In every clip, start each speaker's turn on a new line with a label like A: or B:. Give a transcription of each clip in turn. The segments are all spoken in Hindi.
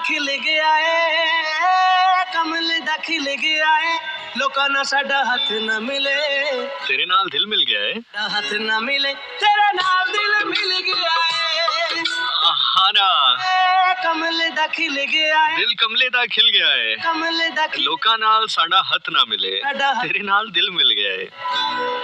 A: खिल गया है, कमल दा खिल गया है, लोकां ना साडा हथ ना मिले,
B: तेरे नाल दिल मिल गया है,
A: हथ ना मिले, तेरे नाल दिल मिल गया है,
B: हाँ ना,
A: कमल दा खिल गया है,
B: दिल कमले दा खिल गया है,
A: कमल दा खिल,
B: लोकां नाल साडा हथ ना मिले, तेरे नाल दिल मिल गया है,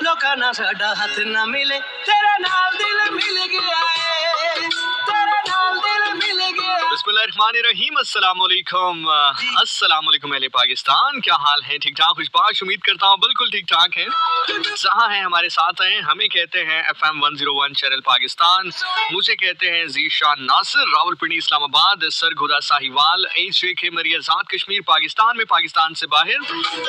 A: लोकां ना साडा हथ ना मिले, तेरे नाल दिल मिल गया है, तेरे नाल दिल मिल गया।
B: बिस्मिल्लाहिर्रहमानिर्रहीम, अस्सलाम वालेकुम, अस्सलाम वालेकुम अहले पाकिस्तान, क्या हाल है? ठीक ठाक, खुशबाश, उम्मीद करता हूँ बिल्कुल ठीक ठाक है। जहाँ हैं हमारे साथ हैं, हमें कहते हैं FM 101 चैनल पाकिस्तान, मुझे कहते हैं ज़ीशान नासिर, रावलपिंडी इस्लामाबाद, सरगोदा साहिवाल, HJK मरियज़ाद कश्मीर पाकिस्तान में, पाकिस्तान से बाहर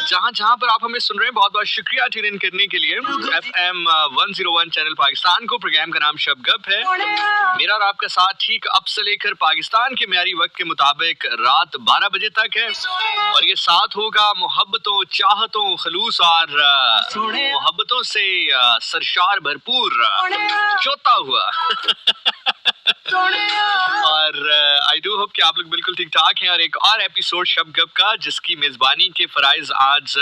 B: जहाँ जहाँ पर आप हमें सुन रहे हैं, बहुत बहुत शुक्रिया ट्यून इन करने के लिए। FM 101 चैनल पाकिस्तान को, प्रोग्राम का नाम शब गप है, मेरा और आपका साथ ठीक अब से लेकर पाकिस्तान के म्यारी वक्त के मुताबिक रात 12 बजे तक है, और ये साथ होगा मोहब्बतों, चाहतों, खलूस और मोहब्बतों से सरशार भरपूर जोता हुआ और आई डू होप कि आप लोग बिल्कुल ठीक ठाक हैं। और एक और एपिसोड शब गप का, जिसकी मेजबानी के फराइज आज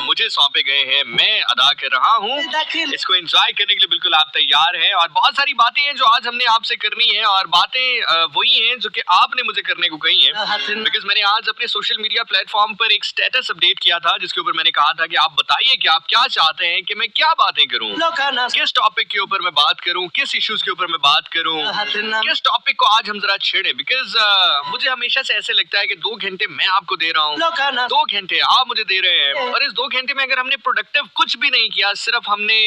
B: मुझे सौंपे गए हैं, मैं अदा कर रहा हूं। इसको एंजॉय करने के लिए बिल्कुल आप तैयार हैं, और बहुत सारी बातें हैं जो आज हमने आपसे करनी है, और बातें वही हैं जो कि आपने मुझे करने को कही हैं, बिकॉज मैंने आज अपने सोशल मीडिया प्लेटफॉर्म पर एक स्टेटस अपडेट किया था, जिसके ऊपर मैंने कहा था कि आप बताइए कि आप क्या चाहते हैं कि मैं क्या बातें करूं, किस टॉपिक के ऊपर मैं बात करूं, किस इश्यूज के ऊपर मैं बात करूं, किस टॉपिक को आज हम जरा छेड़े, बिकॉज मुझे हमेशा से ऐसे लगता है कि 2 घंटे मैं आपको दे रहा हूँ, 2 घंटे आप मुझे दे रहे हैं, और इस 2 घंटे में अगर हमने प्रोडक्टिव कुछ भी नहीं किया, सिर्फ हमने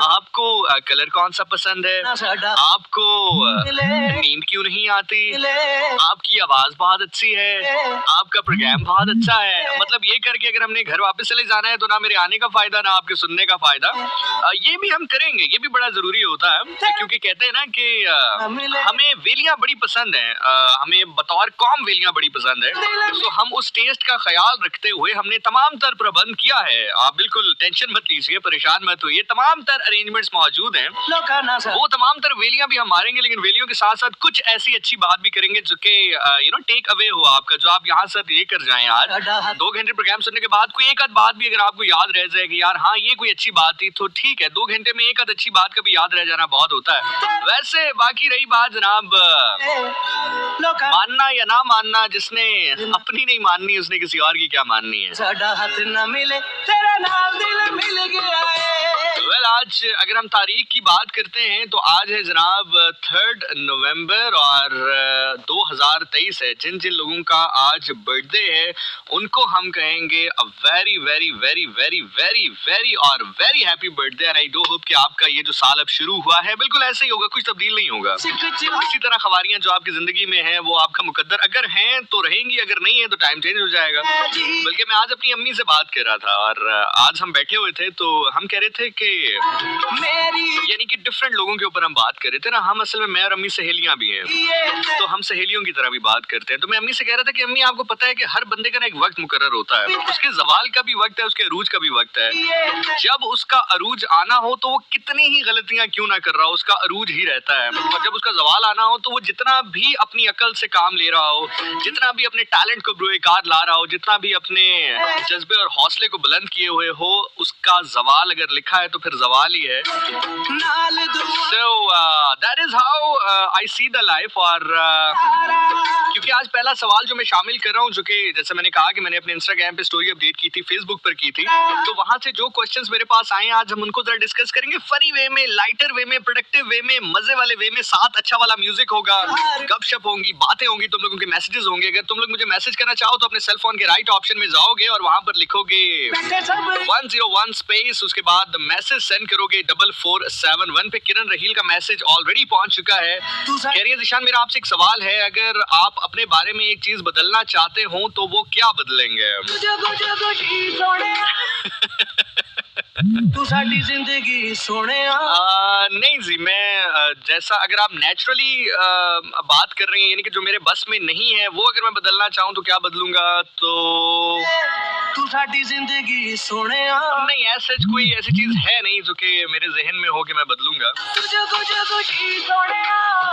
B: आपको कलर कौन सा पसंद है, आपको नींद क्यों नहीं आती, आपकी आवाज बहुत अच्छी है, आपका प्रोग्राम बहुत अच्छा है, मतलब ये करके अगर हमने घर वापस चले जाना है, तो ना मेरे आने का फायदा ना आपके सुनने का फायदा। ये भी हम करेंगे, ये भी बड़ा जरूरी होता है, क्योंकि कहते हैं ना कि हमें वेलियां बड़ी पसंद है, हमें बतौर कौम वेलियां बड़ी पसंद है, तो हम उस टेस्ट का ख्याल रखते हुए हमने तमाम तर प्रबंध किया है। आप बिल्कुल टेंशन मत लीजिए, परेशान मत होइए, तमाम तर अरेंजमेंट्स मौजूद हैं, वो तमाम तर वेलियां भी हम मारेंगे, लेकिन वेलियों के साथ साथ कुछ ऐसी अच्छी बात भी करेंगे जो कि टेक अवे हो आपका, जो आप यहाँ से लेकर जाएं। आज 2 घंटे प्रोग्राम सुनने के बाद कोई एक आध बात भी अगर आपको याद रह जाएगी, यार हाँ ये कोई अच्छी बात थी, तो ठीक है, 2 घंटे में एक आध अच्छी बात का भी याद रह जाना बहुत होता है। वैसे बाकी रही बात जनाब, मानना या ना मानना, जिसने अपनी नहीं माननी उसने किसी और की क्या माननी है। वेल, आज अगर हम तारीख की बात करते हैं तो आज है जनाब 3 नवंबर, और 2023 है। जिन जिन लोगों का आज बर्थडे है उनको हम कहेंगे a very very very very very very और very happy birthday, and I do hope कि आपका ये जो साल अब शुरू हुआ है बिल्कुल ऐसे ही होगा, कुछ तब्दील नहीं होगा। इसी तरह खबारियां जो आपकी जिंदगी में है वो आपका मुकद्दर अगर हैं तो रहेंगी, अगर नहीं है तो टाइम चेंज हो जाएगा। बल्कि मैं आज अपनी अम्मी से बात कर रहा था, और आज हम बैठे हुए थे तो हम कह रहे थे कि यानी कि डिफरेंट लोगों के ऊपर हम बात कर रहे थे ना, हम असल में मैं और अम्मी सहेलियां भी हैं, तो हम सहेलियों की तरह भी बात करते हैं। तो मैं अम्मी से कह रहा था कि अम्मी आपको पता है कि हर बंदे का ना एक वक्त मुकर्रर होता है, उसके जवाल का भी वक्त है, उसके अरूज का भी वक्त है। जब उसका अरूज आना हो तो वो कितनी ही गलतियां क्यों ना कर रहा हो, उसका अरूज ही रहता है, और जब उसका जवाल आना हो तो वो जितना भी अपनी अकल से काम ले रहा हो, जितना भी अपने टैलेंट को बुरेकार ला रहा हो, जितना भी अपने जज्बे और हौसले को बुलंद किए हुए हो, उसका जवाल अगर लिखा है तो फिर जवाल ही है। So that is how I see the life। और क्योंकि आज पहला सवाल जो मैं शामिल कर रहा हूँ, जो कि जैसे मैंने कहा कि मैंने अपने इंस्टाग्राम पे स्टोरी अपडेट की थी, फेसबुक पर की थी, तो वहां से जो क्वेश्चंस मेरे पास आए आज हम उनको जरा डिस्कस करेंगे, फनी वे में, लाइटर वे में, प्रोडक्टिव वे में, मजे वाले वे में, साथ अच्छा वाला म्यूजिक होगा, गपशप होंगी, बातें होंगी, तुम लोगों के मैसेजेस होंगे। अगर तुम लोग मुझे मैसेज करना चाहो तो अपने सेलफोन के राइट ऑप्शन में जाओगे और वहां पर लिखोगे 101 स्पेस, उसके बाद मैसेज सेंड करोगे 4471 पे। किरण रहील का मैसेज ऑलरेडी पहुंच चुका है, कह रही है ज़ीशान मेरा आपसे एक सवाल है, अगर आप अपने बारे में एक चीज बदलना चाहते हो तो वो क्या बदलेंगे?
A: तू साडी जिंदगी सोनिया।
B: नहीं जी, मैं जैसा अगर आप नेचुरली बात कर रही हैं, यानी कि जो मेरे बस में नहीं है वो अगर मैं बदलना चाहूँ तो क्या बदलूंगा, तो
A: तू साडी जिंदगी सोनिया।
B: नहीं, ऐसा कोई ऐसी चीज है नहीं जो कि मेरे जहन में हो कि मैं बदलूंगा,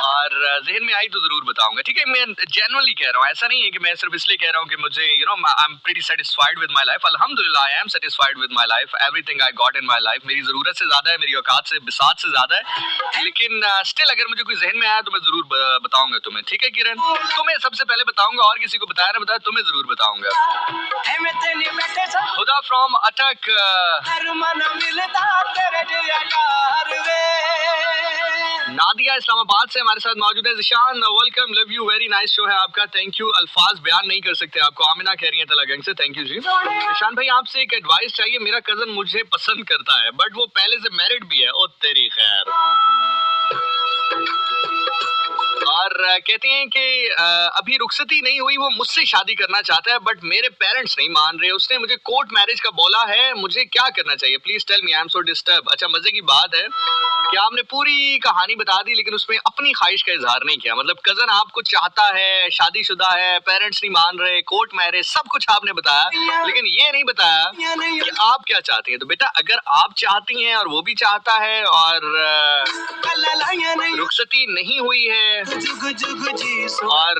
B: और जहन में आई तो जरूर बताऊंगा। ठीक है, मैं जेन्युइनली कह रहा हूँ, ऐसा नहीं है कि मैं सिर्फ इसलिए कह रहा हूँ कि मुझे I am pretty satisfied with my life. अल्हम्दुलिल्लाह I am satisfied with my life, everything I got in my life मेरी जरूरत से ज्यादा है, मेरी औकात से बिसात से ज्यादा है, लेकिन स्टिल अगर मुझे कोई जहन में आया तो मैं जरूर बताऊंगा तुम्हें। ठीक है किरण, तुम्हें सबसे पहले बताऊंगा, और किसी को बताया ना बताया, तुम्हें जरूर बताऊंगा। खुदा फ्रॉम अटक, नादिया इस्लामाबाद से हमारे साथ मौजूद है। Zeeshan welcome, love you, very nice show है आपका, थैंक यू। अल्फाज बयान नहीं कर सकते आपको। आमिना कह रही है तलागंज से, थैंक यू जी। ज़िशान भाई आपसे एक एडवाइस चाहिए, मेरा कजन मुझे पसंद करता है बट वो पहले से मैरिड भी है। ओ तेरी खैर। और कहते हैं कि अभी रुखसती नहीं हुई, वो मुझसे शादी करना चाहता है बट मेरे पेरेंट्स नहीं मान रहे। उसने मुझे कोर्ट मैरिज का बोला है, मुझे क्या करना चाहिए, please tell me, I am so disturb. अच्छा, मजे की बात है कि आपने पूरी कहानी बता दी लेकिन उसमें अपनी ख्वाहिश का इजहार नहीं किया। मतलब कजन आपको चाहता है, शादीशुदा है, पेरेंट्स नहीं मान रहे, कोर्ट मैरिज, सब कुछ आपने बताया लेकिन ये नहीं बताया कि आप क्या चाहती हैं। तो बेटा अगर आप चाहती हैं और वो भी चाहता है और रुखसती नहीं हुई है और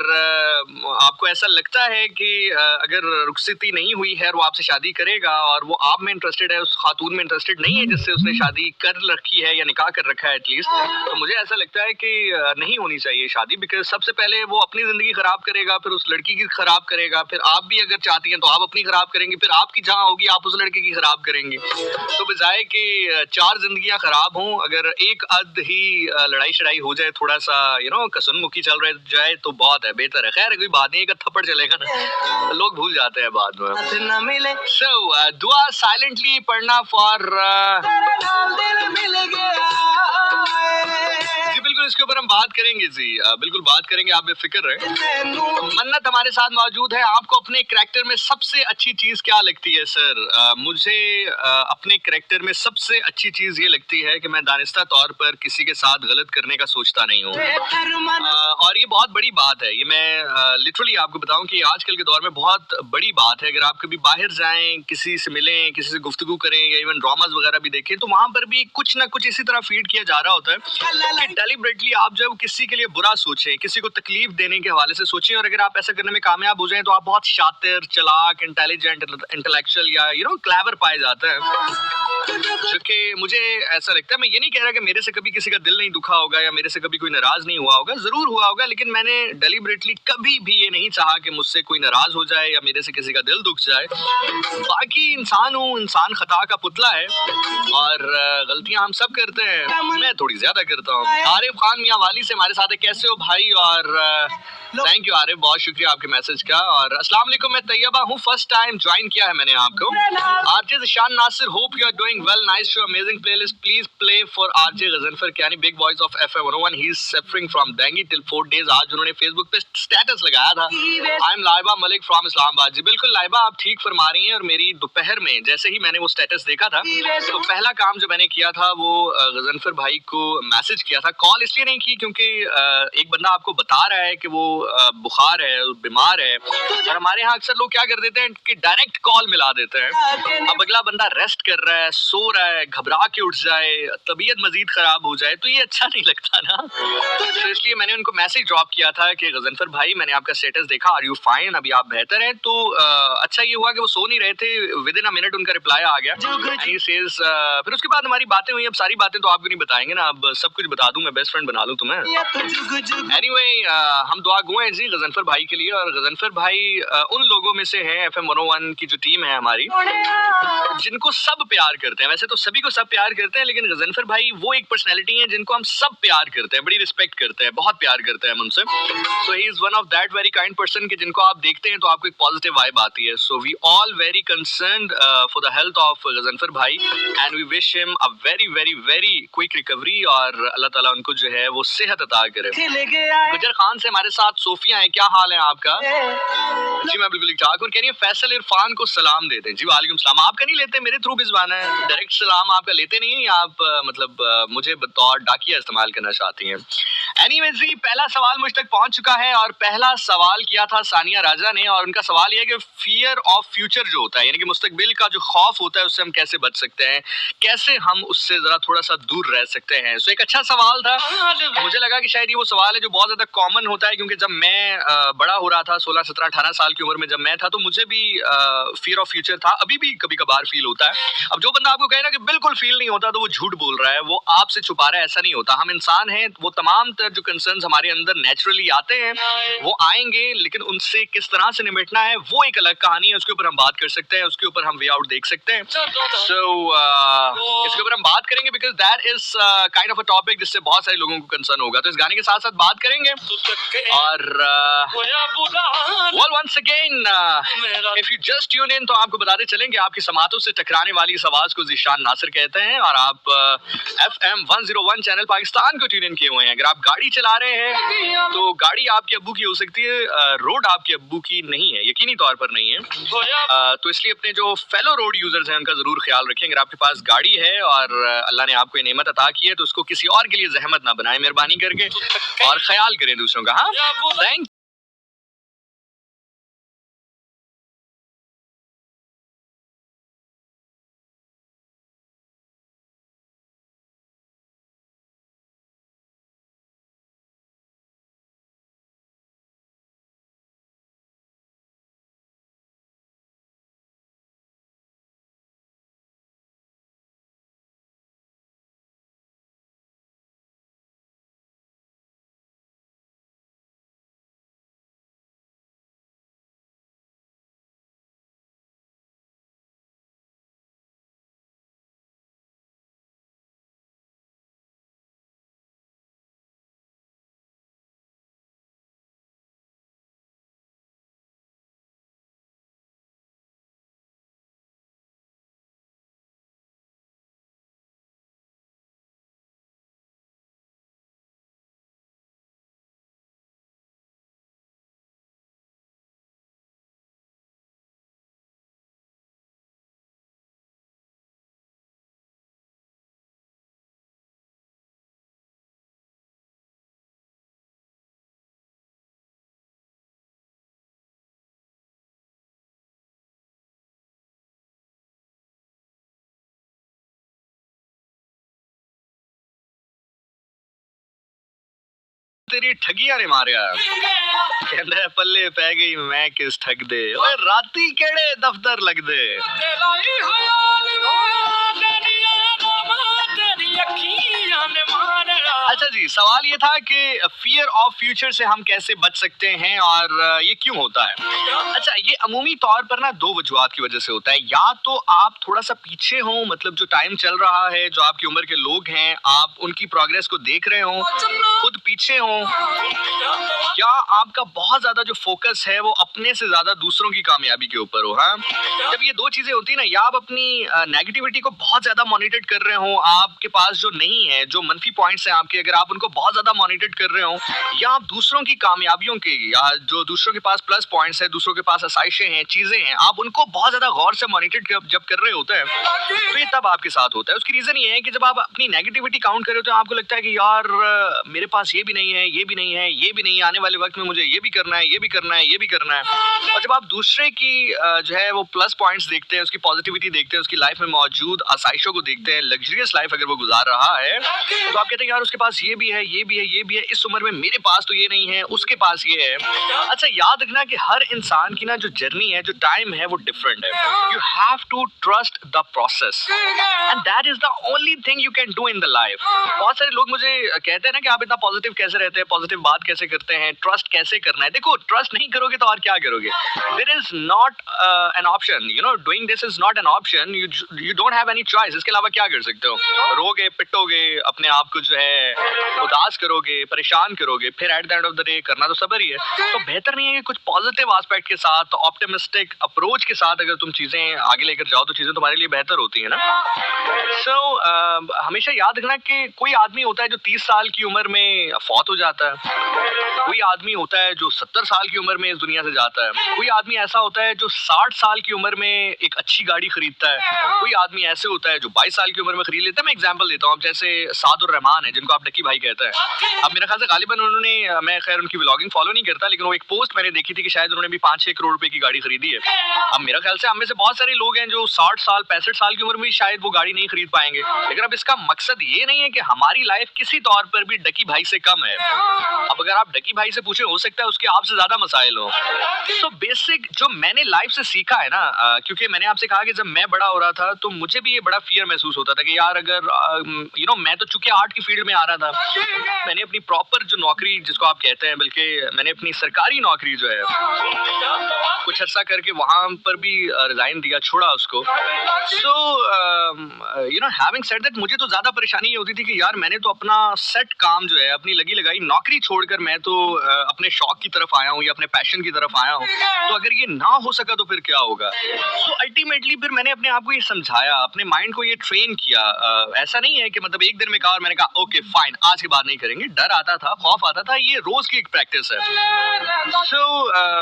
B: आपको ऐसा लगता है कि अगर रुखसती नहीं हुई है और वो आपसे शादी करेगा और वो आप में इंटरेस्टेड है, उस खातून में इंटरेस्टेड नहीं है जिससे उसने शादी कर रखी है या निकाह कर रखा है एटलीस्ट, तो मुझे ऐसा लगता है कि नहीं होनी चाहिए शादी। बिकॉज सबसे पहले वो अपनी जिंदगी खराब करेगा, फिर उस लड़की की खराब करेगा, फिर आप भी अगर चाहती हैं तो आप अपनी खराब करेंगे, फिर आपकी जहाँ होगी आप उस लड़के की खराब करेंगे। तो बजाय कि 4 जिंदगियां खराब हों, अगर एक अद ही लड़ाई शड़ाई हो जाए, थोड़ा सा कसुन मुखी चल रहा जाए तो बहुत है, बेहतर है। खैर कोई बात नहीं, एक थप्पड़ चलेगा ना, लोग भूल जाते हैं बाद में। सो दुआ साइलेंटली पढ़ना फॉर जी, बिल्कुल इसके ऊपर हम बात करेंगे जी, बिल्कुल बात करेंगे, आप बेफिक्र रहे। मन्नत हमारे साथ मौजूद है। आपको अपने कैरेक्टर में सबसे अच्छी चीज क्या लगती है सर? मुझे अपने कैरेक्टर में सबसे अच्छी चीज ये लगती है कि मैं दानिस्ता तौर पर किसी के साथ गलत करने का सोचता नहीं हूँ, और ये बहुत बड़ी बात है। ये मैं लिटरली आपको बताऊं कि आजकल के दौर में बहुत बड़ी बात है। अगर आप कभी बाहर जाएं, किसी से मिलें, किसी से गुफ्तगू करें या इवन ड्रामास वगैरह भी देखें, तो वहां पर भी कुछ ना कुछ इसी तरह फीड किया जा रहा होता है कि डेलिबरेटली आप जब किसी के लिए बुरा सोचें, किसी को तकलीफ देने के हवाले से सोचें, और अगर आप ऐसा करने में कामयाब हो जाएं तो आप बहुत शातिर, चालाक, इंटेलिजेंट, इंटेलेक्चुअल या क्लेवर पाए जाते हैं। जो कि मुझे ऐसा लगता है, मैं ये नहीं कह रहा कि मेरे से कभी किसी का दिल नहीं दुखा होगा या मेरे से कभी कोई नाराज नहीं हुआ होगा, जरूर हुआ होगा, लेकिन मैंने डेलिबरेटली कभी भी ये नहीं चाहा कि मुझसे कोई नाराज हो जाए या मेरे से किसी का दिल दुख जाए। बाकी इंसान हूँ, इंसान खता का पुतला है और गलतियां हम सब करते हैं, मैं थोड़ी ज्यादा करता हूँ। आरिफ खान मियां वाली से हमारे साथ है, कैसे हो भाई? और थैंक यू आरिफ, बहुत शुक्रिया आपके मैसेज का। और अस्सलाम वालेकुम, मैं तैयबा हूँ, फर्स्ट टाइम ज्वाइन किया है मैंने आपको। RJ Zeeshan Nasir, hope you are doing well, nice show, amazing playlist, please play for RJ Ghazanfar Kiani, big voice of FM 101, he is suffering from dengue till 4 days। आज उन्होंने फेसबुक पे स्टेटस लगाया था, I am Laiba Malik from Islamabad. जी बिल्कुल लाइबा, आप ठीक फरमा रही हैं। और मेरी दोपहर में जैसे ही मैंने वो स्टेटस देखा था तो पहला काम जो मैंने किया था वो गजनफर भाई को मैसेज किया था। कॉल इसलिए नहीं की क्योंकि एक बंदा आपको बता रहा है कि वो बुखार है, बीमार है, और हमारे यहाँ अक्सर लोग क्या कर देते हैं कि डायरेक्ट कॉल मिला देते हैं। अब अगला बंदा रेस्ट कर रहा है, सो रहा है, घबरा के उठ जाए, तबीयत मजीद खराब हो जाए, तो ये अच्छा नहीं लगता ना। तो इसलिए मैंने उनको मैसेज ड्रॉप किया था कि गजनफर भाई मैंने आपका स्टेटस देखा, आर यू फाइन, अभी आप बेहतर हैं? तो अच्छा ये हुआ कि वो सो नहीं रहे थे, विद इन अ मिनट उनका रिप्लाई आ गया। एंड ही सेज, फिर उसके बाद हमारी बातें हुई। अब सारी बातें तो आपको नहीं बताएंगे ना, अब सब कुछ बता दूं, मैं बेस्ट फ्रेंड बना लूं तुम्हें। एनीवे, हम दुआ गो हैं जी गजनफर भाई के लिए। और गजनफर भाई उन लोगों में से हैं, FM 101 की जो टीम है हमारी, जिनको सब प्यार करते हैं। वैसे तो सभी को सब प्यार करते हैं, लेकिन गजनफर भाई वो एक पर्सनैलिटी है जिनको हम सब प्यार करते हैं, बड़ी रिस्पेक्ट करते हैं, बहुत प्यार करते हैं हम उनसे। So he is one of that very kind person कि जिनको आप देखते हैं तो आपको एक पॉजिटिव वाइब आती है। So we all very concerned for the health of Ghazanfar भाई and we wish him a very very very quick recovery, और अल्लाह ताला उनको जो है वो सेहत अता करे। गुजर खान से हमारे साथ सोफिया है, क्या हाल है आपका? जी मैं बिल्कुल ठीक और कह रही है फैसल इरफान को सलाम देते हैं। जी वालेकुम सलाम। आपका नहीं लेते, मेरे थ्रू भिजवाना है। डायरेक्ट सलाम आपका लेते नहीं है, आप मुझे बतौर डाकिया इस्तेमाल करना चाहती हैं। एनीवेज जी, पहला सवाल मुझ तक पहुंच चुका है और पहला सवाल किया था सानिया राजा ने और उनका सवाल यह है कि फियर ऑफ फ्यूचर जो होता है, यानी कि मुस्तकबिल का जो खौफ होता है, उससे हम कैसे बच सकते हैं, कैसे हम उससे जरा थोड़ा सा दूर रह सकते हैं। सो एक अच्छा सवाल था। मुझे लगा कि शायद ये वो सवाल है जो बहुत ज्यादा कॉमन होता है, क्योंकि जब मैं बड़ा हो रहा था 16, 17, 18 साल की उम्र में जब मैं था, तो मुझे भी फियर ऑफ फ्यूचर था। अभी भी कभी कभार फील होता है। अब जो बंदा आपको कहे ना कि बिल्कुल फील नहीं होता, तो वो झूठ बोल रहा है, वो आपसे छुपा रहा है। ऐसा नहीं होता। हम इंसान हैं, वो तमाम तरह जो कंसर्न्स हमारे अंदर नेचुरली आते हैं वो आएंगे, लेकिन उनसे किस तरह से निपटना है वो एक अलग कहानी है। उसके ऊपर हम बात कर सकते हैं, उसके ऊपर हम वे आउट देख सकते हैं। सो इसके ऊपर हम बात करेंगे because that is kind of a topic जिससे बहुत सारे लोगों को कंसर्न होगा। तो इस गाने के साथ साथ बात करेंगे और well once again if you just tune in, तो आपको बताते चलेंगे आपकी समातों से टकराने वाली इस आवाज को ज़ीशान नासिर कहते हैं और आप FM 101 चैनल पाकिस्तान को ट्यून इन किए हुए हैं। अगर आप गाड़ी चला रहे हैं तो गाड़ी आपके अब्बू की हो सकती है, रोड आपके अब्बू की नहीं है, यकीनी तौर पर नहीं है। तो इसलिए अपने जो फेलो रोड यूजर्स हैं उनका जरूर ख्याल रखें। अगर आपके पास गाड़ी है और अल्लाह ने आपको ये नेमत अता की है तो उसको किसी और के लिए जहमत ना बनाएं, मेहरबानी करके, और ख्याल करें दूसरों का। हाँ, थैंक तेरी ठगियां ने मारिया कहंदा पल्ले पै गई मैं किस ठग दे, ओए राती केड़े दफ्तर लग दे। अच्छा जी, सवाल ये था कि फियर ऑफ फ्यूचर से हम कैसे बच सकते हैं और ये क्यों होता है। अच्छा, ये अमूमी तौर पर ना दो वजूहात की वजह से होता है। या तो आप थोड़ा सा पीछे हो, मतलब जो टाइम चल रहा है, जो आपकी उम्र के लोग हैं, आप उनकी प्रोग्रेस को देख रहे हो, खुद पीछे हो, या आपका बहुत ज्यादा जो फोकस है वो अपने से ज्यादा दूसरों की कामयाबी के ऊपर हो। हाँ, जब ये दो चीजें होती है ना, या आप अपनी नेगेटिविटी को बहुत ज्यादा मॉनिटर कर रहे हो, आपके पास जो नहीं है, जो मनफी पॉइंट्स हैं आपके, अगर आप उनको बहुत ज्यादा मॉनिटर कर रहे हो, या आप दूसरों की कामयाबियों के, या जो दूसरों के पास प्लस पॉइंट्स है, दूसरों के पास आसाइशें हैं, चीजें हैं, आप उनको बहुत ज्यादा गौर से मॉनिटर जब कर रहे होते हैं तो ये तब आपके साथ होता है। उसकी रीजन ये है कि जब आप अपनी नेगेटिविटी काउंट कर रहे होते हैं, आपको लगता है कि यार मेरे पास ये भी नहीं है, ये भी नहीं है, ये भी नहीं है, आने वाले वक्त में मुझे ये भी करना है, ये भी करना है, ये भी करना है। और जब आप दूसरे की जो है वो प्लस पॉइंट्स देखते हैं, उसकी पॉजिटिविटी देखते हैं, उसकी लाइफ में मौजूद आसाइशों को देखते हैं, लग्जरियस लाइफ अगर वो गुजार रहा है, तो आप कहते हैं यार उसके पास ये भी है, ये भी है, ये भी है, इस उम्र में मेरे पास तो ये नहीं है, उसके पास ये है। अच्छा, याद रखना कि हर इंसान की ना जो जर्नी है, जो टाइम है, वो डिफरेंट है। You have to trust the process and that is the only thing you can do in the life. बहुत सारे लोग मुझे कहते हैं ना कि आप इतना पॉजिटिव कैसे रहते हैं, पॉजिटिव बात कैसे करते हैं, ट्रस्ट कैसे करना है। देखो, ट्रस्ट नहीं करोगे तो और क्या करोगे। There is not an option, you know, doing this is not an option. You don't have any choice. इसके अलावा क्या कर सकते हो? रोगे, पिटोगे, अपने आप को जो है उदास करोगे, परेशान करोगे, फिर at the end of the day करना तो सब्र ही है। तो बेहतर नहीं है कि कुछ पॉजिटिव एस्पेक्ट के साथ, ऑप्टिमिस्टिक अप्रोच के साथ अगर तुम चीजें आगे लेकर जाओ तो चीजें तुम्हारे लिए बेहतर होती है ना। हमेशा याद रखना कि कोई आदमी होता है जो 30 साल की उम्र में फौत हो जाता है, कोई आदमी होता है जो 70 साल की उम्र में इस दुनिया से जाता है, कोई आदमी ऐसा होता है जो 60 साल की उम्र में एक अच्छी गाड़ी खरीदता है, कोई आदमी ऐसे होता है जो 22 साल की उम्र में खरीद लेता है। मैं एग्जांपल देता हूँ, अब जैसे सादुर रहमान है जिनको आप डकी भाई कहते हैं। अब मेरे ख्याल से गालिबन उन्होंने, मैं खैर उनकी व्लॉगिंग फॉलो नहीं करता, लेकिन वो एक पोस्ट मैंने देखी थी कि शायद उन्होंने भी 5-6 करोड़ रुपए की गाड़ी खरीदी है। अब मेरा ख्याल से हम में से बहुत सारे लोग हैं जो 60 साल 65 साल की उम्र में शायद वो गाड़ी नहीं खरीद पाएंगे, लेकिन अब इसका मकसद ये नहीं है कि हमारी लाइफ किसी तौर पर भी डकी भाई से कम है। अब अगर आप डकी भाई से पूछे, हो सकता है उसके आपसे ज्यादा मसाइल हो। सो बेसिक जो मैंने लाइफ से सीखा है ना, क्योंकि मैंने आपसे कहा कि जब मैं बड़ा हो रहा था तो मुझे भी ये बड़ा फियर महसूस होता था कि यार अगर मैं तो चूंकि आर्ट की फील्ड में आ रहा था, मैंने अपनी प्रॉपर जो नौकरी जिसको आप कहते हैं, बल्कि मैंने अपनी सरकारी नौकरी जो है कुछ अर्सा करके वहां पर भी रिजाइन दिया, छोड़ा उसको। सो हैविंग सेड दैट, मुझे तो ज्यादा परेशानी ये होती थी कि यार मैंने तो अपना सेट काम जो है, अपनी लगी लगाई नौकरी छोड़कर मैं तो अपने शौक की तरफ आया हूँ या अपने पैशन की तरफ आया हूँ, तो अगर ये ना हो सका तो फिर क्या होगा। सो अल्टीमेटली फिर मैंने अपने आप को ये समझाया, अपने माइंड को ये ट्रेन किया। ऐसा नहीं है कि मतलब एक दिन में कहा और मैंने कहा ओके फाइन आज के बाद नहीं करेंगे। डर आता था, खौफ आता था, ये रोज की एक प्रैक्टिस है।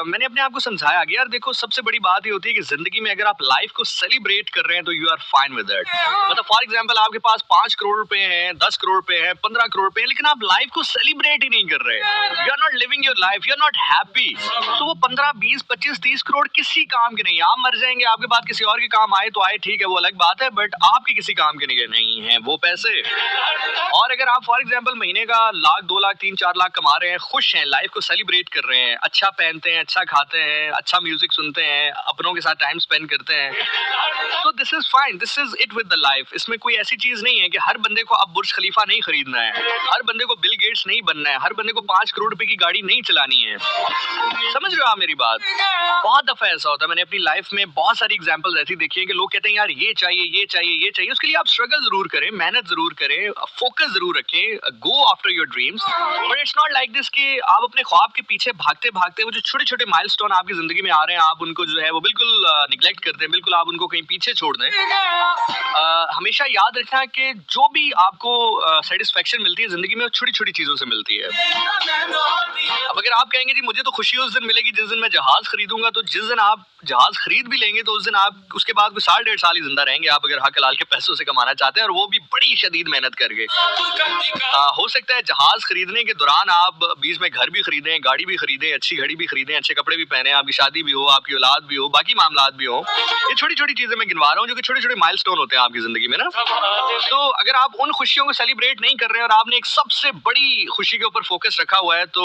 B: मैंने अपने आप को समझाया कि यार देखो, सबसे बड़ी बात ये होती है कि जिंदगी में अगर आप लाइफ को सेलिब्रेट कर रहे हैं तो you are fine with that. मतलब फॉर एग्जांपल आपके पास 5 करोड़ रुपए हैं, 10 करोड़ रुपए हैं, 15 करोड़ रुपए हैं, लेकिन आप लाइफ को सेलिब्रेट ही नहीं कर रहे, you are not living your life, you are not happy. तो वो 15, 20, 25, 30 करोड़ किसी काम के नहीं है। आप मर जाएंगे, आपके बाद किसी और के काम आए तो आए, ठीक है, वो अलग बात है, बट आपके किसी काम के नहीं है वो पैसे। और अगर आप फॉर एग्जांपल महीने का लाख, 2 लाख, 3, 4 लाख कमा रहे हैं, खुश हैं, लाइफ को सेलिब्रेट कर रहे हैं, अच्छा पहनते हैं, अच्छा खाते हैं, अच्छा म्यूजिक सुनते हैं, अपनों के साथ टाइम स्पेंड करते हैं, तो this is fine, this is it with the life. इसमें कोई ऐसी चीज नहीं है कि हर बंदे को अब बुर्ज खलीफा नहीं खरीदना है, हर बंदे को बिल गेट्स नहीं बनना है, हर बंदे को 5 करोड़ रुपए की गाड़ी नहीं चलानी है। समझ रहे हो आप मेरी बात? बहुत दफा ऐसा होता है, मैंने अपनी लाइफ में बहुत सारी एग्जांपल्स ऐसी देखी है कि लोग कहते हैं यार ये चाहिए, ये चाहिए, ये चाहिए। उसके लिए आप स्ट्रगल जरूर करें, मेहनत जरूर करें, फोकस जरूर रखें, go after your dreams, but it's not like this कि आप अपने ख्वाब के पीछे भागते भागते वो जो छोटे छोटे माइलस्टोन आपकी जिंदगी में आ रहे हैं, आप उनको जो है वो बिल्कुल निग्लेक्ट कर दें, बिल्कुल आप उनको कहीं पीछे छोड़ दें। हमेशा याद रखना कि जो भी आपको सेटिस्फेक्शन मिलती है जिंदगी में, वो छोटी छोटी चीजों से मिलती है। अब अगर आप कहेंगे जी मुझे तो खुशी उस दिन मिलेगी जिस दिन मैं जहाज खरीदूंगा, तो जिस दिन आप जहाज खरीद भी लेंगे तो उस दिन आप उसके बाद कोई 1.5 साल ही जिंदा रहेंगे, आप अगर हक हलाल के पैसों से कमाना चाहते हैं, और वो भी बड़ी शदीद मेहनत करके। हो सकता है जहाज खरीदने के दौरान आप बीच में घर भी खरीदें, गाड़ी भी खरीदें, अच्छी घड़ी भी खरीदें, अच्छे कपड़े भी पहने, आपकी शादी भी हो, आपकी औलाद भी हो, बाकी मामलात भी हो। ये छोटी छोटी चीजें मैं गिनवा रहा हूँ जो कि छोटे छोटे माइलस्टोन होते हैं आपकी जिंदगी में ना। तो अगर आप उन खुशियों को सेलिब्रेट नहीं कर रहे हैं और आपने एक सबसे बड़ी खुशी के ऊपर फोकस रखा हुआ है, तो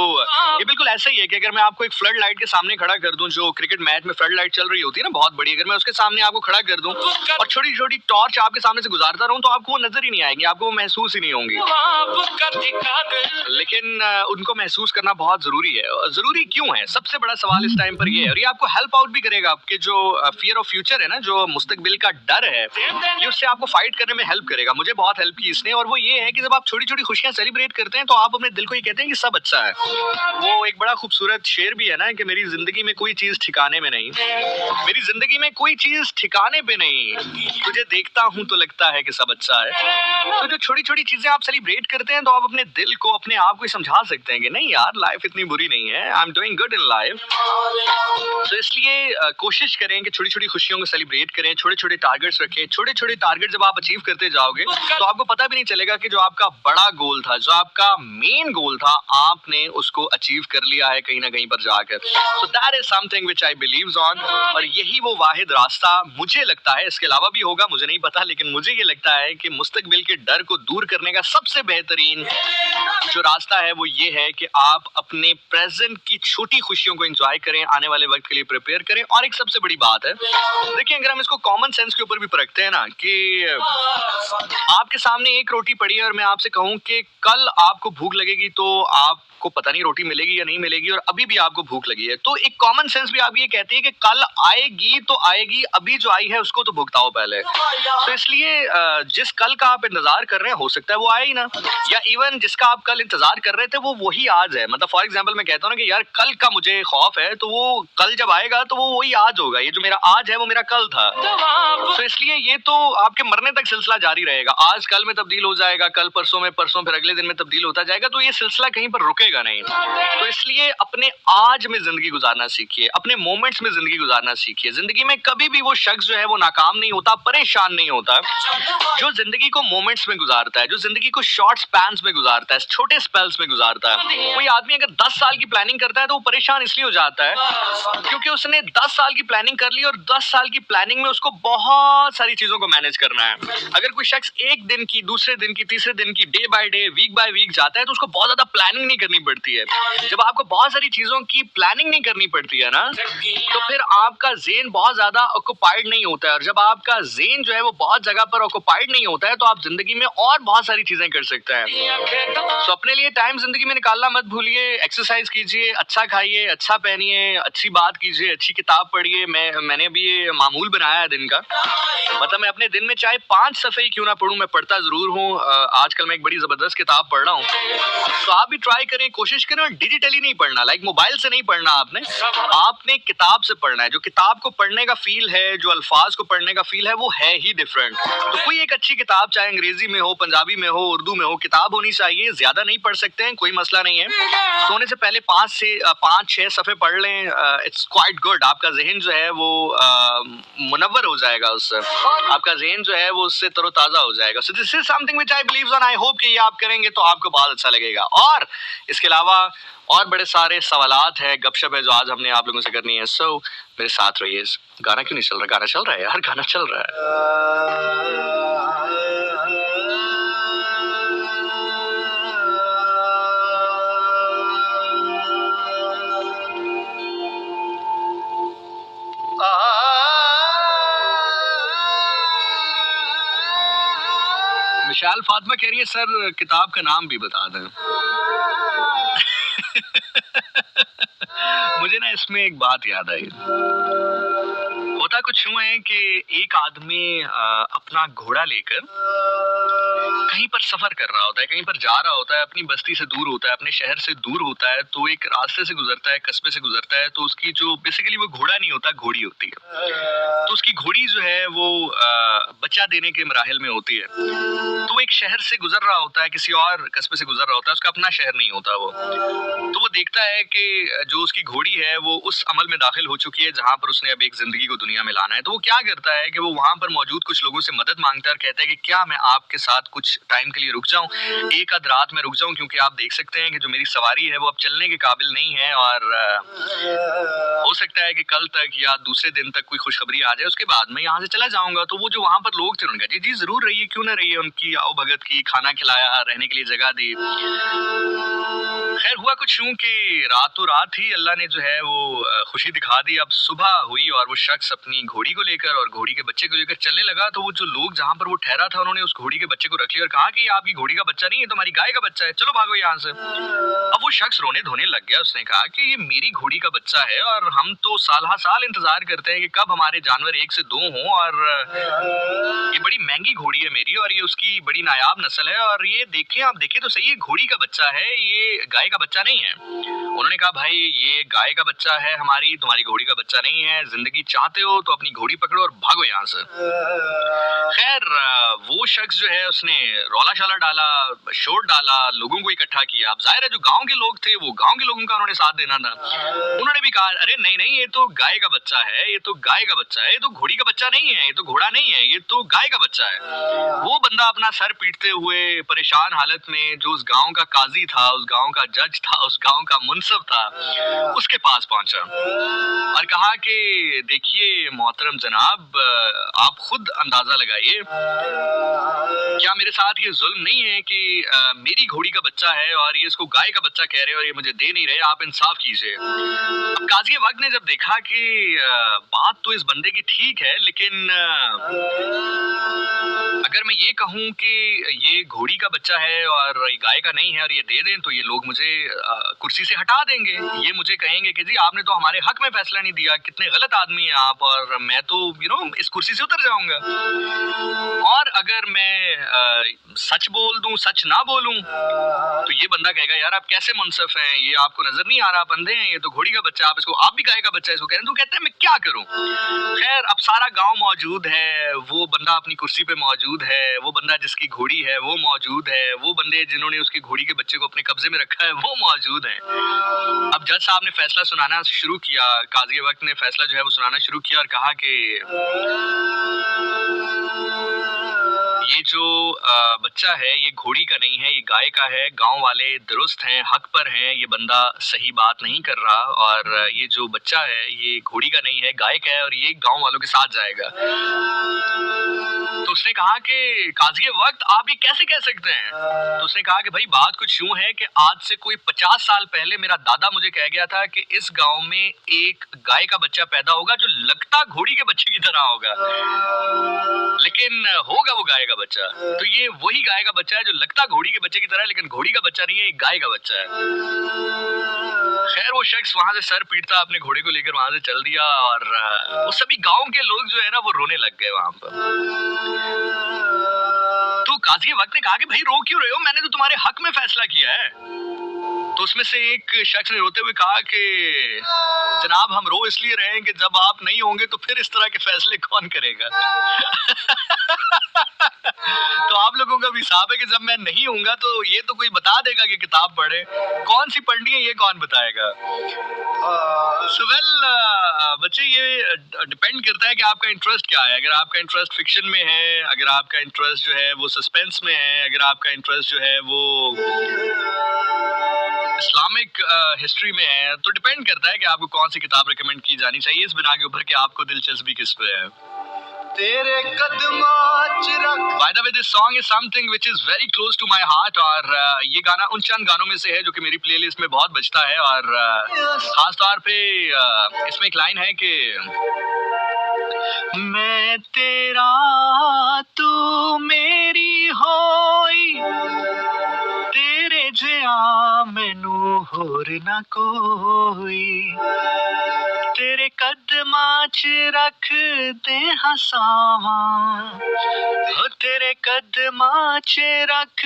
B: ये बिल्कुल ऐसा ही है कि अगर मैं आपको एक फ्लड लाइट के सामने खड़ा कर दूं, जो क्रिकेट मैच में फ्लड लाइट चल रही होती है ना बहुत बड़ी, अगर मैं उसके सामने आपको खड़ा कर दूं और छोटी छोटी टॉर्च आपके सामने से गुजारता रहूं, तो आपको वो नजर ही नहीं आएंगी, आपको वो महसूस ही नहीं होंगी। लेकिन उनको महसूस करना बहुत जरूरी है। जरूरी क्यों है, सबसे बड़ा सवाल इस टाइम पर ये है, और ये आपको हेल्प आउट भी करेगा। आपके जो फियर ऑफ फ्यूचर है ना, जो मुस्तकबिल का डर है, ये उससे आपको फाइट करने में हेल्प करेगा। मुझे बहुत हेल्प की इसने, और वो ये है कि जब आप छोटी छोटी खुशियां सेलिब्रेट करते हैं तो आप अपने दिल को ये कहते हैं कि सब अच्छा है। वो एक बड़ा खूबसूरत शेर भी है ना कि मेरी जिंदगी में कोई चीज ठिकाने में नहीं, मेरी जिंदगी में कोई चीज ठिकाने पे नहीं, तुझे देखता हूं तो लगता है कि सब अच्छा है। तो जो छोटी छोटी चीजें आप सेलिब्रेट करते हैं, तो आप अपने दिल को, अपने आप को समझा सकते हैं कि नहीं यार, लाइफ इतनी बुरी नहीं है, I am doing good in life. तो इसलिए कोशिश करें कि छोटी छोटी खुशियों को सेलिब्रेट करें, छोटे छोटे टारगेट्स रखें। छोटे छोटे टारगेट जब आप अचीव करते जाओगे तो आपको पता भी नहीं चलेगा कि जो आपका बड़ा गोल था, जो आपका मेन गोल था, आपने उसको अचीव कर लिया है कहीं ना कहीं पर जाकर। So that is something which I believes on, और यही वो वाहिद रास्ता मुझे लगता है, इसके अलावा भी होगा मुझे नहीं पता, लेकिन मुझे ये लगता है कि मुस्तकबिल के डर को दूर करने का सबसे बेहतरीन जो रास्ता है वो ये है कि आप अपने प्रेजेंट की छोटी खुशियों को एंजॉय करें, आने वाले वक्त के लिए प्रिपेयर करें। और एक सबसे बड़ी बात है, देखिए अगर हम इसको कॉमन सेंस के ऊपर भी परखते हैं ना, कि आपके सामने एक रोटी पड़ी है और मैं आपसे कहूं कि कल आपको भूख लगेगी तो आप आपको पता नहीं रोटी मिलेगी या नहीं मिलेगी, और अभी भी आपको भूख लगी है, तो एक कॉमन सेंस भी आप ये कहती है कि कल आएगी तो आएगी, अभी जो आई है उसको तो भुगताओ पहले। तो इसलिए जिस कल का आप इंतजार कर रहे हैं हो सकता है वो आए ही ना, या इवन जिसका आप कल इंतजार कर रहे थे वो वही आज है। मतलब फॉर एग्जांपल मैं कहता हूँ ना कि यार कल का मुझे खौफ है, तो वो कल जब आएगा तो वो वही आज होगा, ये जो मेरा आज है वो मेरा कल था। तो इसलिए ये तो आपके मरने तक सिलसिला जारी रहेगा, आज कल में तब्दील हो जाएगा, कल परसों में, परसों फिर अगले दिन में तब्दील होता जाएगा, तो ये सिलसिला कहीं पर रुकेगा नहीं। तो इसलिए अपने आज में जिंदगी गुजारना सीखिए, अपने मोमेंट्स में जिंदगी गुजारना सीखिए। जिंदगी में कभी भी वो शख्स जो है वो नाकाम नहीं होता, परेशान नहीं होता, जो जिंदगी को मोमेंट्स में गुजारता है, जो जिंदगी को शॉर्ट स्पैन्स में गुजारता है, छोटे स्पेल्स में गुजारता है। कोई आदमी अगर 10 साल की प्लानिंग करता है तो वो परेशान इसलिए हो जाता है क्योंकि उसने 10 साल की प्लानिंग कर ली, और 10 साल की प्लानिंग में उसको बहुत सारी चीजों को मैनेज करना है। अगर कोई शख्स एक दिन की, दूसरे दिन की, तीसरे दिन की, day by day, week by week जाता है तो उसको बहुत ज्यादा प्लानिंग नहीं करनी पड़ती है। जब आपको बहुत सारी चीजों की प्लानिंग नहीं करनी पड़ती है ना, तो फिर आपका ज़ेन बहुत ज्यादा ऑक्युपाइड नहीं होता है, और जब आपका ज़ेन जो है वो बहुत जगह पर ऑक्युपाइड नहीं होता है तो आप जिंदगी में और बहुत सारी चीजें कर सकते हैं। तो अपने लिए टाइम जिंदगी में निकालना मत भूलिए, एक्सरसाइज कीजिए, अच्छा खाइए, अच्छा पहनिए, अच्छी बात कीजिए, अच्छी किताब पढ़िए। मैंने भी ये मामूल बनाया है दिन का, मतलब मैं अपने दिन में चाहे 5 सफ़े ही क्यों ना पढूं, मैं पढ़ता जरूर हूँ। आजकल मैं एक बड़ी जबरदस्त किताब पढ़ रहा हूँ, तो आप भी ट्राई करें, कोशिश करें, और डिजिटली नहीं पढ़ना, लाइक मोबाइल से नहीं पढ़ना, आपने किताब से पढ़ना है। जो किताब को पढ़ने का फील है, जो अल्फाज को पढ़ने का फील है, वो है ही डिफरेंट। तो कोई एक अच्छी किताब, चाहे अंग्रेजी में हो, पंजाबी में हो, उर्दू में हो, किताब होनी चाहिए। ज्यादा नहीं पढ़ सकते हैं, कोई मसला नहीं है, सोने से पहले 5-6 सफ़े पढ़ लें, इट्स क्वाइट गुड। आपका जहन जो है वो मुनव्वर हो जाएगा, उससे आपका जहन जो है वो उससे तरोताजा हो जाएगा। So this is something which I believe on. I hope कि ये आप करेंगे तो आपको बहुत अच्छा लगेगा। और इसके अलावा और बड़े सारे सवालात हैं, गपशप है जो आज हमने आप लोगों से करनी है। सो मेरे साथ रहिए। गाना क्यों नहीं चल रहा? गाना चल रहा है यार, गाना चल रहा है। विशाल फातिमा कह रही है सर किताब का नाम भी बता दें। मुझे ना इसमें एक बात याद आई। होता कुछ यूं है कि एक आदमी अपना घोड़ा लेकर कहीं पर सफर कर रहा होता है, कहीं पर जा रहा होता है, अपनी बस्ती से दूर होता है, अपने शहर से दूर होता है, तो एक रास्ते से गुजरता है, कस्बे से गुजरता है, तो उसकी जो बेसिकली वो घोड़ा नहीं होता, घोड़ी होती है। तो उसकी घोड़ी जो है वो बच्चा देने के मराहिल में होती है। तो वो एक शहर से गुजर रहा होता है, किसी और कस्बे से गुजर रहा होता है, उसका अपना शहर नहीं होता वो। तो वो देखता है कि जो उसकी घोड़ी है वो उस अमल में दाखिल हो चुकी है जहां पर उसने अब एक जिंदगी को दुनिया में लाना है। तो वो क्या करता है कि वो वहां पर मौजूद कुछ लोगों से मदद मांगता है और कहता है कि क्या मैं आपके साथ कुछ टाइम के लिए रुक जाऊं, एक आध रात में रुक जाऊं, क्योंकि आप देख सकते हैं कि जो मेरी सवारी है वो अब चलने के काबिल नहीं है, और हो सकता है कि कल तक या दूसरे दिन तक कोई खुशखबरी आ जाए, उसके बाद मैं यहाँ से चला जाऊंगा। तो वो जो वहां पर लोग थे उन्होंने कहा जी जरूर रहिए, क्यों ना रहिए। उनकी आओ भगत की, खाना खिलाया, रहने के लिए जगह दी। खैर हुआ कुछ यूं कि रातों रात ही अल्लाह ने जो है वो खुशी दिखा दी। अब सुबह हुई और वो शख्स अपनी घोड़ी को लेकर और घोड़ी के बच्चे को लेकर चलने लगा। तो वो जो लोग जहां पर वो ठहरा था उन्होंने उस घोड़ी के बच्चे को रख लिया और कहा कि ये आपकी घोड़ी का बच्चा नहीं है, तुम्हारी गाय का बच्चा है, चलो भागो यहाँ से। अब वो शख्स रोने धोने लग गया। उसने कहा कि ये मेरी घोड़ी का बच्चा है और हम तो साल इंतजार करते हैं कि कब हमारे जानवर 1 से 2 हों, और ये बड़ी महंगी घोड़ी है मेरी, और ये उसकी बड़ी नायाब नस्ल है, और ये देखें, आप देखें तो सही, ये घोड़ी का बच्चा है, ये गाय का बच्चा नहीं है। उन्होंने कहा भाई ये गाय का बच्चा है हमारी, तुम्हारी घोड़ी का बच्चा नहीं है। जिंदगी चाहते हो तो अपनी घोड़ी पकड़ो और भागो यहाँ से। खैर वो शख्स जो है उसने रौला शाला डाला, शोर डाला, लोगों को इकट्ठा किया। अब जाहिर है जो गांव के लोग थे वो गांव के लोगों का उन्होंने साथ देना था। उन्होंने भी कहा अरे नहीं नहीं, ये तो गाय का बच्चा है, ये तो गाय का बच्चा है, ये तो घोड़ी का बच्चा नहीं है, ये तो घोड़ा नहीं है, ये तो गाय का बच्चा है। वो बंदा अपना सर पीटते हुए परेशान हालत में जो उस गांव का काजी था, उस गांव का जज था, उस गांव का मुंसिफ था, उसके पास पहुंचा और कहा कि देखिए मोहतरम जनाब, आप खुद अंदाजा लगाइए, क्या मेरे साथ ये जुल्म नहीं है कि मेरी घोड़ी का बच्चा है और ये इसको गाय का बच्चा कह रहे हैं और ये मुझे दे नहीं रहे, आप इंसाफ कीजिए। अब काजी वक्त ने जब देखा कि बात तो इस बंदे की ठीक है, लेकिन अगर मैं ये कहूँ कि ये घोड़ी का बच्चा है और ये गाय का नहीं है और ये दे दें, तो ये लोग मुझे कुर्सी से हटा देंगे। ये मुझे कहेंगे कि जी आपने तो हमारे हक में फैसला नहीं दिया, कितने गलत आदमी हैं आप, और मैं तो इस कुर्सी से उतर जाऊंगा। और अगर मैं सच बोल दूं, सच ना बोलूं, तो ये बंदा कहेगा यार आप कैसे मुनसिफ हैं, ये आपको नजर नहीं आ रहा, आप अंधे हैं, ये तो घोड़ी का बच्चा, आप भी गाय का बच्चा है, इसको कह रहे हैं। तो कहते हैं मैं क्या करूं। खैर अब सारा गांव मौजूद है, वो बंदा अपनी कुर्सी पे मौजूद है, वो बंदा जिसकी घोड़ी है वो मौजूद है, वो बंदे जिन्होंने उसकी घोड़ी के बच्चे को अपने कब्जे में रखा है वो मौजूद है। अब जज साहब ने फैसला सुनाना शुरू किया, काजी वक्त ने फैसला जो है वो सुनाना शुरू किया और कहा कि ये जो बच्चा है ये घोड़ी का नहीं है, ये गाय का है। गांव वाले दुरुस्त हैं, हक पर हैं, ये बंदा सही बात नहीं कर रहा, और ये जो बच्चा है ये घोड़ी का नहीं है, गाय का है, और ये गांव वालों के साथ जाएगा। तो उसने कहा कि काजी वक्त आप ये कैसे कह सकते हैं। तो उसने कहा कि भाई बात कुछ यूं है कि आज से कोई 50 साल पहले मेरा दादा मुझे कह गया था कि इस गांव में एक गाय का बच्चा पैदा होगा जो लगता घोड़ी के बच्चे की तरह होगा, लेकिन होगा वो गाय का बच्चा। तो ये वही गाय का बच्चा है जो लगता घोड़ी के बच्चे की तरह है, लेकिन घोड़ी का बच्चा नहीं है, एक गाय का बच्चा है। खैर वो शख्स वहां से सर पीटता अपने घोड़े को लेकर वहां से चल दिया, और वो सभी गांव के लोग जो है ना वो रोने लग गए वहां पर। तो काजी वक्त ने कहा कि भाई रो क्यों रहे हो, मैंने तो तुम्हारे हक में फैसला किया है। तो उसमें से एक शख्स ने रोते हुए कहा कि जनाब हम रो इसलिए रहे हैं कि जब आप नहीं होंगे तो फिर इस तरह के फैसले कौन करेगा। तो आप लोगों का भी हिसाब है कि जब मैं नहीं होऊंगा तो ये तो कोई बता देगा कि किताब पढ़े, कौन सी पढ़नी है ये कौन बताएगा। सो वेल बच्चे ये डिपेंड करता है कि आपका इंटरेस्ट क्या है। अगर आपका इंटरेस्ट फिक्शन में है, अगर आपका इंटरेस्ट जो है वो सस्पेंस में है, अगर आपका इंटरेस्ट जो है वो इस्लामिक हिस्ट्री में है, तो डिपेंड करता है कि आपको कौन सी किताब रिकमेंड की जानी चाहिए इस बिना के ऊपर कि आपको दिलचस्पी किस पे है।
A: तेरे कदमां च रख।
B: By the way, this song is something which is very close to my heart, और ये गाना उन चंद गानों में से है जो कि मेरी प्लेलिस्ट में बहुत बजता है, और खास तौर पे इसमें एक लाइन है कि मैं तेरा तू मेरी होई, तेरे जिया मैनू होर ना कोई, तेरे कदमां च रख दे हसावां, हो तेरे कदमां च रख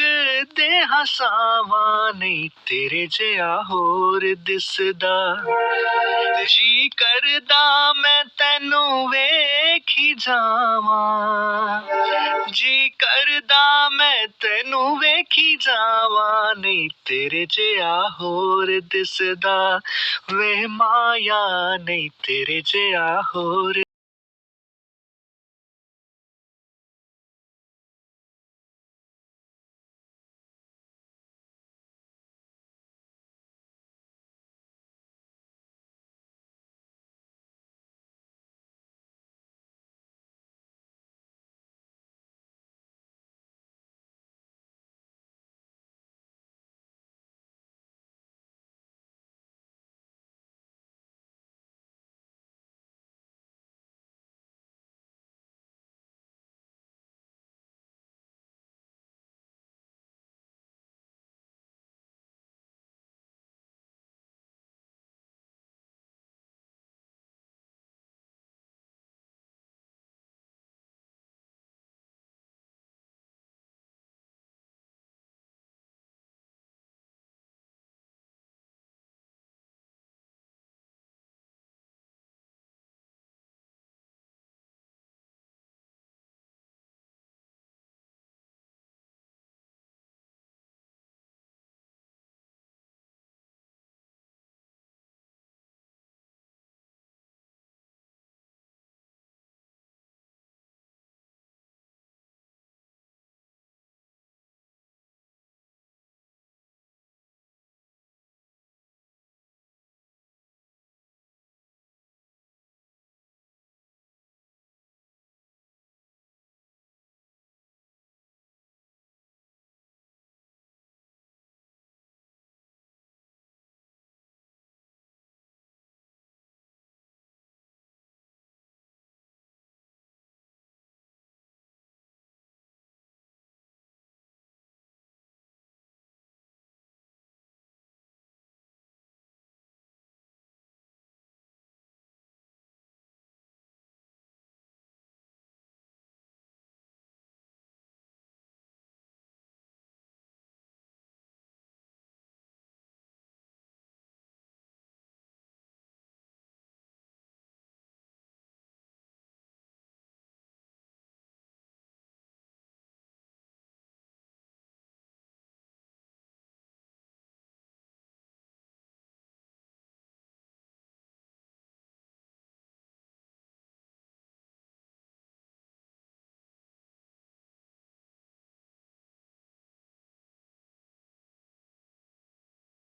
B: दे हसावां, नहीं तेरे जिया होर दिसदा, जी करदा मैं तैनू वेखी जावां, जी करदा मैं तैनू वेखी जावां, नहीं तेरे जिया होर दिसदा, वे माया नहीं तेरे जिया होर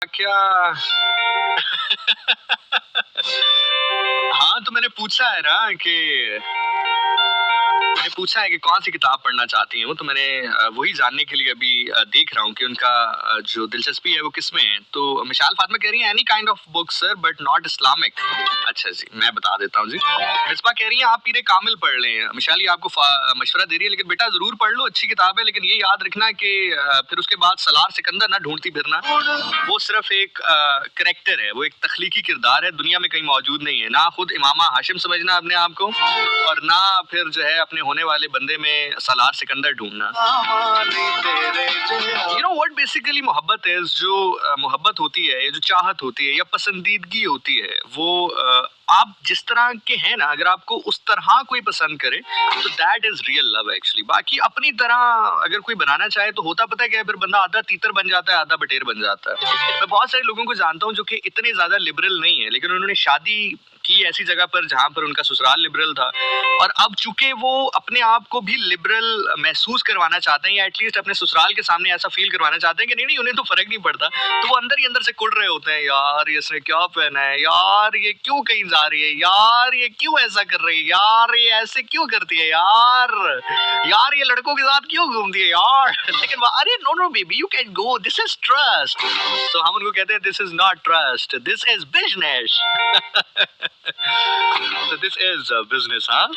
B: क्या हाँ, तो मैंने पूछा है ना कि मैंने पूछा है कि कौन सी किताब पढ़ना चाहती हैं वो, तो मैंने वही जानने के लिए अभी देख रहा हूँ कि उनका जो दिलचस्पी है वो किस में है। तो मिशाल फातिमा कह रही है any kind of book sir but not Islamic. अच्छा जी, मैं बता देता हूँ जी। मिसबा कह रही है आप पीरे कामिल पढ़ लें। मिशाल ये आपको मशवरा दे रही है, लेकिन बेटा जरूर पढ़ लो, अच्छी किताब है, लेकिन ये याद रखना कि फिर उसके बाद सलार सिकंदर ना ढूंढती फिरना। वो सिर्फ एक करेक्टर है, वो एक तख्लीकी किरदार है, दुनिया में कहीं मौजूद नहीं है। ना खुद इमामा हाशिम समझना अपने आप को, और ना फिर जो है अपने होने वाले बंदे में सलार सिकंदर ढूंढना। यू नो व्हाट बेसिकली मोहब्बत है, जो मोहब्बत होती है, जो चाहत होती है या पसंदीदगी होती है, वो आप जिस तरह के हैं ना, अगर आपको उस तरह कोई पसंद करे तो that is real love actually. बाकी अपनी तरह अगर कोई बनाना चाहे तो होता पता है क्या है, फिर बंदा आधा तीतर बन जाता है, आधा बटेर बन जाता है। मैं बहुत सारे लोगों को जानता हूँ जो कि इतने ज्यादा लिबरल नहीं है, लेकिन उन्होंने शादी की ऐसी जगह पर जहां पर उनका ससुराल लिबरल था, और अब चूंकि वो अपने आप को भी लिबरल महसूस करवाना चाहते हैं, या एटलीस्ट अपने ससुराल के सामने ऐसा फील करवाना चाहते हैं कि नहीं उन्हें तो फर्क नहीं पड़ता, तो वो अंदर ही अंदर से कुड़ रहे होते हैं, यार ये इसने क्या पहना है, यार ये क्यों कहीं जा रही है, यार ये क्यों ऐसा कर रही है, यार ये ऐसे क्यों करती है, यार ये लड़कों के साथ क्यों घूमती है यार। लेकिन अरे no baby you can go, this is trust. तो हम उनको कहते हैं this is not trust, this is business. So this is business, हाँ।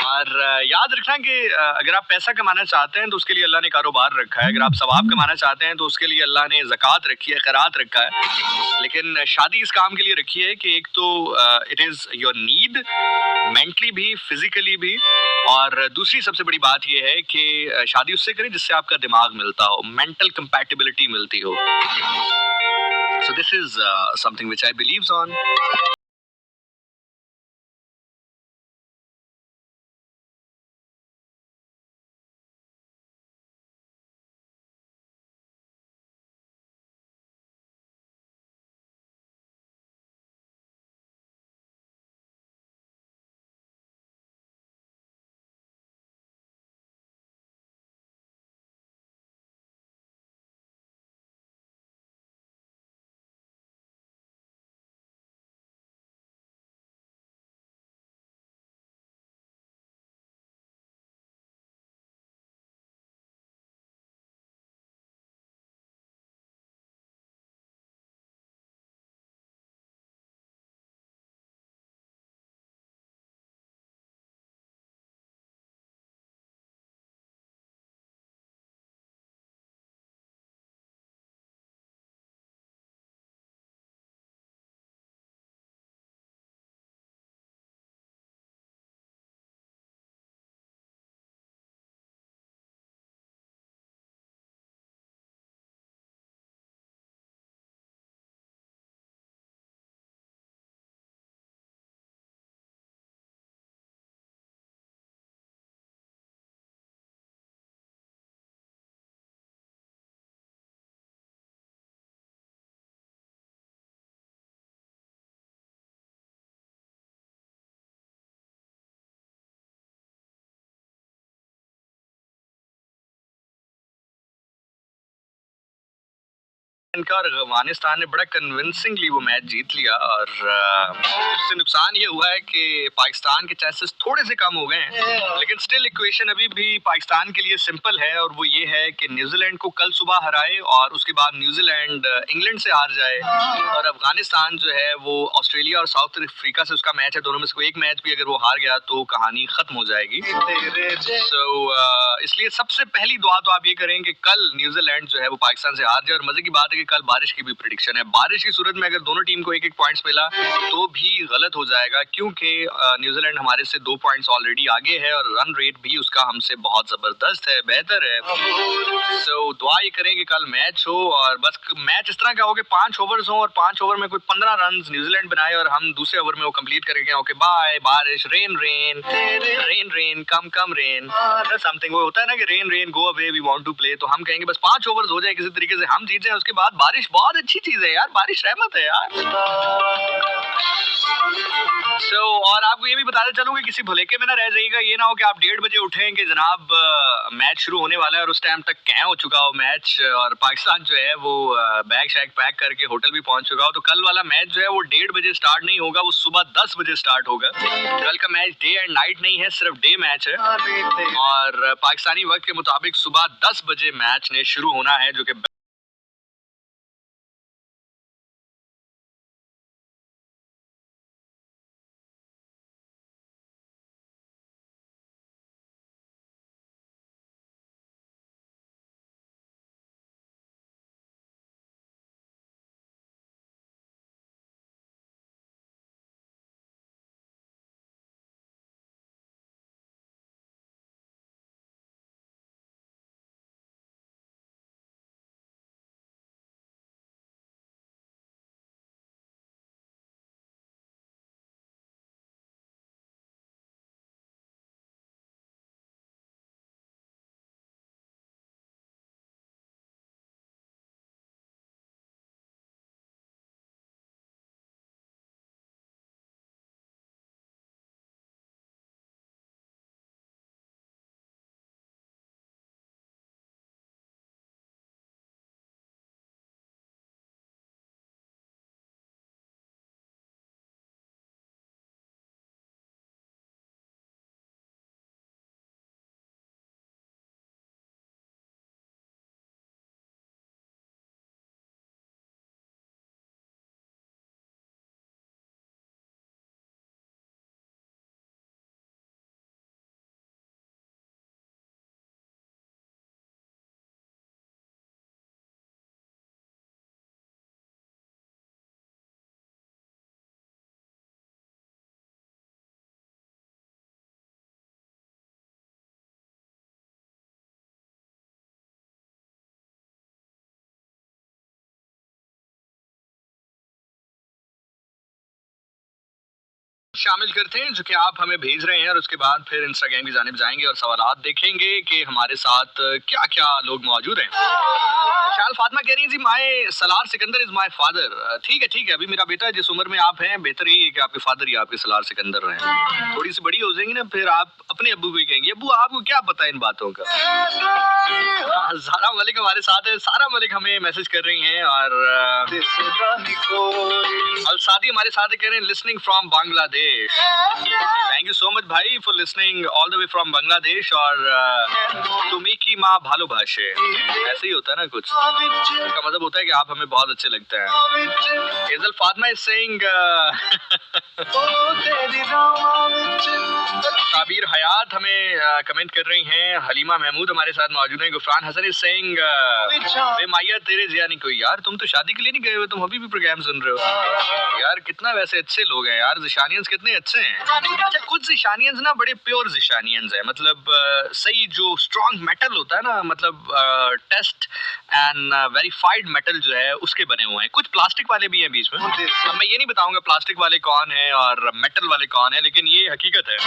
B: और याद रखना कि अगर आप पैसा कमाना चाहते हैं तो उसके लिए अल्लाह ने कारोबार रखा है, अगर आप सवाब कमाना चाहते हैं तो उसके लिए अल्लाह ने ज़कात रखी है, खैरात रखा है। लेकिन शादी इस काम के लिए रखी है कि एक तो it is your need, mentally भी, फिजिकली भी, और दूसरी सबसे बड़ी बात यह है कि शादी उससे करें जिससे आपका दिमाग मिलता हो, मेंटल कंपैटिबिलिटी मिलती हो। So this is something which I believes on. इनका और अफगानिस्तान ने बड़ा कन्विंसिंगली वो मैच जीत लिया, और उससे नुकसान ये हुआ है कि पाकिस्तान के चांसेस थोड़े से कम हो गए हैं, लेकिन स्टिल इक्वेशन अभी भी पाकिस्तान के लिए सिंपल है, और वो ये है कि न्यूजीलैंड को कल सुबह हराए और उसके बाद न्यूजीलैंड इंग्लैंड से हार जाए, और अफगानिस्तान जो है वो ऑस्ट्रेलिया और साउथ अफ्रीका से उसका मैच है, दोनों में से कोई एक मैच भी अगर वो हार गया तो कहानी खत्म हो जाएगी। इसलिए सबसे पहली दुआ तो आप ये करें कि कल न्यूजीलैंड जो है वो पाकिस्तान से हार जाए, और मजे की बात है कि कल बारिश की भी प्रेडिक्शन है। बारिश की सूरत में अगर दोनों टीम को एक पॉइंट्स मिला तो भी गलत हो जाएगा, क्योंकि न्यूजीलैंड हमारे से 2 पॉइंट्स ऑलरेडी आगे है, और रन रेट भी उसका हमसे बहुत जबरदस्त है, बेहतर है। दुआ ये करें कि कल मैच हो, और बस मैच इस तरह का हो कि 5 ओवर्स हो, और 5 ओवर में कोई 15 रन न्यूजीलैंड बनाए, और हम दूसरे ओवर में वो कंप्लीट करेंगे। ओके बाय, बारिश, rain rain rain rain come rain, something वो होता है ना कि rain rain go away we want to play, तो हम कहेंगे बस 5 ओवर्स हो जाए किसी तरीके से, हम जीत जाए, उसके बाद बारिश बहुत अच्छी चीज है यार, बारिश रहमत है यार। और आपको ये भी बताते चलूं कि किसी भुलेखे में ना रह जाइएगा, ये ना हो कि आप 1:30 बजे उठें कि जनाब मैच शुरू होने वाला है और उस टाइम तक क्या हो चुका हो मैच, और पाकिस्तान जो है वो बैग शैग पैक करके होटल भी पहुंच चुका हो। तो कल वाला मैच जो है वो 1:30 बजे स्टार्ट नहीं होगा, वो सुबह 10 बजे स्टार्ट होगा। कल का मैच डे एंड नाइट नहीं है, सिर्फ डे मैच है, और पाकिस्तानी वक्त के मुताबिक सुबह 10 बजे मैच ने शुरू होना है, जो कि शामिल करते हैं जो कि आप हमें भेज रहे हैं, और उसके बाद फिर इंस्टाग्राम की जानिब जाएंगे और सवालात देखेंगे कि हमारे साथ क्या क्या लोग मौजूद हैं। शाल फातिमा कह रही है जी, my Salar Sikandar is my father. ठीक है, अभी मेरा बेटा जिस उम्र में आप हैं, बेहतर यही है कि आपके फादर ही आपके सलार सिकंदर रहे। थोड़ी सी बड़ी हो जाएंगी ना, फिर आप अपने अब्बू को ही कहेंगे, अब्बू आपको क्या पता इन बातों का। सारा मलिक हमारे साथ है, सारा मलिक हमें मैसेज कर रही हैं, और अलसादी हमारे साथ है, कह रहे हैं listening from Bangladesh. Thank you so much भाई for listening all the way from Bangladesh. और तुम्ही की माँ भालो भाषे, ऐसे ही होता है ना कुछ, इसका मतलब होता है कि आप हमें बहुत अच्छे लगते हैं। इजल फातिमा इज सेइंग साबिर हयात हमें कमेंट कर रही हैं, हलीमा महमूद हमारे साथ मौजूद हैं, गुफरान हसन इज सेइंग वे माया तेरे जिया नहीं कोई। यार तुम तो शादी के लिए नहीं गए हुए, तुम अभी भी प्रोग्राम सुन रहे हो यार। कितना वैसे अच्छे लोग हैं यार, जिशानियंस कितने अच्छे हैं। अच्छा, कुछ जिशानियंस ना बड़े प्योर जिशानियंस है, मतलब सही जो स्ट्रॉन्ग मेटल होता है ना, मतलब टेस्ट एंड वेरीफाइड मेटल जो है उसके बने हुए हैं। कुछ प्लास्टिक वाले भी हैं बीच में। अब मैं ये नहीं बताऊंगा प्लास्टिक वाले कौन है और मेटल वाले कौन है, लेकिन ये हकीकत है,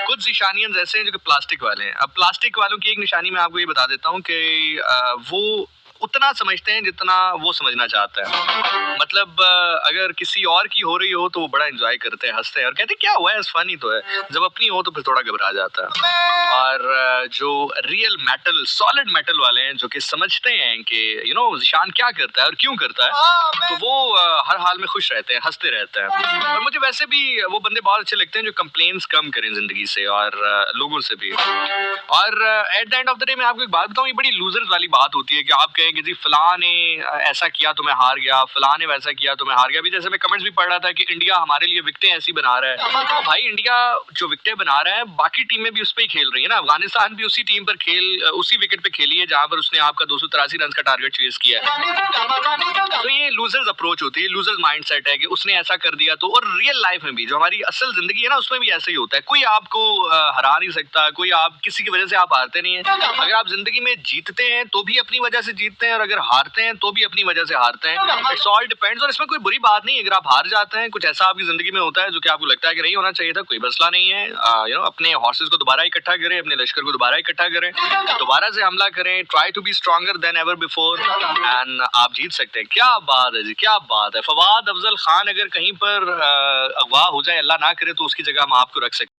B: कुछ जिशानियंस ऐसे हैं जो कि प्लास्टिक वाले हैं। अब प्लास्टिक वालों की एक निशानी मैं आपको ये बता देता हूँ कि वो उतना समझते हैं जितना वो समझना चाहता है। मतलब अगर किसी और की हो रही हो तो वो बड़ा एंजॉय करते हैं, हंसते हैं और कहते हैं क्या हुआ है, फनी तो है। जब अपनी हो तो फिर थोड़ा घबरा जाता है। और जो रियल मेटल सॉलिड मेटल वाले हैं, जो कि समझते हैं कि जिशान क्या करता है और क्यों करता है, तो वो हर हाल में खुश रहते हैं, हंसते रहते हैं। और मुझे वैसे भी वो बंदे बहुत अच्छे लगते हैं जो कंप्लेंट्स कम करें जिंदगी से और लोगों से भी। और at the end of the day मैं आपको एक बात बताऊं, ये बड़ी लूजर्स वाली बात होती है कि आप कहें कि जी फलां ने ऐसा किया तो मैं हार गया, फलां ने वैसा किया तो मैं हार गया। अभी जैसे मैं कमेंट्स भी पढ़ रहा था कि इंडिया हमारे लिए विकेटें ऐसी बना रहा है। तो भाई इंडिया जो विकेटें बना रहा है, बाकी टीमें भी उस पर ही खेल रही है ना। अफगानिस्तान भी उसी टीम पर उसी विकेट पे खेली है जहां पर उसने आपका 283 रन का टारगेट चेज किया है। तो ये लूजर्स अप्रोच होती है, लूजर्स माइंडसेट है कि उसने ऐसा कर दिया तो। और रियल लाइफ में भी जो हमारी असल जिंदगी है ना, उसमें भी ऐसा ही होता है। कोई आपको हरा नहीं सकता, कोई आप किसी की वजह से आप हारते नहीं है। अगर आप जिंदगी में जीतते हैं तो भी अपनी वजह से जीतते जीतते हैं और अगर हारते हैं तो भी अपनी वजह से हारते हैं। इट्स ऑल डिपेंड्स, और इसमें कोई बुरी बात नहीं है अगर आप हार जाते हैं। कुछ ऐसा आपकी जिंदगी में होता है जो कि आपको लगता है कि नहीं होना चाहिए था, कोई मसला नहीं है। अपने हॉर्सेस को दोबारा इकट्ठा करें, अपने लश्कर को दोबारा इकट्ठा करें, दोबारा से हमला करें, try to be stronger than ever before, and आप जीत सकते हैं। क्या बात है जी, क्या बात है। फवाद अफजल खान अगर कहीं पर अगवा हो जाए, अल्लाह ना करे, तो उसकी जगह हम आपको रख सकते हैं।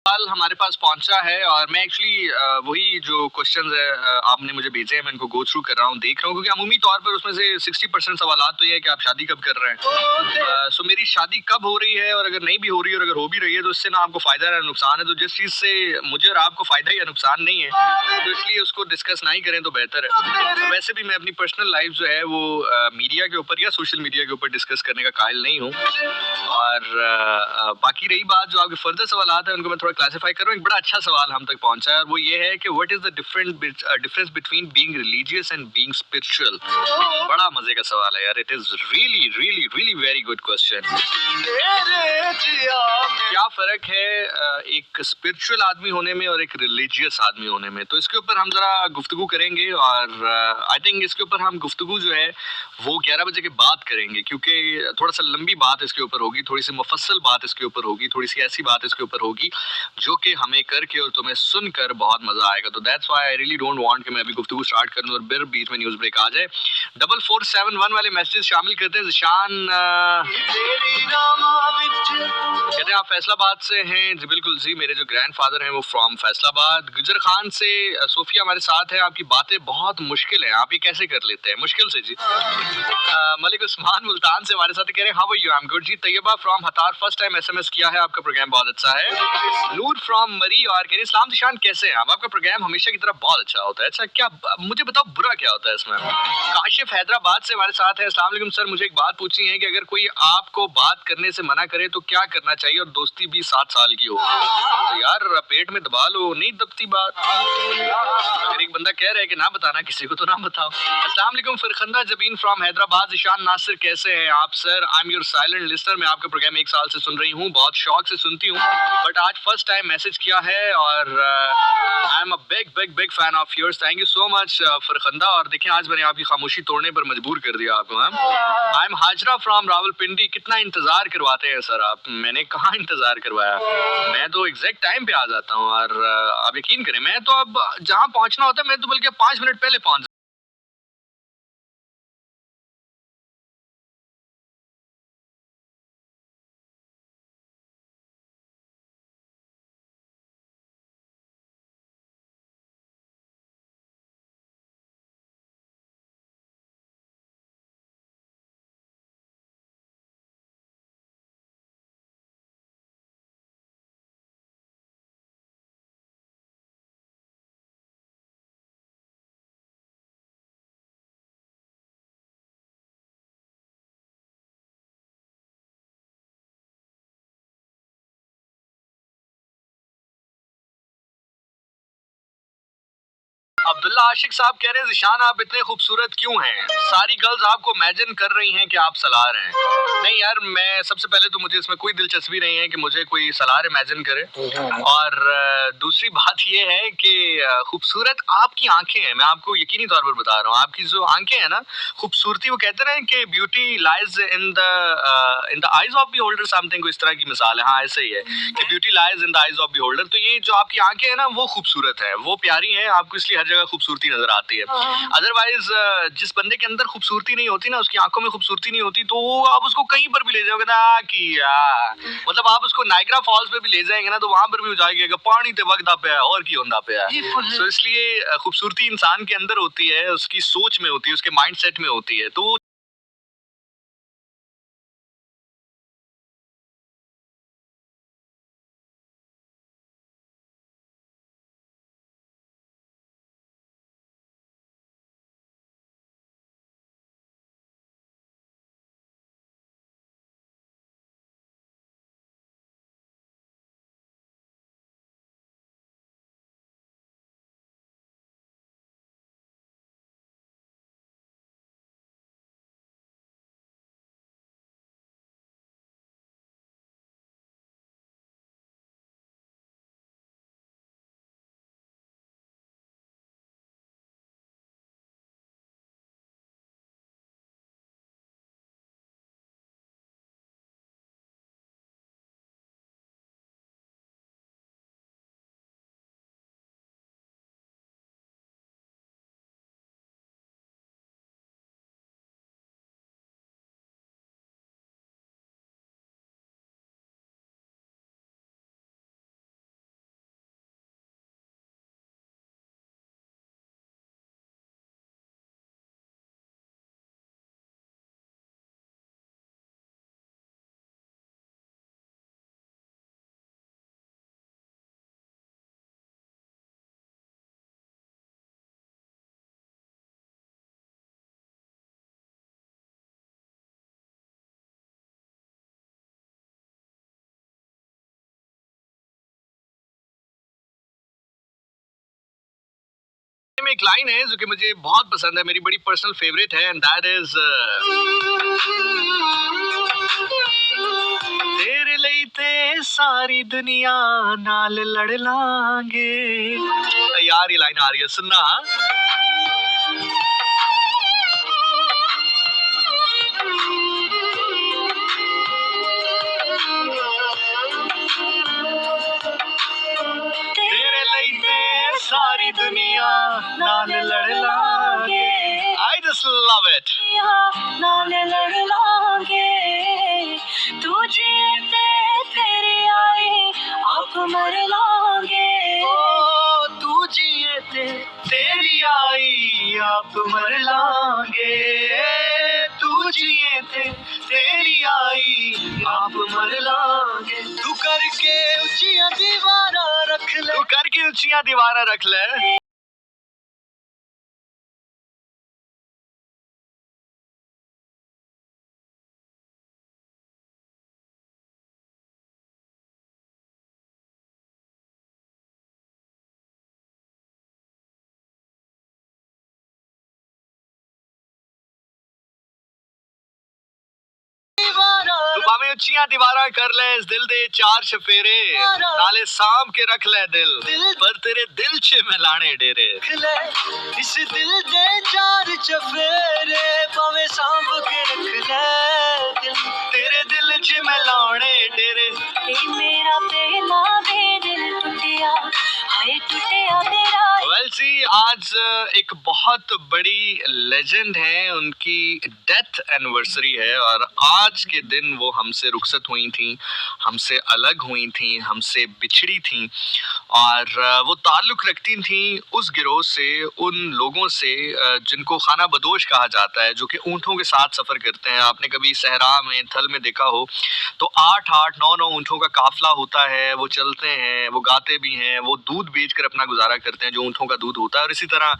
B: सवाल हमारे पास पहुंचा है और मैं एक्चुअली वही जो क्वेश्चंस है आपने मुझे भेजे हैं, मैं इनको गो थ्रू कर रहा हूँ, देख रहा हूँ, क्योंकि अमूमी तौर पर उसमें से 60% सवाल तो ये है कि आप शादी कब कर रहे हैं। सो मेरी शादी कब हो रही है, और अगर नहीं भी हो रही है और अगर हो भी रही है तो इससे ना आपको फायदा ना नुकसान है। तो जिस चीज से मुझे और आपको फायदा या नुकसान नहीं है, तो इसलिए उसको डिस्कस नहीं करें तो बेहतर है। तो वैसे भी मैं अपनी पर्सनल लाइफ जो है वो मीडिया के ऊपर या सोशल मीडिया के ऊपर डिस्कस करने का कायल नहीं हूँ। और बाकी रही बात जो आपके फर्दर सवाल है उनको मैं थोड़ा क्लासिफाई कर रहा हूँ। एक बड़ा अच्छा सवाल हम तक पहुंचा है और वो ये है कि what is the difference between being religious and being spiritual. बड़ा मजे का सवाल है यार। It is really really really very good question. क्या फर्क है एक स्पिरिचुअल आदमी होने में और एक रिलीजियस आदमी होने में, तो इसके ऊपर हम जरा गुफ्तगू करेंगे। और आई थिंक इसके ऊपर हम गुफ्तगू जो है वो 11 बजे के बाद करेंगे, क्योंकि थोड़ा सा लंबी बात इसके ऊपर होगी, थोड़ी सी मुफस्सल बात इसके ऊपर होगी, थोड़ी सी ऐसी बात इसके ऊपर होगी जो कि हमें करके और तुम्हें सुनकर बहुत मजा आएगा। तो that's why I really don't want कि मैं अभी गुफ्तगू स्टार्ट कर दूं और फिर बीच में न्यूज ब्रेक आ जाए। 4471 वाले मैसेजेस शामिल करते हैं। जिशान कहते हैं आप फैसलाबाद से हैं। जी बिल्कुल जी, मेरे जो ग्रैंडफादर हैं वो फ्रॉम फैसलाबाद। गुजर खान से सोफिया हमारे साथ है। आपकी बातें बहुत मुश्किल है, आप ये कैसे कर लेते हैं? मुश्किल से जी। मलिक उस्मान मुल्तान से हमारे साथ कह रहे हैं how are you? I am good ji. Tayyaba from Qatar first time SMS किया है, आपका प्रोग्राम बहुत अच्छा है। नूर फ्रॉम मरी और कह रहे इस्लाम दिशान कैसे हैं आप? आपका प्रोग्राम हमेशा की तरह बहुत अच्छा होता है। अच्छा क्या मुझे बताओ बुरा क्या होता है इसमें? काशिफ हैदराबाद से हमारे साथ है। अस्सलाम वालेकुम सर, मुझे एक बात पूछनी है कि अगर कोई आपको बात करने से मना करे तो क्या करना चाहिए, और दोस्ती भी 7 साल की हो? तो यार पेट में दबा लो, नहीं दबती बात। अगर एक बंदा कह रहा है कि ना बताना किसी को तो ना बताओ। अस्सलाम वालेकुम फरखंदा जबीन फ्रॉम हैदराबाद। ईशान नासिर कैसे हैं आप sir? I am your silent listener. मैं आपका प्रोग्राम 1 साल से सुन रही हूँ, बहुत शौक से सुनती हूँ, बट आज फर्स्ट टाइम मैसेज किया है और I am a big big big fan of yours. Thank you so much Farkhanda. और देखें आज मैंने आपकी खामोशी तोड़ने पर मजबूर कर दिया आपको। I am Hajra from Rawalpindi. कितना इंतजार करवाते हैं सर आप? मैंने कहाँ इंतजार करवाया, मैं तो एग्जैक्ट टाइम पे आ जाता हूँ। और आप यकीन करें मैं तो अब जहाँ पहुंचना होता है मैं तो बल्कि 5 मिनट पहले पहुंच अब्दुल्ला आशिक साहब कह रहे हैं ज़िशान आप इतने खूबसूरत क्यों हैं? सारी गर्ल्स आपको इमेजिन कर रही हैं कि आप सलार हैं। नहीं यार, मैं सबसे पहले तो मुझे इसमें कोई दिलचस्पी नहीं है कि मुझे कोई सलार इमेजिन करे। और दूसरी बात ये है कि खूबसूरत आपकी आंखें हैं। मैं आपको यकीनी तौर पर बता रहा हूँ, आपकी जो आंखें हैं ना, खूबसूरती, वो कहते हैं कि beauty lies in the eyes of the holder, something को इस तरह की मिसाल है। हाँ, ऐसे ही है कि beauty lies in the eyes of the holder. तो ये जो आपकी आंखें हैं ना, वो खूबसूरत है, वो प्यारी है, आपको इसलिए हर जगह खूबसूरती नजर आती है। अदरवाइज जिस बंदे के अंदर खूबसूरती नहीं होती ना, उसकी आंखों में खूबसूरती नहीं होती, तो वो आप उसको कहीं पर भी ले जाओगे ना किया, मतलब आप उसको नायग्रा फॉल्स पे भी ले जाएंगे ना, तो वहां पर भी हो जाएगा पानी ते वगदा पे है और की होंदा पे है। तो इसलिए खूबसूरती इंसान के अंदर होती है, उसकी सोच में होती है, उसके माइंडसेट में होती है। तो में एक लाइन है जो कि मुझे बहुत पसंद है, मेरी बड़ी पर्सनल फेवरेट है, एंड दैट इज तेरे लिए ते सारी दुनिया नाल लड़ लांगे। यार ये लाइन आ रही है, सुनना। तेरे लिए ते सारी दुनिया नाल लड़ लांगे। I just love it.
C: नाल लड़ लांगे, तुझे तेरी आई आप मर लांगे।
A: ओ तू जिए तेरी आई आप मर लांगे, तू जिए तेरी आई आप मर लांगे। तू करके ऊंचियां दीवारा रख ले,
B: तू करके ऊंचियां दीवारा रख ले। तू भाਵੇਂ ਉੱਚੀਆਂ दीवारा कर ले, इस दिल दे चार चफेरे नाले सांभ के रख ले दिल, पर तेरे दिल च मैं लाने डेरे।
A: इस दिल दे चार चफेरे भावे सांभ के रख ले दिल, तेरे दिल च मैं लाने डेरे।
C: मेरा पहला वे दिल टूटिया, हाय टूटिया तेरा।
B: वेल सी, आज एक बहुत बड़ी लेजेंड है, उनकी डेथ एनिवर्सरी है, और आज के दिन वो हमसे रुखसत हुई थी, हमसे अलग हुई थी, हमसे बिछड़ी थी, और वो ताल्लुक़ रखती थी उस गिरोह से, उन लोगों से जिनको खाना बदोश कहा जाता है, जो कि ऊँटों के साथ सफ़र करते हैं। आपने कभी सहरा में, थल में देखा हो तो 8-8, 9-9 ऊँटों का काफिला होता है, वो चलते हैं, वो गाते भी हैं, वो दूध बेचकर अपना गुजारा करते हैं, जो ऊँटों का दूध होता है। और इसी तरह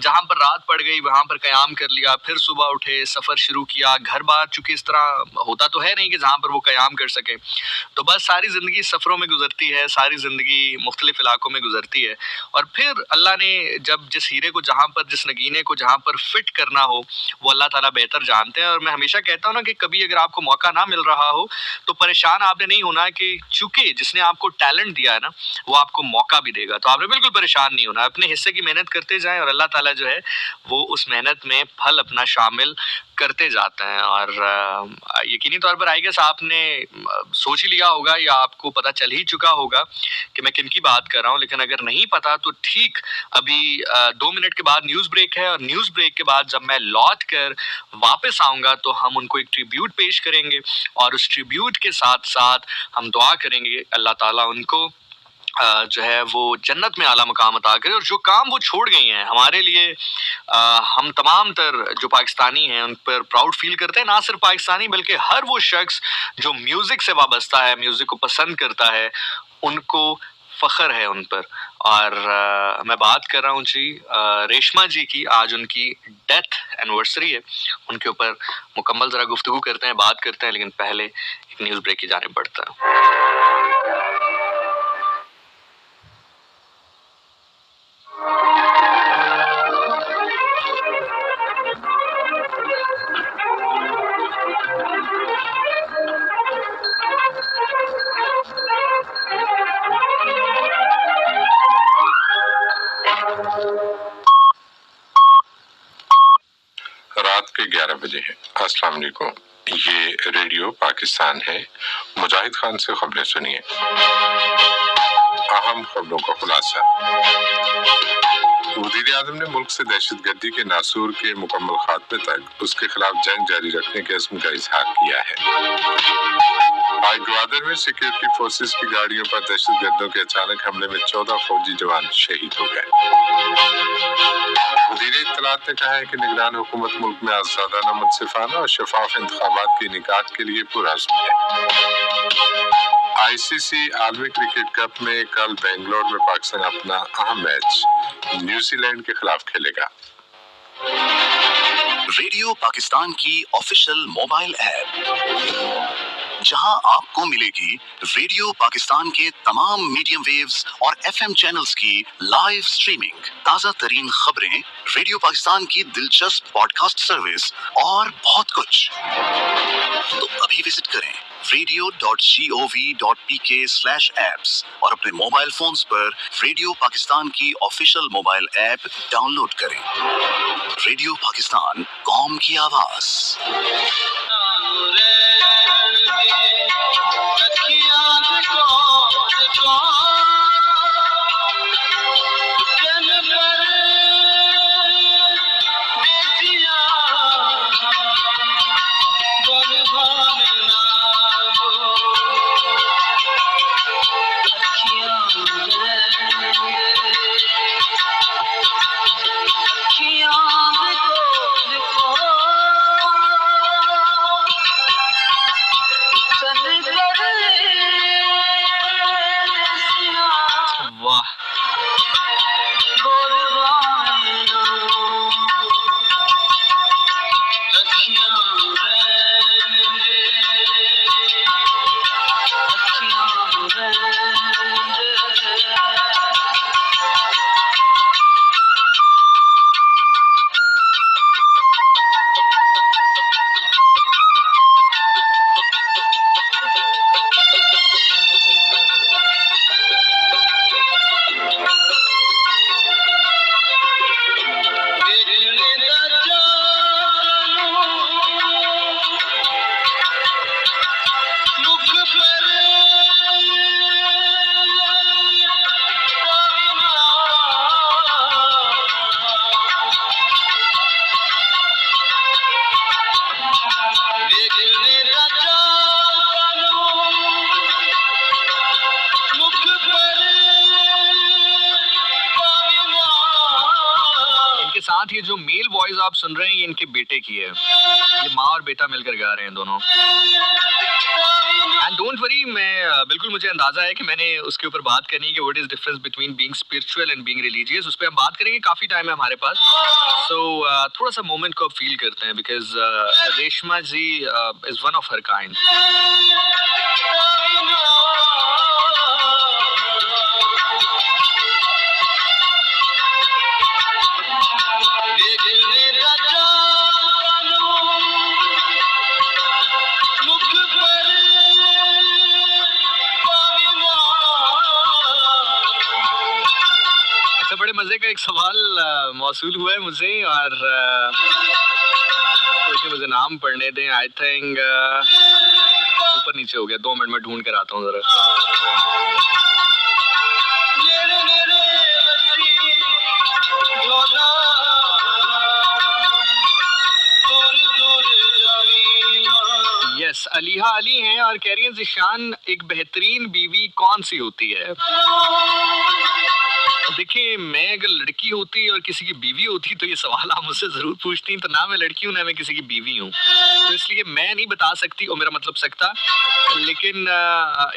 B: जहाँ पर रात पड़ गई वहाँ पर क़याम कर लिया, फिर सुबह उठे, सफ़र शुरू किया। घर बार चूँकि इस तरह होता तो है नहीं कि जहाँ पर वो क़याम कर सके, तो बस सारी ज़िंदगी सफ़रों में गुजरती है, सारी ज़िंदगी मुख्तलिफ इलाकों में गुजरती है। और फिर अल्लाह ने जब जिस हीरे को जहाँ पर, जिस नगीने को जहाँ पर फिट करना हो, वो अल्लाह ताला बेहतर जानते हैं। और मैं हमेशा कहता हूँ ना कि कभी अगर आपको मौका ना मिल रहा हो तो परेशान आपने नहीं होना, कि चूंकि जिसने आपको टैलेंट दिया है ना वो आपको मौका भी देगा, तो आपने बिल्कुल परेशान नहीं होना। अपने हिस्से की मेहनत करते जाएं और अल्लाह ताला जो है वो उस मेहनत में फल अपना शामिल करते जाते हैं। और यकीनी तौर पर आई गेस आपने सोच ही लिया होगा या आपको पता चल ही चुका होगा कि मैं किन की बात कर रहा हूँ, लेकिन अगर नहीं पता तो ठीक अभी 2 मिनट के बाद न्यूज़ ब्रेक है, और न्यूज़ ब्रेक के बाद जब मैं लौट कर वापस आऊँगा तो हम उनको एक ट्रिब्यूट पेश करेंगे, और उस ट्रिब्यूट के साथ साथ हम दुआ करेंगे अल्लाह ताला उनको जो है वो जन्नत में आला मकाम अता करे। और जो काम वो छोड़ गई हैं हमारे लिए, हम तमाम तर जो पाकिस्तानी हैं उन पर प्राउड फील करते हैं। ना सिर्फ पाकिस्तानी बल्कि हर वो शख्स जो म्यूज़िक से वाबस्ता है, म्यूज़िक को पसंद करता है, उनको फ़ख्र है उन पर। और मैं बात कर रहा हूँ जी रेशमा जी की। आज उनकी डेथ एनिवर्सरी है, उनके ऊपर मुकम्मल ज़रा गुफ्तगू करते हैं, बात करते हैं, लेकिन पहले एक न्यूज़ ब्रेक की जानिब बढ़ता है।
D: रात के 11 बजे है। अस्सलाम वालेकुम, ये रेडियो पाकिस्तान है। मुजाहिद खान से खबरें सुनिए। अहम खबरों का खुलासा। वज़ीर आज़म ने मुल्क से दहशतगर्दी के नासूर के मुकम्मल खात्मे तक उसके खिलाफ जंग जारी रखने के अज़्म का इज़हार किया है। आज ग्वादर में सिक्योरिटी फोर्सेस की गाड़ियों पर दहशतगर्दों के अचानक हमले में 14 फौजी जवान शहीद हो गए। वज़ीर इत्तलात ने कहा है कि निगरान हुकूमत मुल्क में आज़ादाना, मुनसिफाना और शफाफ इंतखाबात के इनेकाद के लिए पुरअज़्म है। आईसीसी आलमी क्रिकेट कप में कल बेंगलोर में पाकिस्तान अपना अहम मैच न्यूजीलैंड के खिलाफ खेलेगा।
E: रेडियो पाकिस्तान की ऑफिशियल मोबाइल ऐप, जहां आपको मिलेगी रेडियो पाकिस्तान के तमाम मीडियम वेव्स और एफएम चैनल्स की लाइव स्ट्रीमिंग, ताजा तरीन खबरें, रेडियो पाकिस्तान की दिलचस्प पॉडकास्ट सर्विस और बहुत कुछ। तो अभी विजिट करें radio.gov.pk/apps और अपने मोबाइल फोन्स पर रेडियो पाकिस्तान की ऑफिशियल मोबाइल ऐप डाउनलोड करें। रेडियो पाकिस्तान, कौम की आवाज।
B: साथ ये जो मेल वॉइस आप सुन रहे हैं ये इनके बेटे की है, ये माँ और बेटा मिलकर गा रहे हैं दोनों। एंड डोंट वरी, मैं बिल्कुल मुझे अंदाजा है कि मैंने उसके ऊपर बात करनी है कि what is difference between being spiritual and being religious. उस पर हम बात करेंगे, काफी टाइम है हमारे पास। सो थोड़ा सा मोमेंट को फील करते हैं because Reshma ji is one of her kind. बड़े मजे का एक सवाल मौसूल हुआ है मुझे, और मुझे नाम पढ़ने दें। आई थिंक ऊपर नीचे हो गया, 2 मिनट में ढूंढ कर आता हूँ जरा। यस, अलीहा अली हैं और कह रही हैं ज़िशान एक बेहतरीन बीवी कौन सी होती है? देखिए, मैं अगर लड़की होती और किसी की बीवी होती तो ये सवाल आप मुझसे जरूर पूछती, तो ना मैं लड़की हूँ ना मैं किसी की बीवी हूँ, तो इसलिए मैं नहीं बता सकती, और मेरा मतलब सकता। लेकिन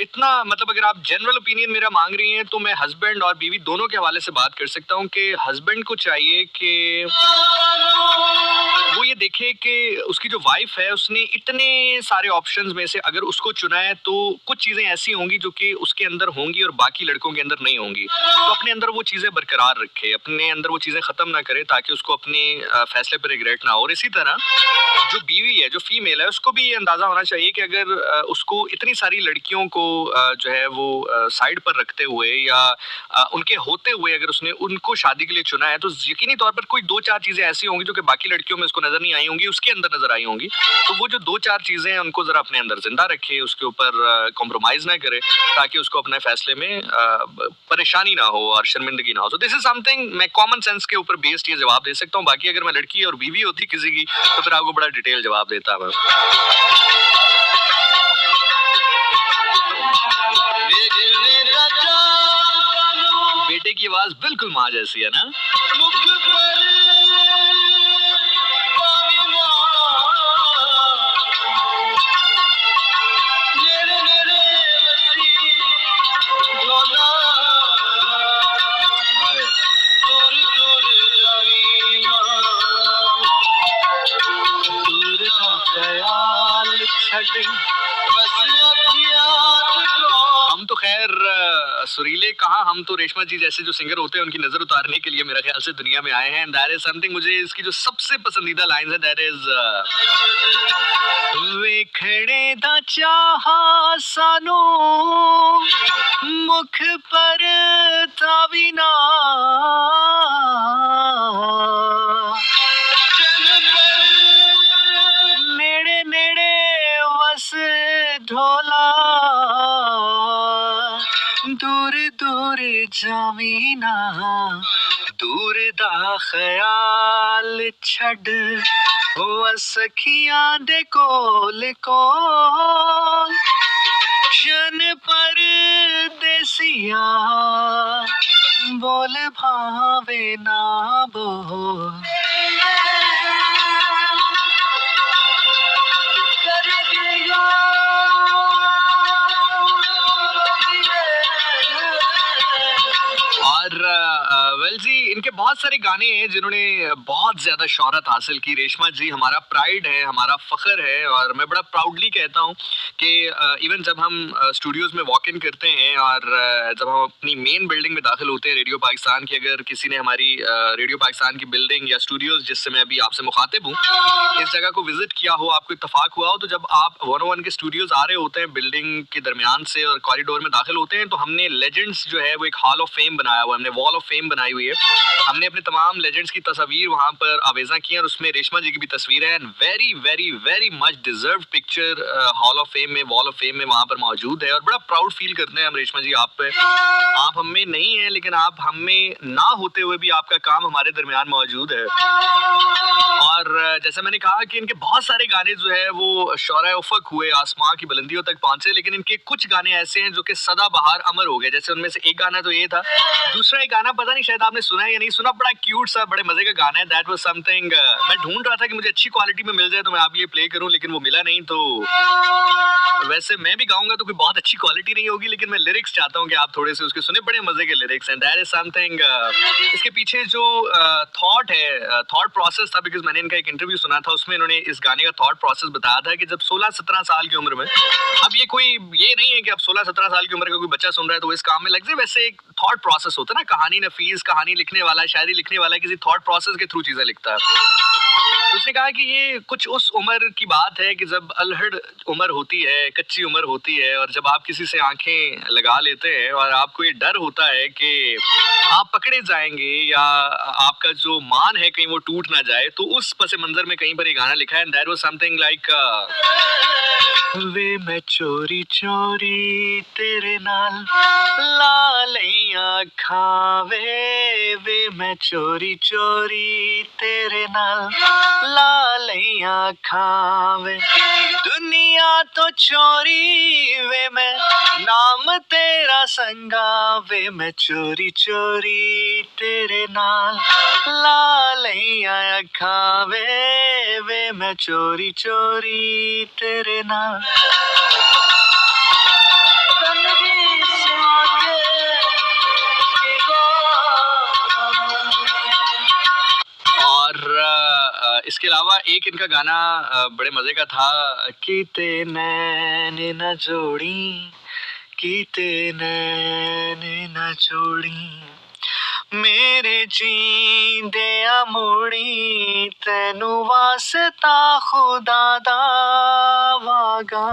B: इतना मतलब अगर आप जनरल ओपिनियन मेरा मांग रही हैं तो मैं हस्बैंड और बीवी दोनों के हवाले से बात कर सकता हूँ कि हस्बैंड को चाहिए कि वो ये देखे कि उसकी जो वाइफ है उसने इतने सारे ऑप्शंस में से अगर उसको चुना है तो कुछ चीजें ऐसी होंगी जो कि उसके अंदर होंगी और बाकी लड़कों के अंदर नहीं होंगी, तो अपने अंदर वो चीजें बरकरार रखे, अपने अंदर वो चीजें खत्म ना करे ताकि उसको अपने फैसले पर रिग्रेट ना हो। और इसी तरह जो बीवी है, जो फीमेल है, उसको भी ये अंदाजा होना चाहिए कि अगर उसको इतनी सारी लड़कियों को जो है वो साइड पर रखते हुए या उनके होते हुए अगर उसने उनको शादी के लिए चुना है तो यकीनी तौर पर कोई 2-4 चीजें ऐसी होंगी जो कि बाकी लड़कियों में उसको नजर नहीं आई होंगी, उसके अंदर नजर आई होंगी। तो वो जो 2-4 चीजें हैं उनको जरा अपने अंदर जिंदा रखे, उसके ऊपर कॉम्प्रोमाइज ना करे ताकि उसको अपने फैसले में परेशानी ना हो और शर्मिंदगी ना हो। सो दिस इज समथिंग मैं कॉमन सेंस के ऊपर बेस्ड ये जवाब दे सकता हूँ। बाकी अगर मैं लड़की और बीवी होती किसी की तो फिर आपको बड़ा डिटेल जवाब देता मैं। बेटे की आवाज बिल्कुल माँ जैसी है ना। हम तो खैर सुरीले कहाँ, हम तो रेशमा जी जैसे जो सिंगर होते हैं उनकी नजर उतारने के लिए मेरा ख्याल से दुनिया में आए हैं। दैट इज समथिंग, मुझे इसकी जो सबसे पसंदीदा लाइन है दैट इज वेखड़े दा चाहा सानू मुख पर तावी ना नेड़े नेड़े वस ढोला दूर दूर जावी ना दूर दा ख्याल छड़ ओ सखियां दे कोल कोल शन पर देसिया बोल भावे ना बोल। वेल जी, इनके बहुत सारे गाने हैं जिन्होंने बहुत ज्यादा शोहरत हासिल की। रेशमा जी हमारा प्राइड है, हमारा फख्र है, और मैं बड़ा प्राउडली कहता हूँ कि इवन जब हम स्टूडियोज में वॉक इन करते हैं और जब हम अपनी मेन बिल्डिंग में दाखिल होते हैं रेडियो पाकिस्तान की, अगर किसी ने हमारी रेडियो पाकिस्तान की बिल्डिंग या स्टूडियोज जिससे मैं अभी आपसे मुखातिब हूँ इस जगह को विजिट किया हो, आपको इत्तफाक हुआ हो, तो जब आप 101 के स्टूडियोज आ रहे होते हैं बिल्डिंग के दरमियान से और कॉरिडोर में दाखिल होते हैं तो हमने लेजेंड्स जो है वो एक हॉल ऑफ फेम बनाया हुआ है, हमने वॉल ऑफ फेम बनाई हुई है। हमने अपने तमाम लेजेंड्स की तस्वीर वहाँ पर आवेजा की है और उसमें रेशमा जी की भी तस्वीर है। And very very very much deserve picture hall of fame में, वॉल ऑफ फेम में वहाँ पर मौजूद है और बड़ा प्राउड फील करते हैं हम रेशमा जी आप पे। आप हम में नहीं है लेकिन आप हम में ना होते हुए भी आपका काम हमारे दरमियान मौजूद है। और जैसे मैंने कहा कि इनके बहुत सारे गाने जो है वो शौरा उफ़क़ हुए, आसमां की बुलंदियों तक पहुंचे, लेकिन इनके कुछ गाने ऐसे हैं जो कि सदा बहार अमर हो गए। जैसे उनमें से एक गाना तो ये था, दूसरा एक गाना पता नहीं शायद आपने सुना है या नहीं सुना, बड़ा क्यूट सा, बड़े मजे का गाना है। दैट वाज समथिंग, मैं ढूंढ रहा था कि मुझे अच्छी क्वालिटी में मिल जाए तो मैं आप लिए प्ले करूं, लेकिन वो मिला नहीं। तो वैसे मैं भी गाऊंगा तो कोई बहुत अच्छी क्वालिटी नहीं होगी, लेकिन मैं लिरिक्स चाहता हूं कि आप थोड़े से उसके सुने, बड़े मजे के lyrics and that is something. इसके पीछे जो थॉट है, थॉट प्रोसेस था, बिकॉज मैंने इनका एक इंटरव्यू सुना था, उसमें इन्होंने इस गाने का थॉट प्रोसेस बताया था कि जब 16-17 साल की उम्र में, अब ये कोई ये नहीं है कि अब 16-17 साल की उम्र का कोई बच्चा सुन रहा है तो वो इस काम में लग जाए, वैसे एक थॉट प्रोसेस होता है ना, कहानी नफीस, कहानी लिखने वाला, शायरी लिखने वाला किसी थॉट प्रोसेस के थ्रू चीजें लिखता है। तो उसने कहा कि ये कुछ उस उम्र की बात है कि जब अल्हड़ उम्र होती है, कच्ची उम्र होती है, और जब आप किसी से आंखें लगा लेते हैं और आपको ये डर होता है कि आप पकड़े जाएंगे या आपका जो मान है कहीं वो टूट ना जाए, तो उस पस मंजर में कहीं पर ये गाना लिखा है। And that was something like, वे मैं चोरी चोरी तेरे नाल लालियां खावे, वे मैं चोरी चोरी तेरे नाल लालियां खावे, दुनिया तो चोरी वे मैं नाम तेरा संगा, वे मैं चोरी चोरी तेरे नाल लालियां खावे, वे मैं चोरी चोरी तेरे नाल। और इसके अलावा एक इनका गाना बड़े मजे का था, कीते नैन न जोड़ी, कीते नैन न जोड़ी, मेरे जींदे मोड़ी, तेनू वास्ता खुदा दा वागा,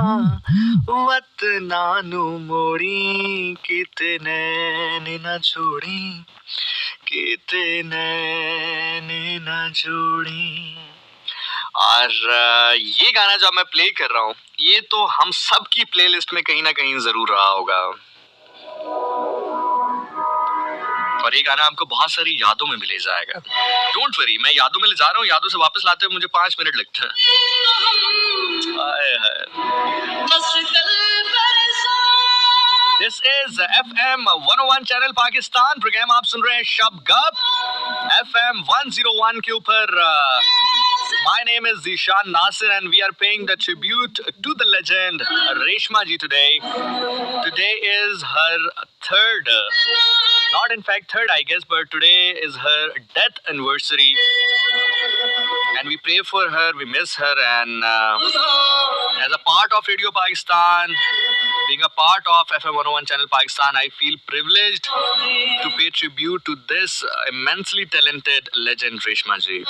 B: वतना नू मोड़ी, कीते नैन न जोड़ी, कीते नैन न जोड़ी। और ये गाना जो मैं प्ले कर रहा हूँ, ये तो हम सब की प्लेलिस्ट में कहीं ना कहीं जरूर रहा होगा, और ये गाना आपको बहुत सारी यादों में भी ले जाएगा। डोंट वरी, मैं यादों में ले जा रहा हूँ, यादों से वापस लाते हुए मुझे 5 मिनट लगते हैं। Hi hi. This is FM 101 channel Pakistan, programme आप सुन रहे हैं शब गप FM 101 के ऊपर। My name is Zishan Nasir and we are paying the tribute to the legend Reshma ji today. Today is her third, not in fact third I guess, but today is her death anniversary. And we pray for her, we miss her, and as a part of Radio Pakistan, being a part of FM 101 Channel Pakistan, I feel privileged to pay tribute to this immensely talented legend Reshma ji.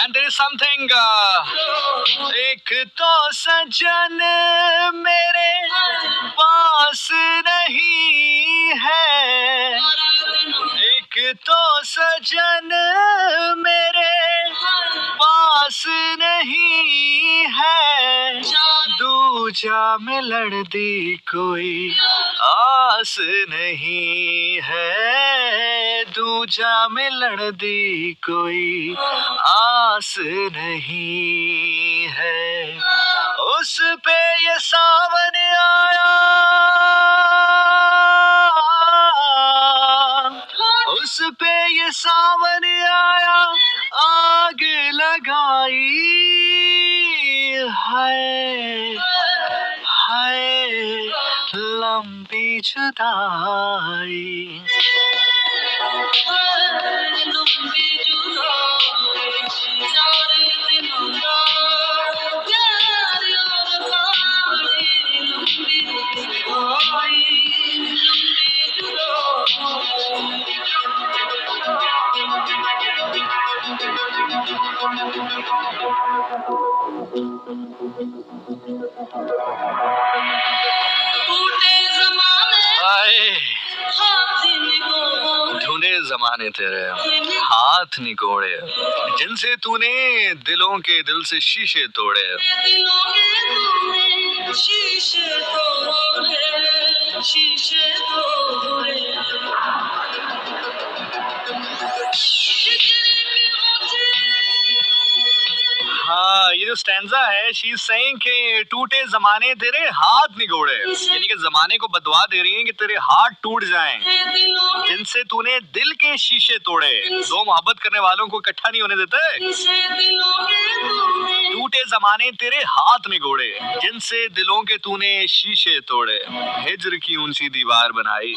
B: And there is something, एक तो सजन मेरे पास नहीं है, एक तो सजन मेरे पास नहीं है, दूजा मिलन दी कोई आस नहीं है, दूजा मिलन दी कोई आस नहीं है, उस पे ये सावन आया, उस पे ये सावन आया, आग लगाई है, हाय लंबी जुदाई, ढूंढे जमाने तेरे हाथ निकोड़े, जिनसे तूने दिलों के दिल से शीशे तोड़े। हाँ, ये जो स्टैंजा है, शी इज सेइंग कि टूटे जमाने तेरे हाथ निकोड़े, यानी कि जमाने को बदवा दे रही है कि तेरे हाथ टूट जाएं, जिनसे तूने दिल के शीशे तोड़े। दो मोहब्बत करने वालों को इकट्ठा नहीं होने देते। टूटे जमाने तेरे हाथ निकोड़े, जिनसे दिलों के तूने शीशे तोड़े। हिज्र की ऊंची दीवार बनाई,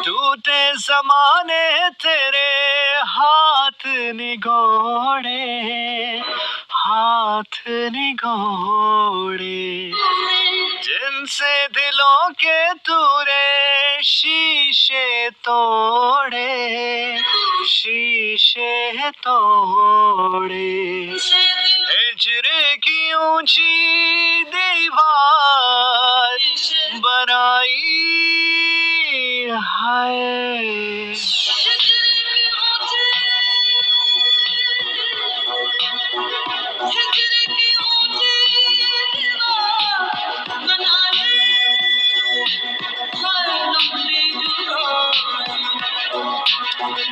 B: टूटे जमाने तेरे हाथ निकोड़े, हाथ निकोड़े, जिनसे दिलों के तूने शीशे तोड़े, शीशे तोड़े। हिज्र की ऊंची दीवार बनाई है।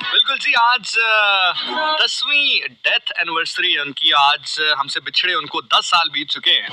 B: बिल्कुल जी, आज 10वीं डेथ एनिवर्सरी है उनकी। आज हमसे बिछड़े उनको 10 साल बीत चुके हैं।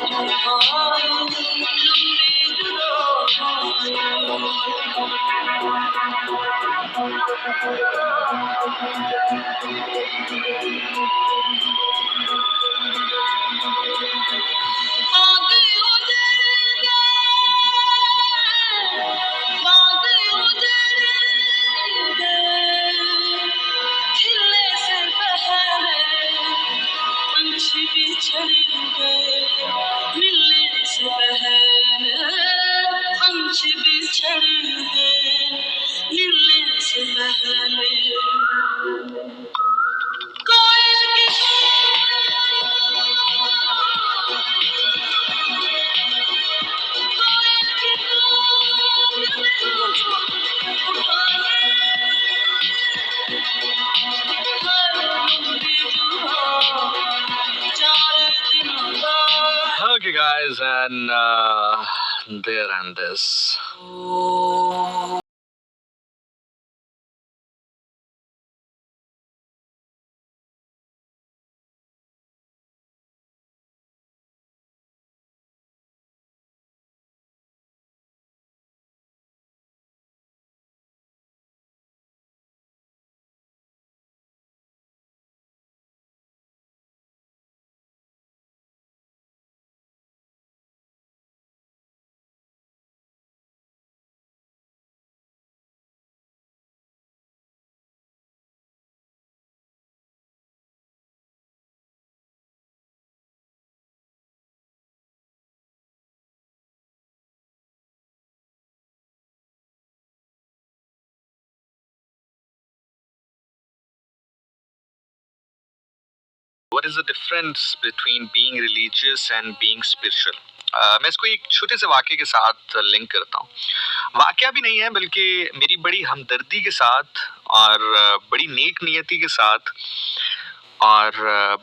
B: Okay guys, and there and this. What is the difference between being religious and being spiritual? मैं इसको एक छोटे से वाक्य के साथ लिंक करता हूँ। वाक्य भी नहीं है, बल्कि मेरी बड़ी हमदर्दी के साथ और बड़ी नेक नियति के साथ और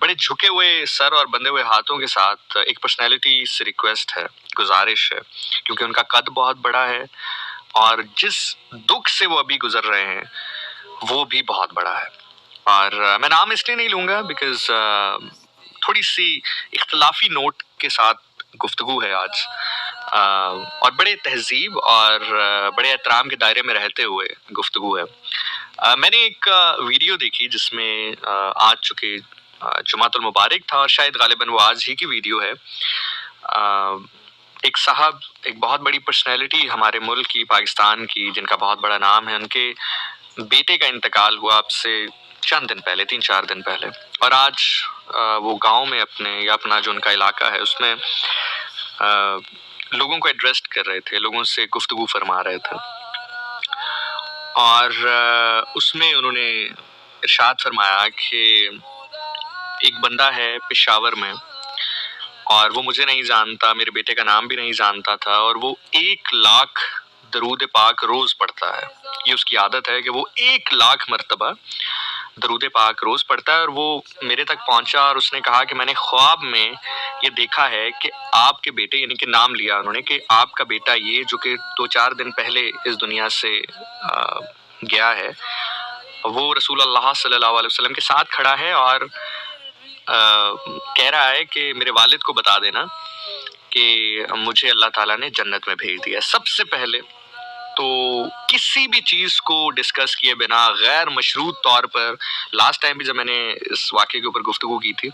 B: बड़े झुके हुए सर और बंधे हुए हाथों के साथ एक पर्सनैलिटी से रिक्वेस्ट है, गुजारिश है, क्योंकि उनका कद बहुत बड़ा है और जिस दुख से वो अभी गुजर रहे हैं वो भी बहुत बड़ा है। और मैं नाम इसलिए नहीं लूँगा बिकॉज थोड़ी सी इख्तलाफी नोट के साथ गुफ्तगू है आज, और बड़े तहजीब और बड़े एहतराम के दायरे में रहते हुए गुफ्तगू है। मैंने एक वीडियो देखी जिसमें आज चुके जुमातुल मुबारक था और शायद गालिबन वो आज ही की वीडियो है। एक साहब, एक बहुत बड़ी पर्सनैलिटी हमारे मुल्क की, पाकिस्तान की, जिनका बहुत बड़ा नाम है, उनके बेटे का इंतकाल हुआ अब से चंद दिन पहले, 3-4 दिन पहले। और आज वो गांव में अपना जो उनका इलाका है उसमें लोगों को एड्रेस कर रहे थे, लोगों से गुफ्तगू फरमा रहे थे। और उसमें उन्होंने इरशाद फरमाया कि एक बंदा है पेशावर में और वो मुझे नहीं जानता, मेरे बेटे का नाम भी नहीं जानता था, और वो 1 लाख दरूद पाक रोज पढ़ता है। ये उसकी आदत है कि वो 1 लाख मरतबा दरूद पाक रोज पढ़ता है। और वो मेरे तक पहुंचा और उसने कहा कि मैंने ख्वाब में ये देखा है कि आपके बेटे, यानी कि नाम लिया उन्होंने कि आपका बेटा ये जो कि 2-4 दिन पहले इस दुनिया से गया है, वो रसूल अल्लाह सल्लल्लाहु अलैहि वसल्लम के साथ खड़ा है और कह रहा है कि मेरे वालिद को बता देना कि मुझे अल्लाह ताला ने जन्नत में भेज दिया। सबसे पहले तो किसी भी चीज को डिस्कस किए बिना गैर मशरूत तौर पर, लास्ट टाइम भी जब मैंने इस वाक़े के ऊपर गुफ्तगू की थी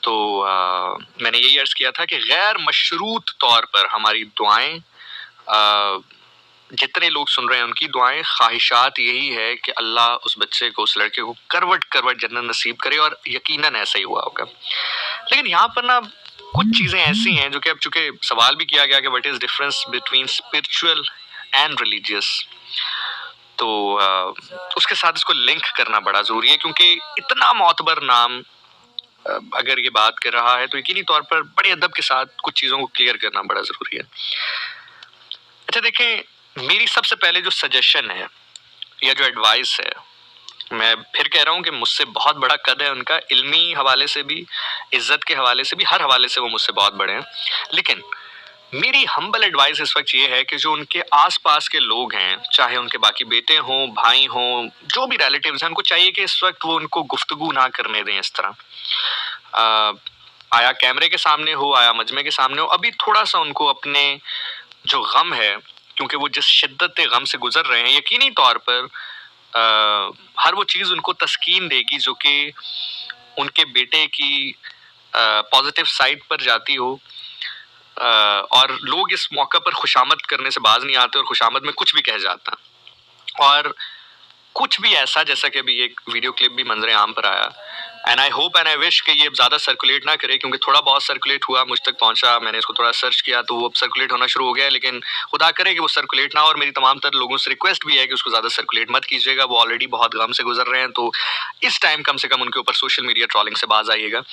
B: तो मैंने यही अर्ज किया था कि गैर मशरूत तौर पर हमारी दुआएं, जितने लोग सुन रहे हैं उनकी दुआएं, ख्वाहिशात यही है कि अल्लाह उस बच्चे को, उस लड़के को करवट करवट जन्नत नसीब करे, और यकीनन ऐसा ही हुआ होगा। लेकिन यहाँ पर ना कुछ चीजें ऐसी हैं जो कि अब चूंकि सवाल भी किया गया कि what is difference between spiritual and religious, तो उसके साथ इसको लिंक करना बड़ा जरूरी है, क्योंकि इतना मोतबर नाम अगर ये बात कर रहा है तो यकीनी तौर पर बड़े अदब के साथ कुछ चीजों को क्लियर करना बड़ा जरूरी है। अच्छा देखें, मेरी सबसे पहले जो सजेशन है या जो एडवाइस है, मैं फिर कह रहा हूँ कि मुझसे बहुत बड़ा कद है उनका, इल्मी हवाले से भी, इज्जत के हवाले से भी, हर हवाले से वो मुझसे बहुत बड़े हैं। लेकिन मेरी हम्बल एडवाइस इस वक्त ये है कि जो उनके आसपास के लोग हैं, चाहे उनके बाकी बेटे हों, भाई हों, जो भी रिलेटिव्स हैं, उनको चाहिए कि इस वक्त वो उनको गुफ्तगू ना करने दें इस तरह। आया कैमरे के सामने हो, आया मजमे के सामने हो, अभी थोड़ा सा उनको अपने जो गम है, क्योंकि वो जिस शिद्दत गम से गुजर रहे हैं, यकीनी तौर पर हर वो चीज़ उनको तस्कीन देगी जो कि उनके बेटे की पॉजिटिव साइड पर जाती हो। और लोग इस मौका पर खुशामद करने से बाज नहीं आते और खुशामद में कुछ भी कह जाता, और कुछ भी ऐसा, जैसा कि अभी एक वीडियो क्लिप भी मंजर आम पर आया, and I hope and I wish कि ये ज़्यादा सर्कुलेट ना करे, क्योंकि थोड़ा बहुत सर्कुलेट हुआ, मुझ तक पहुंचा, मैंने इसको थोड़ा सर्च किया तो वो अब सर्कुलेट होना शुरू हो गया है। लेकिन खुदा करे कि वो सर्कुलेट ना हो, और मेरी तमाम तर लोगों से रिक्वेस्ट भी है कि उसको ज़्यादा सर्कुलेट मत कीजिएगा। वो ऑलरेडी बहुत गम से गुजर रहे हैं, तो इस टाइम कम से कम उनके ऊपर सोशल मीडिया ट्रोलिंग से बाज आइएगा।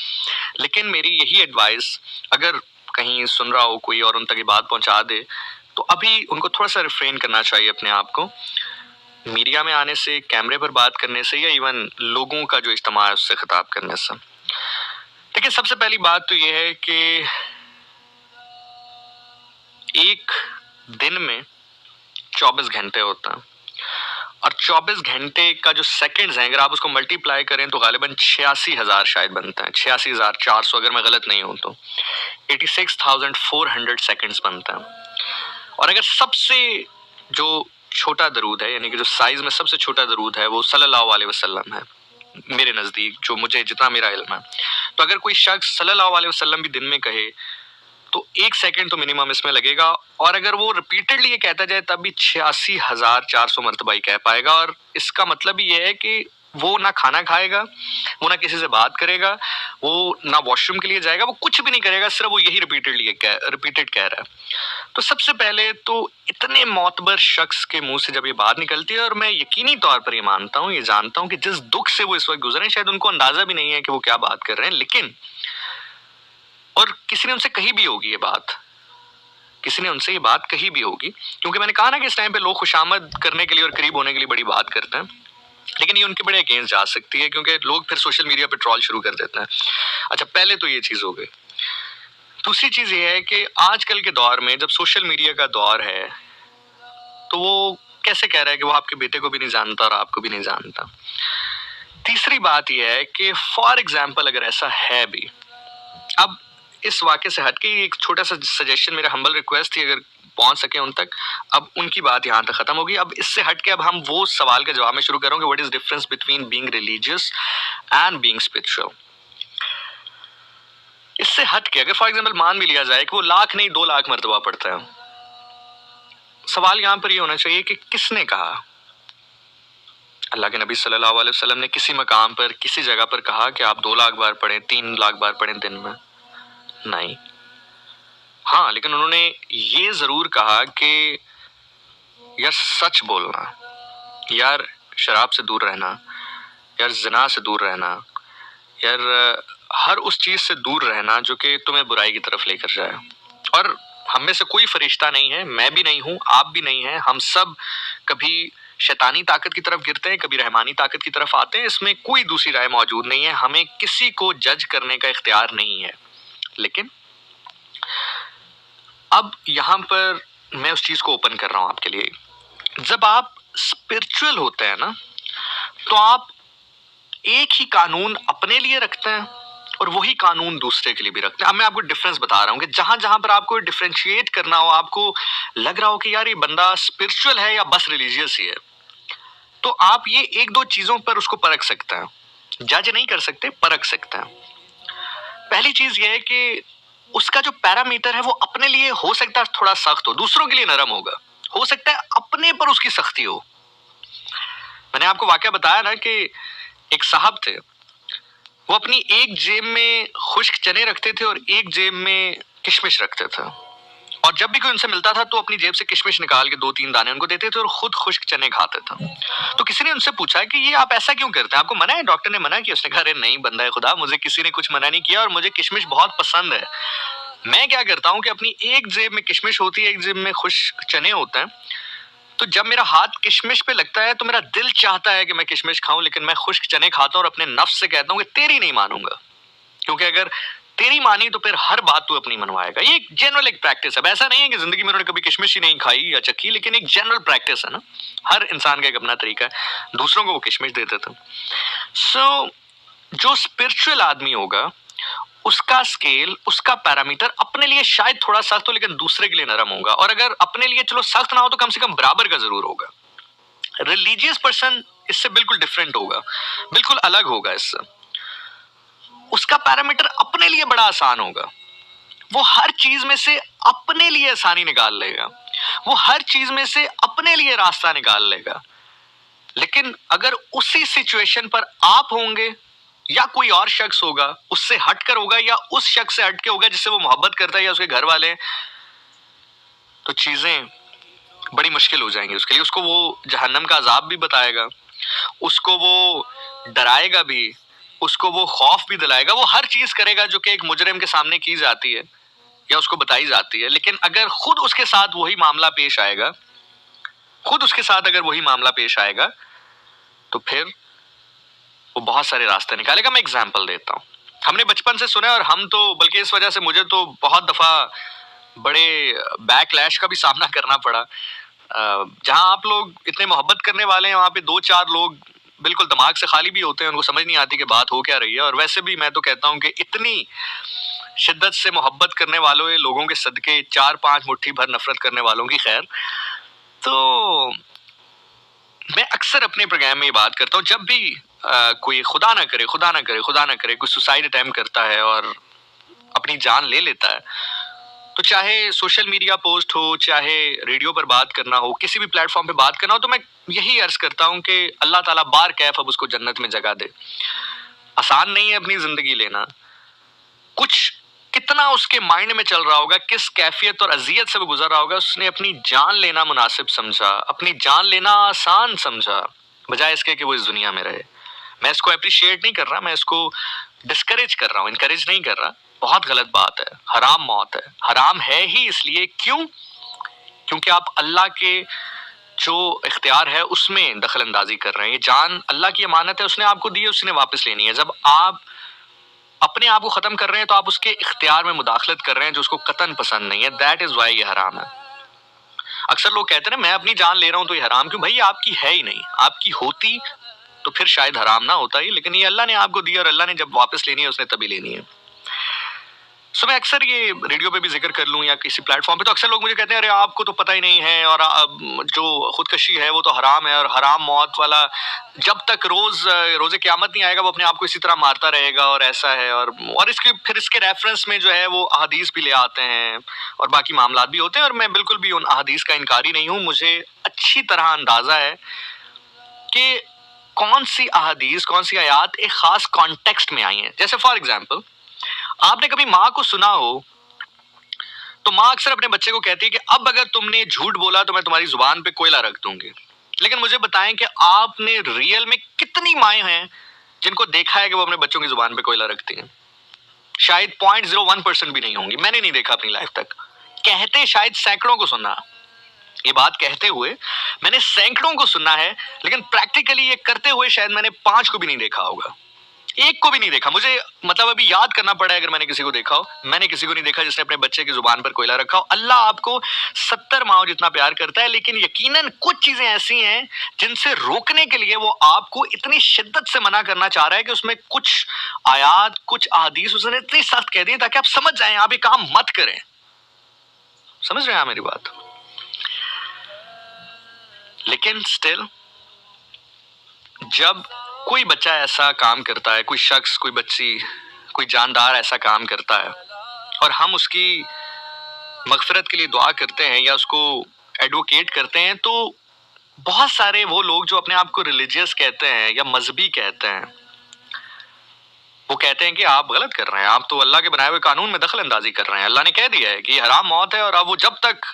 B: लेकिन मेरी यही एडवाइस, अगर कहीं सुन रहा हो कोई और उन तक ये बात पहुंचा दे, तो अभी उनको थोड़ा सा रिफ्रेन करना चाहिए अपने आप को मीडिया में आने से, कैमरे पर बात करने से, या इवन लोगों का जो इज्तिमा है उससे खिताब करने से। देखिए, सबसे पहली बात तो ये है कि एक दिन में 24 घंटे होता है, और 24 घंटे का जो सेकंड्स हैं, अगर आप उसको मल्टीप्लाई करें तो गालिबन 86,000 शायद बनता है, 86,400 अगर मैं गलत नहीं हूं तो 86,400 सेकंड्स बनता है। और अगर सबसे जो छोटा दरूद है, यानी कि जो साइज में सबसे छोटा दरूद है, वो सल्लल्लाहु अलैहि वसल्लम है मेरे नजदीक, जो मुझे जितना मेरा इल्म है, तो अगर कोई शख्स सल्लल्लाहु अलैहि वसल्लम भी दिन में कहे तो 1 सेकंड तो मिनिमम इसमें लगेगा, और अगर वो रिपीटेडली ये कहता जाए तब भी 86,400 मरतबा ही कह पाएगा। और इसका मतलब ये है कि वो ना खाना खाएगा, वो ना किसी से बात करेगा, वो ना वॉशरूम के लिए जाएगा, वो कुछ भी नहीं करेगा, सिर्फ वो यही रिपीटेड कह रहा है। तो सबसे पहले तो इतने मोतबर शख्स के मुंह से जब ये बात निकलती है, और मैं यकीनी तौर पर ये मानता हूँ, ये जानता हूँ कि जिस दुख से वो इस वक्त गुजरे, शायद उनको अंदाजा भी नहीं है कि वो क्या बात कर रहे हैं, लेकिन और किसी ने उनसे कही भी होगी ये बात, किसी ने उनसे ये बात कही भी होगी, क्योंकि मैंने कहा ना कि इस टाइम पे लोग खुशामद करने के लिए और करीब होने के लिए बड़ी बात करते हैं, लेकिन ये उनके बड़े अगेंस्ट जा सकती है, क्योंकि लोग फिर सोशल मीडिया पे ट्रोल शुरू कर देते हैं। अच्छा, पहले तो ये चीज हो गई। दूसरी चीज ये है कि आजकल के दौर में जब सोशल मीडिया का दौर है, तो वो कैसे कह रहा है कि वो आपके बेटे को भी नहीं जानता और आपको भी नहीं जानता। तीसरी बात यह है कि फॉर एग्जाम्पल अगर ऐसा है भी, अब इस वाक़े से हटके एक छोटा सा सजेशन, मेरा हम्बल रिक्वेस्ट थी, अगर पहुंच सके उन तक। अब उनकी बात यहाँ तक खत्म होगी। अब इससे हटके अब हम वो सवाल का जवाब में शुरू करेंगे, what is difference between being religious and being spiritual. इससे हटके अगर फॉर एग्जांपल मान भी लिया जाए कि वो 1 लाख नहीं 2 लाख मरतबा पढ़ता है, सवाल यहाँ पर ये होना चाहिए कि किसने कहा? अल्लाह के नबी सल्लल्लाहु अलैहि वसल्लम ने किसी मकाम पर, किसी जगह पर कहा कि आप 2 लाख बार पढ़ें, 3 लाख बार पढ़ें दिन में? नहीं। हाँ, लेकिन उन्होंने ये जरूर कहा कि यार सच बोलना, यार शराब से दूर रहना, यार जिना से दूर रहना, यार हर उस चीज से दूर रहना जो कि तुम्हें बुराई की तरफ लेकर जाए। और हम में से कोई फरिश्ता नहीं है, मैं भी नहीं हूं, आप भी नहीं हैं, हम सब कभी शैतानी ताकत की तरफ गिरते हैं, कभी रहमानी ताकत की तरफ आते हैं। इसमें कोई दूसरी राय मौजूद नहीं है, हमें किसी को जज करने का इख्तियार नहीं है। लेकिन अब यहां पर मैं उस चीज को ओपन कर रहा हूं आपके लिए। जब आप स्पिरिचुअल होते हैं ना, तो आप एक ही कानून अपने लिए रखते हैं और वही कानून दूसरे के लिए भी रखते हैं। अब मैं आपको डिफरेंस बता रहा हूं कि जहां जहां पर आपको डिफरेंशिएट करना हो, आपको लग रहा हो कि यार ये बंदा स्पिरिचुअल है या बस रिलीजियस ही है, तो आप ये एक दो चीजों पर उसको परख सकते हैं। जज नहीं कर सकते, परख सकते हैं। पहली चीज ये है कि उसका जो पैरामीटर है वो अपने लिए हो सकता है थोड़ा सख्त हो, दूसरों के लिए नरम होगा। हो सकता है अपने पर उसकी सख्ती हो। मैंने आपको वाकया बताया ना कि एक साहब थे, वो अपनी एक जेब में खुश्क चने रखते थे और एक जेब में किशमिश रखते थे, और जब भी कोई उनसे मिलता था तो अपनी जेब से किशमिश निकाल के 2-3 दाने उनको देते थे और खुद खुश्क चने खाते थे। तो किसी ने उनसे पूछा कि ये आप ऐसा क्यों करते हैं, आपको मना है? डॉक्टर ने मना किया? उसने कहा अरे नहीं बंदा है खुदा, मुझे किसी ने कुछ मना नहीं किया और मुझे किशमिश बहुत पसंद है। मैं क्या करता हूँ कि अपनी एक जेब में किशमिश होती है, एक जेब में खुश्क चने होते हैं, तो जब मेरा हाथ किशमिश पे लगता है तो मेरा दिल चाहता है कि मैं किशमिश खाऊं, लेकिन मैं खुश्क चने खाता हूं और अपने नफ्स से कहता हूं कि तेरी नहीं मानूंगा, क्योंकि अगर तेरी मानी तो फिर हर बात तू अपनी मनवाएगा। ये एक जनरल एक प्रैक्टिस है। ऐसा नहीं है कि जिंदगी में उन्होंने कभी किशमिश ही नहीं खाई या चखी, लेकिन एक जनरल प्रैक्टिस है ना, हर इंसान का एक अपना तरीका है। दूसरों को वो किशमिश देते थे। सो जो स्पिरिचुअल आदमी होगा उसका स्केल, उसका पैरामीटर अपने लिए शायद थोड़ा सख्त हो लेकिन दूसरे के लिए नरम होगा, और अगर अपने लिए चलो सख्त ना हो तो कम से कम बराबर का जरूर होगा। रिलीजियस पर्सन इससे बिल्कुल डिफरेंट होगा, बिल्कुल अलग होगा इससे। उसका पैरामीटर अपने लिए बड़ा आसान होगा, वो हर चीज में से अपने लिए आसानी निकाल लेगा, वो हर चीज में से अपने लिए रास्ता निकाल लेगा। लेकिन अगर उसी सिचुएशन पर आप होंगे या कोई और शख्स होगा, उससे हटकर होगा या उस शख्स से हटके होगा जिससे वो मोहब्बत करता है या उसके घर वाले, तो चीजें बड़ी मुश्किल हो जाएंगी उसके लिए। उसको वो जहन्नम का अजाब भी बताएगा, उसको वो डराएगा भी, उसको वो खौफ भी दिलाएगा, वो हर चीज करेगा जो कि एक मुजरिम के सामने की जाती है या उसको बताई जाती है। लेकिन अगर खुद उसके साथ वही मामला पेश आएगा, खुद उसके साथ अगर वही मामला पेश आएगा, तो फिर वो बहुत सारे रास्ते निकालेगा। मैं एग्जाम्पल देता हूँ, हमने बचपन से सुना है, और हम तो बल्कि इस वजह से मुझे तो बहुत दफा बड़े बैकलैश का भी सामना करना पड़ा। जहां आप लोग इतने मोहब्बत करने वाले हैं, वहां पे 2-4 लोग बिल्कुल दिमाग से खाली भी होते हैं, उनको समझ नहीं आती कि बात हो क्या रही है। और वैसे भी मैं तो कहता हूं कि इतनी शिद्दत से मोहब्बत करने वालों लोगों के सदके 4-5 मुट्ठी भर नफरत करने वालों की खैर। तो मैं अक्सर अपने प्रोग्राम में ये बात करता हूँ, जब भी कोई खुदा ना करे कोई सुसाइड अटेम्प्ट करता है और अपनी जान ले लेता है, तो चाहे सोशल मीडिया पोस्ट हो, चाहे रेडियो पर बात करना हो, किसी भी प्लेटफॉर्म पे बात करना हो, तो मैं यही अर्ज करता हूं कि अल्लाह ताला बार कैफ अब उसको जन्नत में जगह दे। आसान नहीं है अपनी जिंदगी लेना, कुछ कितना उसके माइंड में चल रहा होगा, किस कैफियत और अजियत से वो गुजर रहा होगा। उसने अपनी जान लेना मुनासिब समझा, अपनी जान लेना आसान समझा, बजाय इसके कि वो इस दुनिया में रहे। मैं इसको अप्रिशिएट नहीं कर रहा, मैं इसको डिस्करेज कर रहा हूँ, इनकरेज नहीं कर रहा। बहुत गलत बात है, हराम मौत है। हराम है ही इसलिए क्यों? क्योंकि आप अल्लाह के जो इख्तियार है उसमें दखल अंदाजी कर रहे हैं। ये जान अल्लाह की अमानत है, उसने आपको दी है, उसने वापस लेनी है। जब आप अपने आप को खत्म कर रहे हैं तो आप उसके इख्तियार में मुदाखलत कर रहे हैं जो उसको कतन पसंद नहीं है। दैट इज वाई ये हराम है। अक्सर लोग कहते हैं मैं अपनी जान ले रहा हूं तो ये हराम क्यों? भाई आपकी है ही नहीं, आपकी होती तो फिर शायद हराम ना होता ही, लेकिन ये अल्लाह ने आपको दिया और अल्लाह ने जब वापस लेनी है उसने तभी लेनी है। सो मैं अक्सर ये रेडियो पे भी जिक्र कर लूं या किसी प्लेटफॉर्म पे, तो अक्सर लोग मुझे कहते हैं अरे आपको तो पता ही नहीं है, और जो खुदकशी है वो तो हराम है, और हराम मौत वाला जब तक रोजे क़यामत नहीं आएगा वो अपने आप को इसी तरह मारता रहेगा, और ऐसा है। और इसके फिर इसके रेफरेंस में जो है वो अहादीस भी ले आते हैं और बाकी मामला भी होते हैं। और मैं बिल्कुल भी उन अहादीस का इनकारी नहीं हूँ, मुझे अच्छी तरह अंदाजा है कि कौन सी अहादीस, कौन सी आयात एक खास कॉन्टेक्स्ट में आई हैं। जैसे फॉर एग्जाम्पल, आपने कभी माँ को सुना हो तो माँ अक्सर अपने बच्चे को कहती है कि अब अगर तुमने झूठ बोला तो मैं तुम्हारी जुबान पे कोयला रख दूंगी। लेकिन मुझे बताएं कि आपने रियल में कितनी माएं हैं जिनको देखा है कि वो अपने बच्चों की जुबान पे कोयला रखती हैं? शायद 0.01% भी नहीं होंगी। मैंने नहीं देखा अपनी लाइफ तक। कहते शायद सैकड़ों को सुना, ये बात कहते हुए मैंने सैकड़ों को सुना है, लेकिन प्रैक्टिकली ये करते हुए शायद मैंने 5 को भी नहीं देखा होगा, 1 को भी नहीं देखा। मुझे मतलब अभी याद करना पड़ा है अगर मैंने किसी को देखा हो। मैंने किसी को नहीं देखा जिसने अपने बच्चे की जुबान पर कोयला रखा हो। अल्लाह आपको 70 माओ जितना प्यार करता है, लेकिन यकीनन कुछ चीजें ऐसी हैं जिनसे रोकने के लिए वो आपको इतनी शिद्दत से मना करना चाह रहा है कि उसमें कुछ आयात, कुछ अहादीस उसने इतनी सख्त कह दी ताकि आप समझ जाएं आप ये काम मत करें। समझ रहे हैं आप मेरी बात? लेकिन स्टिल जब कोई बच्चा ऐसा काम करता है, कोई शख्स, कोई बच्ची, कोई जानदार ऐसा काम करता है और हम उसकी मगफिरत के लिए दुआ करते हैं या उसको एडवोकेट करते हैं, तो बहुत सारे वो लोग जो अपने आप को रिलीजियस कहते हैं या मजहबी कहते हैं, वो कहते हैं कि आप गलत कर रहे हैं, आप तो अल्लाह के बनाए हुए कानून में दखल अंदाजी कर रहे हैं। अल्लाह ने कह दिया है कि हराम मौत है और अब वो जब तक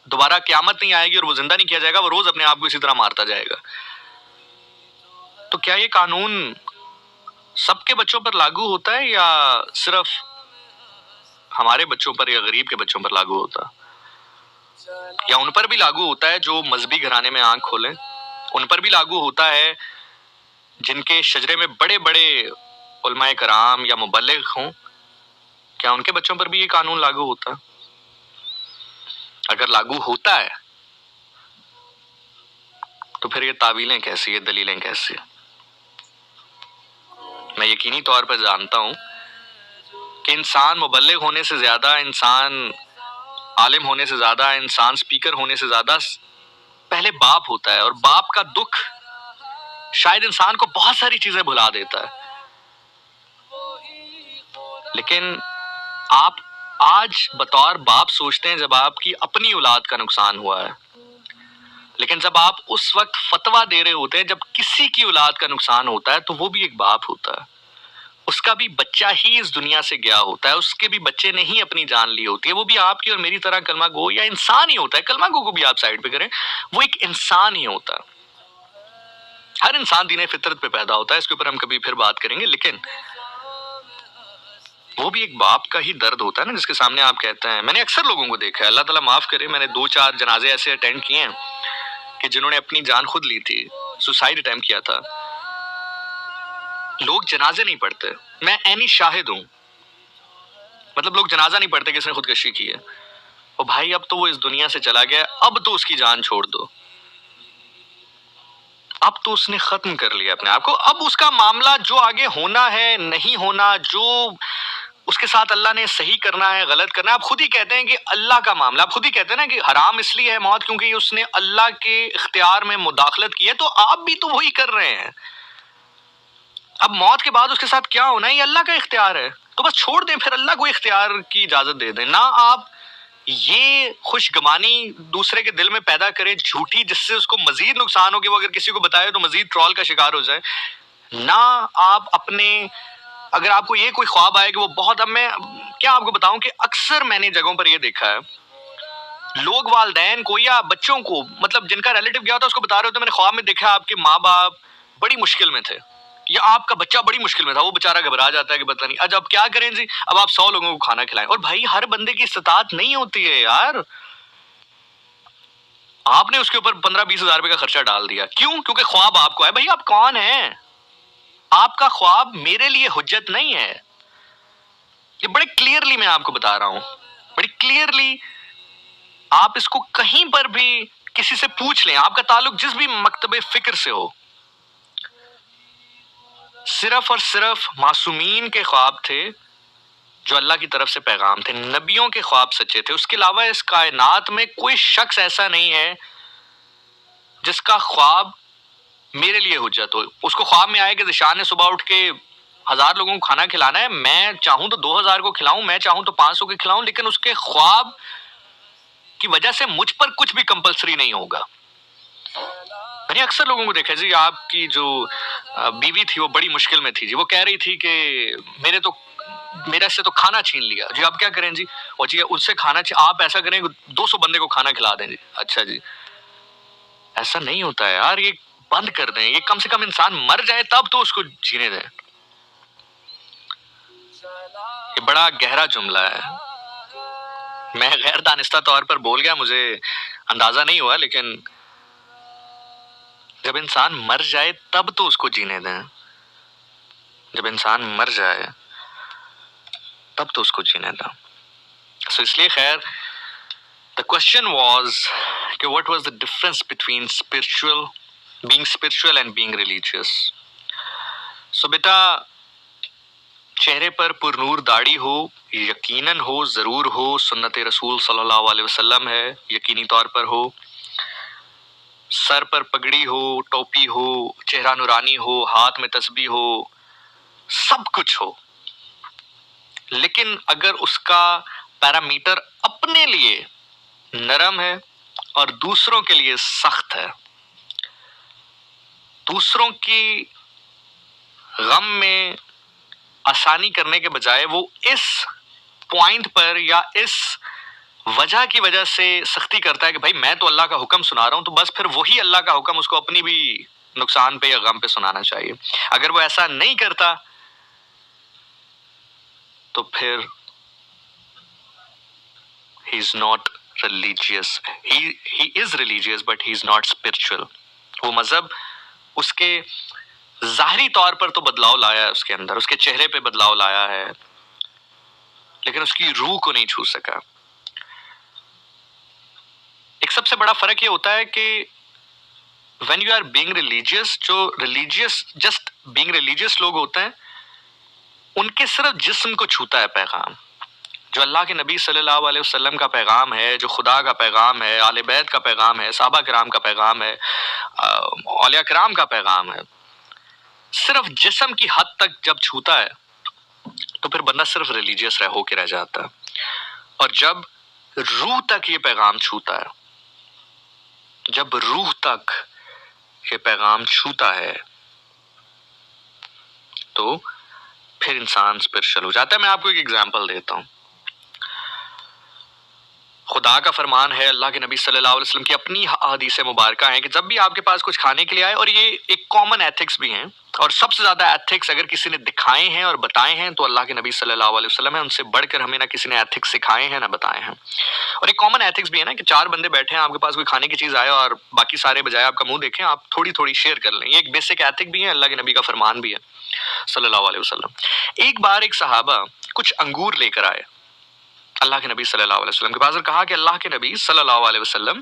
B: दोबारा क़यामत नहीं आएगी और वो जिंदा नहीं किया जाएगा, वो रोज अपने आप को इसी तरह मारता जाएगा। तो क्या ये कानून सबके बच्चों पर लागू होता है या सिर्फ हमारे बच्चों पर या गरीब के बच्चों पर लागू होता है? या उन पर भी लागू होता है जो मजहबी घराने में आंख खोलें? उन पर भी लागू होता है जिनके शजरे में बड़े बड़े उलमाए कराम या मुबल्लिग हों? क्या उनके बच्चों पर भी ये कानून लागू होता है? अगर लागू होता है तो फिर ये तावीलें कैसी, ये दलीलें कैसी? मैं यकीनी तौर पर जानता हूं कि इंसान मुबल्लिग होने से ज्यादा, इंसान आलिम होने से ज्यादा, इंसान स्पीकर होने से ज्यादा पहले बाप होता है, और बाप का दुख शायद इंसान को बहुत सारी चीजें भुला देता है। लेकिन आप आज बतौर बाप सोचते हैं जब आपकी अपनी औलाद का नुकसान हुआ है, लेकिन जब आप उस वक्त फतवा दे रहे होते हैं जब किसी की औलाद का नुकसान होता है, तो वो भी एक बाप होता है, उसका भी बच्चा ही इस दुनिया से गया होता है, उसके भी बच्चे ने ही अपनी जान ली होती है। वो भी आपकी और मेरी तरह कलमा गो या इंसान ही होता है। कलमा गो को भी आप साइड पे करें, वो एक इंसान ही होता है। हर इंसान दीन फितरत पे पैदा होता है, इसके ऊपर हम कभी फिर बात करेंगे, लेकिन वो भी एक बाप का ही दर्द होता है ना, जिसके सामने आप कहते हैं। मैंने अक्सर लोगों को देखा है, अल्लाह ताला माफ करे, मैंने 2-4 जनाजे ऐसे अटेंड किए हैं कि जिन्होंने अपनी जान खुद ली थी, सुसाइड अटेम्प्ट किया था। लोग जनाजे नहीं पढ़ते, मैं ऐनी शाहिद हूं, मतलब लोग जनाजा नहीं पढ़ते किसने खुदकशी की है। और भाई अब तो वो इस दुनिया से चला गया, अब तो उसकी जान छोड़ दो, अब तो उसने खत्म कर लिया अपने आप को। अब उसका मामला जो आगे होना है, नहीं होना, जो उसके साथ अल्लाह ने सही करना है, गलत करना है, आप खुद ही कहते हैं कि अल्लाह का मामला। आप खुद ही कहते हैं ना कि हराम इसलिए है मौत क्योंकि उसने अल्लाह के इख्तियार में मुदाखलत की है, तो आप भी तो वही कर रहे हैं। अब मौत के बाद उसके साथ क्या होना है ये अल्लाह का इख्तियार है, तो बस छोड़ दें, फिर अल्लाह को इख्तियार की इजाजत दे दें। ना आप ये खुशगमानी दूसरे के दिल में पैदा करें झूठी, जिससे उसको मजीद नुकसान हो कि वो अगर किसी को बताए तो मजीद ट्रोल का शिकार हो जाए। ना आप अपने, अगर आपको ये कोई ख्वाब आए कि वो बहुत, अब मैं क्या आपको बताऊं कि अक्सर मैंने जगहों पर ये देखा है, लोग वालदैन को या बच्चों को, मतलब जिनका रिलेटिव गया होता है उसको बता रहे होते, मैंने ख्वाब में देखा आपके माँ बाप बड़ी मुश्किल में थे या आपका बच्चा बड़ी मुश्किल में था, वो बेचारा घबरा जाता है कि पता नहीं आज अब क्या करें जी, अब आप 100 लोगों को खाना खिलाएं। और भाई हर बंदे की इस्तात नहीं होती है यार, आपने उसके ऊपर 15-20 हजार रुपए का खर्चा डाल दिया, क्यों? क्योंकि ख्वाब आपको है। भाई आप कौन हैं? आपका ख्वाब मेरे लिए हुज्जत नहीं है। ये बड़े क्लियरली मैं आपको बता रहा हूं, बड़ी क्लियरली आप इसको कहीं पर भी किसी से पूछ लें, आपका ताल्लुक जिस भी मकतबे फिक्र से हो, सिर्फ और सिर्फ मासूमीन के ख्वाब थे जो अल्लाह की तरफ से पैगाम थे, नबियों के ख्वाब सच्चे थे। उसके अलावा इस कायनात में कोई शख्स ऐसा नहीं है जिसका ख्वाब मेरे लिए हुज्जत हो। उसको ख्वाब में आए कि ज़िशान ने सुबह उठ के 1000 लोगों को खाना खिलाना है, मैं चाहूं तो 2000 को खिलाऊं, मैं चाहूं तो 500 को खिलाऊं, लेकिन उसके ख्वाब की वजह से मुझ पर कुछ भी कंपलसरी नहीं होगा। मैंने अक्सर लोगों को देखा जी, आपकी जो बीवी थी वो बड़ी मुश्किल में थी जी, वो कह रही थी कि मेरे से तो खाना छीन लिया जी, आप क्या करें जी? और जी उससे खाना, आप ऐसा करें 200 बंदे को खाना खिला दें जी। अच्छा जी, ऐसा नहीं होता है यार, ये बंद कर दें, ये कम से कम इंसान मर जाए तब तो उसको जीने दें। ये बड़ा गहरा जुमला है, मैं गैर दानिस्ता तौर पर बोल गया, मुझे अंदाजा नहीं हुआ, लेकिन जब इंसान मर जाए तब तो उसको जीने दें। जब इंसान मर जाए तब तो उसको जीने दें। सो इसलिए खैर द क्वेश्चन वाज कि what was the difference between being spiritual and being religious. So बेटा, चेहरे पर पुरनूर दाढ़ी हो, यकीनन हो, जरूर हो, सुन्नत रसूल सल्लल्लाहु अलैहि वसल्लम है, यकीनी तौर पर हो। सर पर पगड़ी हो, टोपी हो, चेहरा नूरानी हो, हाथ में तस्बीह हो, सब कुछ हो, लेकिन अगर उसका पैरामीटर अपने लिए नरम है और दूसरों के लिए सख्त है, दूसरों की गम में आसानी करने के बजाय वो इस पॉइंट पर या इस वजह की वजह से सख्ती करता है कि भाई मैं तो अल्लाह का हुक्म सुना रहा हूं, तो बस फिर वही अल्लाह का हुक्म उसको अपनी भी नुकसान पे या गम पे सुनाना चाहिए। अगर वो ऐसा नहीं करता तो फिर he is not religious. He is religious but he is not spiritual. वो मजहब उसके जाहिरी तौर पर तो बदलाव लाया है, उसके अंदर उसके चेहरे पे बदलाव लाया है, लेकिन उसकी रूह को नहीं छू सका। एक सबसे बड़ा फर्क ये होता है कि when you are being religious, जो religious just being religious लोग होते हैं, उनके सिर्फ जिस्म को छूता है पैगाम। जो अल्लाह के नबी सल्लल्लाहु अलैहि वसल्लम का पैगाम है, जो खुदा का पैगाम है, आले बैत का पैगाम है, सहाबा किराम का पैगाम है, औलिया किराम का पैगाम है, सिर्फ जिस्म की हद तक जब छूता है तो फिर बंदा सिर्फ रिलीजियस होके रह जाता है। और जब रूह तक ये पैगाम छूता है, जब रूह तक ये पैगाम छूता है, तो फिर इंसान स्पिरिचुअल हो जाता है। मैं आपको एक एग्जांपल देता हूं। खुदा का फरमान है, अल्लाह के नबी सल्लल्लाहु अलैहि वसल्लम की अपनी हदीस मुबारक है कि जब भी आपके पास कुछ खाने के लिए आए, और ये एक कॉमन एथिक्स भी हैं, और सबसे ज्यादा एथिक्स अगर किसी ने दिखाए हैं और बताए हैं तो अल्लाह के नबी सल्लल्लाहु अलैहि वसल्लम है। उनसे बढ़कर हमें ना किसी ने एथिक्स सिखाए हैं ना बताए हैं। और एक कॉमन एथिक्स भी है ना कि चार बंदे बैठे हैं, आपके पास कोई खाने की चीज आए और बाकी सारे बजाय आपका मुंह देखें, आप थोड़ी थोड़ी शेयर कर लें। ये एक बेसिक एथिक भी है, अल्लाह के नबी का फरमान भी है सल्लल्लाहु अलैहि वसल्लम। एक बार एक सहाबा कुछ अंगूर लेकर आए अल्लाह के नबी सल्लल्लाहु अलैहि वसल्लम के पास और कहा कि अल्लाह के नबी सल्लल्लाहु अलैहि वसल्लम,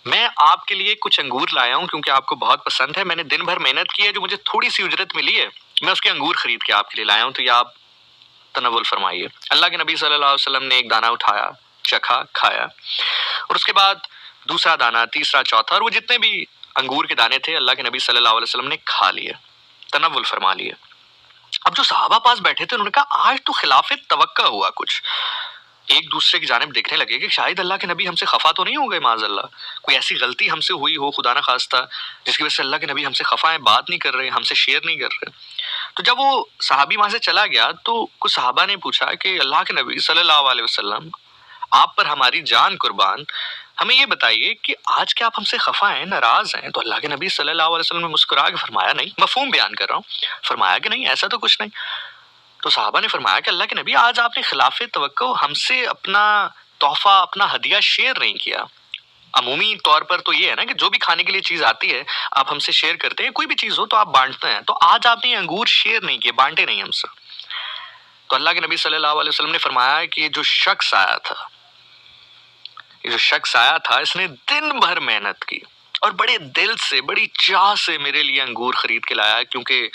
B: मैं आपके लिए कुछ अंगूर लाया हूं क्योंकि आपको बहुत पसंद है। मैंने दिन भर मेहनत की है, जो मुझे थोड़ी सी उजरत मिली है मैं उसके अंगूर खरीद के आपके लिए लाया हूं, तो ये आप तनव्वुल फरमाइए। अल्लाह के नबी सल्लल्लाहु अलैहि वसल्लम ने एक दाना उठाया, चखा, खाया, और उसके बाद दूसरा दाना, तीसरा, चौथा, और वो जितने भी अंगूर के दाने थे अल्लाह के नबी सल्लल्लाहु अलैहि वसल्लम ने खा लिए, तनव्वुल फरमा लिए। अब जो सहाबा पास बैठे थे उन्होंने कहा आज तो खिलाफे तवक्का हुआ, कुछ एक दूसरे की जानिब देखने लगे कि शायद अल्लाह के नबी हमसे खफा तो नहीं हो गए, माज़अल्लाह कोई ऐसी गलती हमसे हुई हो खुदा ना खास्ता जिसकी वजह से अल्लाह के नबी हमसे खफा है, बात नहीं कर रहे, हमसे शेयर नहीं कर रहे। तो जब वो सहाबी वहां से चला गया तो कुछ सहाबा ने पूछा कि अल्लाह के नबी सल्लल्लाहु अलैहि वसल्लम, आप पर हमारी जान कुर्बान, हमें ये बताइए कि आज क्या आप हमसे खफा हैं, नाराज हैं? तो अल्लाह के नबी सल्लल्लाहु अलैहि वसल्लम ने मुस्कुरा के फरमाया, नहीं, मफहूम बयान कर रहा हूँ, फरमाया कि नहीं ऐसा तो कुछ नहीं। तो साहबा ने फरमाया कि अल्लाह के नबी आज आपने खिलाफे तवक्को हमसे अपना तोहफा, अपना हदिया शेयर नहीं किया। अमूमी तौर पर तो ये है ना कि जो भी खाने के लिए चीज आती है आप हमसे शेयर करते हैं, कोई भी चीज हो तो आप बांटते हैं, तो आज आपने अंगूर शेयर नहीं किए, बांटे नहीं हमसे। तो अल्लाह के नबी सल्लल्लाहु अलैहि वसल्लम ने फरमाया कि ये जो शख्स आया था इसने दिन भर मेहनत की और बड़े दिल से, बड़ी चाह से मेरे लिए अंगूर खरीद के लाया, क्योंकि